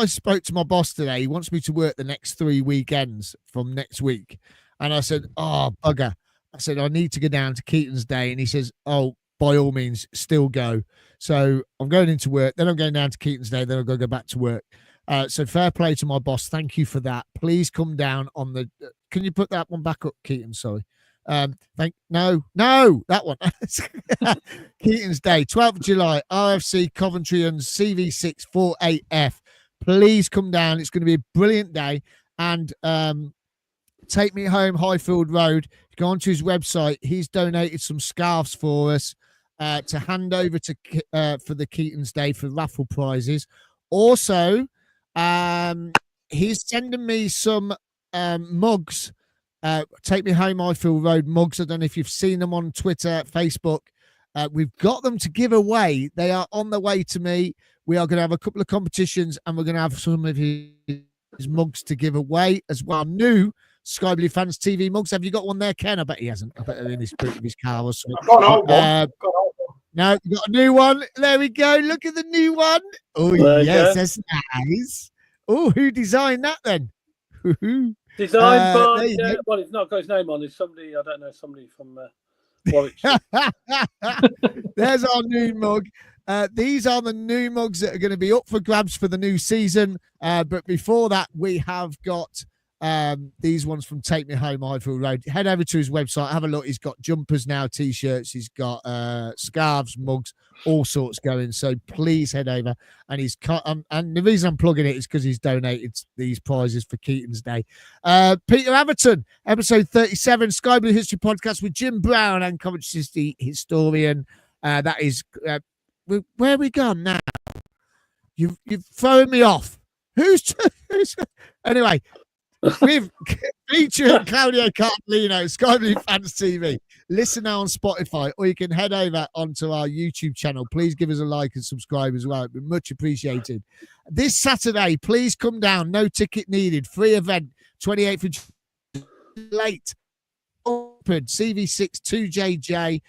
Speaker 1: spoke to my boss today. He wants me to work the next 3 weekends from next week, and I said, "Oh, bugger." I said, I need to go down to Keaton's Day. And he says, oh, by all means, still go. So I'm going into work. Then I'm going down to Keaton's Day. Then I'm going to go back to work. So fair play to my boss. Thank you for that. Please come down on the... Can you put that one back up, Keaton? Sorry. No, that one. Keaton's Day, 12th of July, RFC Coventry and CV6 48F. Please come down. It's going to be a brilliant day. And... Take Me Home, Highfield Road. Go onto his website. He's donated some scarves for us to hand over to for the Keaton's Day for raffle prizes. Also, he's sending me some mugs. Take Me Home, Highfield Road mugs. I don't know if you've seen them on Twitter, Facebook. We've got them to give away. They are on the way to me. We are going to have a couple of competitions, and we're going to have some of his mugs to give away as well. New Sky Blue Fans TV mugs. Have you got one there, Ken? I bet he hasn't. I bet they're in his boot of his car or something. No, you got a new one. There we go. Look at the new one. Oh, yes, that's nice. Oh, who designed that then?
Speaker 3: Designed by, well, it's not got his name on. It's somebody, I don't know, somebody from Warwickshire.
Speaker 1: There's our new mug. These are the new mugs that are going to be up for grabs for the new season. But before that, we have got these ones from Take Me Home, Highfield Road. Head over to his website, have a look. He's got jumpers now, t-shirts, he's got scarves, mugs, all sorts going. So please head over. And he's and the reason I'm plugging it is because he's donated these prizes for Keaton's Day. Peter Averton, episode 37, Sky Blue History Podcast with Jim Brown and Coventry City historian. That is where are we gone now? You've thrown me off. Who's anyway? With featuring Claudio Cartolino, Sky Blue Fans TV. Listen now on Spotify, or you can head over onto our YouTube channel. Please give us a like and subscribe as well. It'd be much appreciated. This Saturday, please come down. No ticket needed. Free event, 28th of July. Late. Open. CV6 2JJ.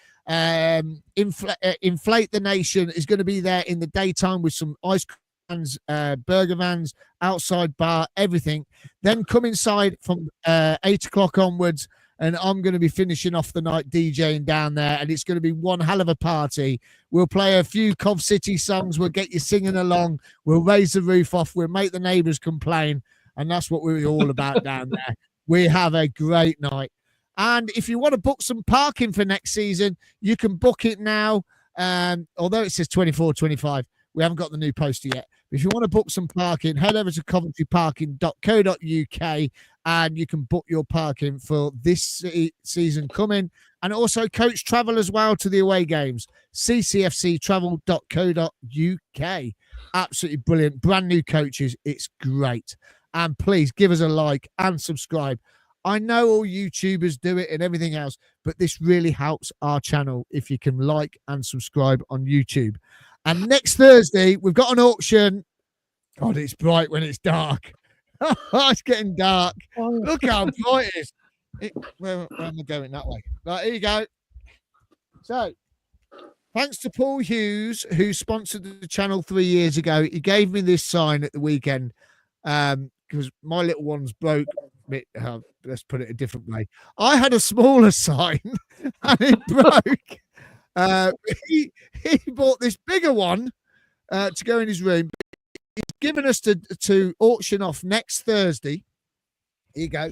Speaker 1: Inflate the Nation is going to be there in the daytime with some ice cream vans, burger vans, outside bar, everything. Then come inside from 8 o'clock onwards, and I'm going to be finishing off the night DJing down there, and it's going to be one hell of a party. We'll play a few Cov City songs. We'll get you singing along. We'll raise the roof off. We'll make the neighbours complain, and that's what we're all about down there. We have a great night. And if you want to book some parking for next season, you can book it now. Although it says 24-25, we haven't got the new poster yet. If you want to book some parking, head over to coventryparking.co.uk and you can book your parking for this season coming and also coach travel as well to the away games. ccfctravel.co.uk. Absolutely brilliant. Brand new coaches. It's great. And please give us a like and subscribe. I know all YouTubers do it and everything else, but this really helps our channel if you can like and subscribe on YouTube. And next Thursday, we've got an auction. God, it's bright when it's dark. It's getting dark. Look how bright it is. Where am I going? That way. Right, here you go. So, thanks to Paul Hughes, who sponsored the channel 3 years ago. He gave me this sign at the weekend because my little one's broke. Let's put it a different way. I had a smaller sign and it broke. He bought this bigger one to go in his room. He's given us to auction off next Thursday. Here you go.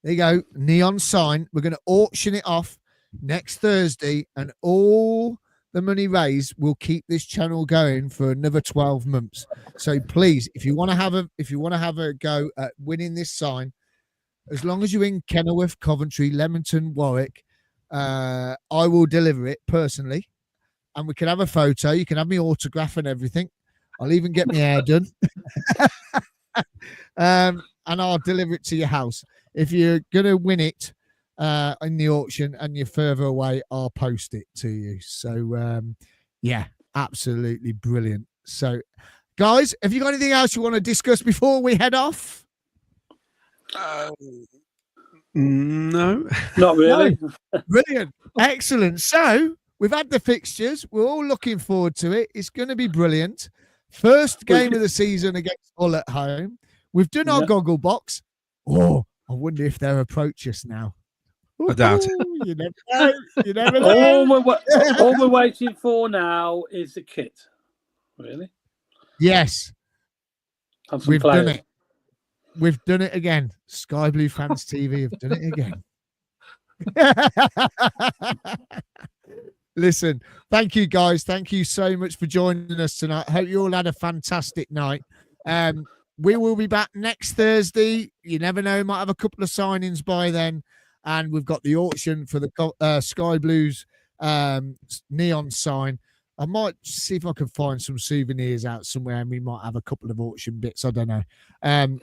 Speaker 1: There you go. Neon sign. We're going to auction it off next Thursday, and all the money raised will keep this channel going for another 12 months. So please, if you want to have a go at winning this sign, as long as you're in Kenilworth, Coventry, Leamington, Warwick, I will deliver it personally, and we can have a photo. You can have me autograph and everything. I'll even get my hair done, and I'll deliver it to your house. If you're gonna win it in the auction and you're further away, I'll post it to you. So yeah, absolutely brilliant. So guys, have you got anything else you want to discuss before we head off?
Speaker 5: No,
Speaker 3: not really.
Speaker 1: No. Brilliant. Excellent. So we've had the fixtures. We're all looking forward to it. It's going to be brilliant. First game of the season against Hull at home. We've done our Gogglebox. Oh, I wonder if they'll approach us now.
Speaker 5: I doubt it.
Speaker 1: You never know. You never know.
Speaker 3: All we're waiting for now is the kit. Really?
Speaker 1: Yes.
Speaker 3: We've
Speaker 1: done it. We've done it again. Sky Blue Fans TV have done it again. Listen, thank you guys. Thank you so much for joining us tonight. Hope you all had a fantastic night. We will be back next Thursday. You never know, might have a couple of signings by then. And we've got the auction for the Sky Blues neon sign. I might see if I can find some souvenirs out somewhere, and we might have a couple of auction bits. I don't know.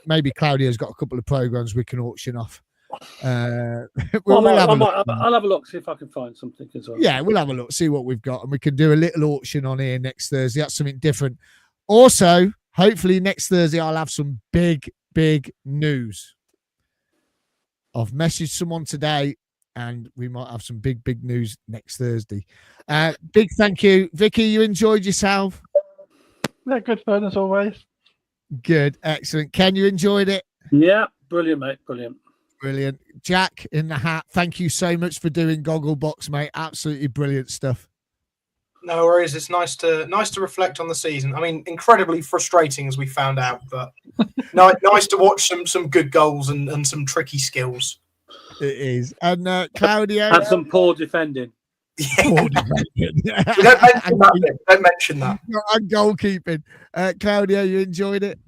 Speaker 1: Maybe Claudio's got a couple of programs we can auction off. I'll have
Speaker 3: a look, see if I can find something as well.
Speaker 1: Yeah, we'll have a look, see what we've got, and we can do a little auction on here next Thursday. That's something different. Also, hopefully next Thursday I'll have some big news. I've messaged someone today, and we might have some big news next Thursday. Big thank you, Vicky. You enjoyed yourself?
Speaker 2: Yeah, good fun as always.
Speaker 1: Good, excellent. Ken, you enjoyed it?
Speaker 3: Yeah, brilliant, mate. Brilliant.
Speaker 1: Jack in the hat, thank you so much for doing Gogglebox, mate. Absolutely brilliant stuff.
Speaker 4: No worries. It's nice to reflect on the season. I mean, incredibly frustrating as we found out, but nice to watch some good goals and some tricky skills.
Speaker 1: It is. And Claudio,
Speaker 3: and some poor defending.
Speaker 4: Yeah. Don't mention that.
Speaker 1: And goalkeeping. Claudio, you enjoyed it?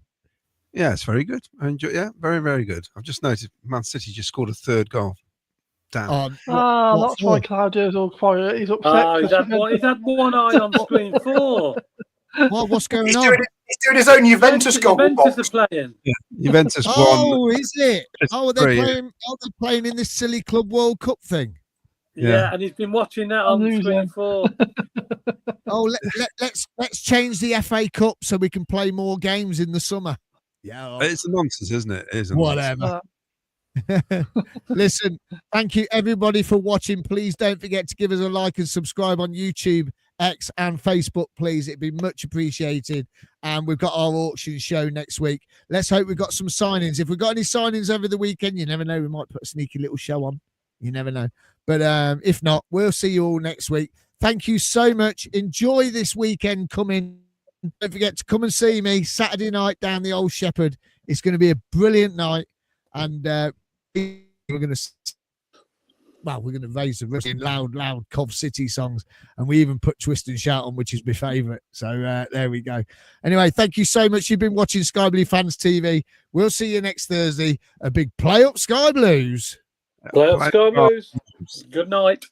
Speaker 5: Yeah, it's very good. I enjoy. Yeah, very, very good. I've just noticed Man City just scored a third goal. Damn.
Speaker 2: That's why Claudio's all quiet. He's upset.
Speaker 3: He's had one eye on screen 4.
Speaker 1: What's going on?
Speaker 4: He's doing his own Juventus Gogglebox.
Speaker 3: Juventus are playing.
Speaker 5: Yeah, Juventus won.
Speaker 1: Oh, is it? Oh, they're playing in this silly Club World Cup thing.
Speaker 3: Yeah, and he's been watching that on screen 4.
Speaker 1: Oh, let's change the FA Cup so we can play more games in the summer. Yeah,
Speaker 5: it's a nonsense, isn't it? It is
Speaker 1: whatever. Listen, thank you everybody for watching. Please don't forget to give us a like and subscribe on YouTube, X and Facebook, please. It'd be much appreciated. And we've got our auction show next week. Let's hope we've got some signings. If we've got any signings over the weekend, you never know, we might put a sneaky little show on. You never know. But if not, we'll see you all next week. Thank you so much. Enjoy this weekend coming. Don't forget to come and see me Saturday night down the Old Shepherd. It's going to be a brilliant night. And we're going to raise the roof in loud Cov City songs, and we even put Twist and Shout on, which is my favourite. So there we go. Anyway, thank you so much. You've been watching Sky Blue Fans TV. We'll see you next Thursday. A big play up Sky Blues.
Speaker 3: Play up Sky Blues. Good night.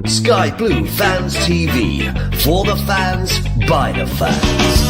Speaker 6: Sky Blue Fans TV, for the fans, by the fans.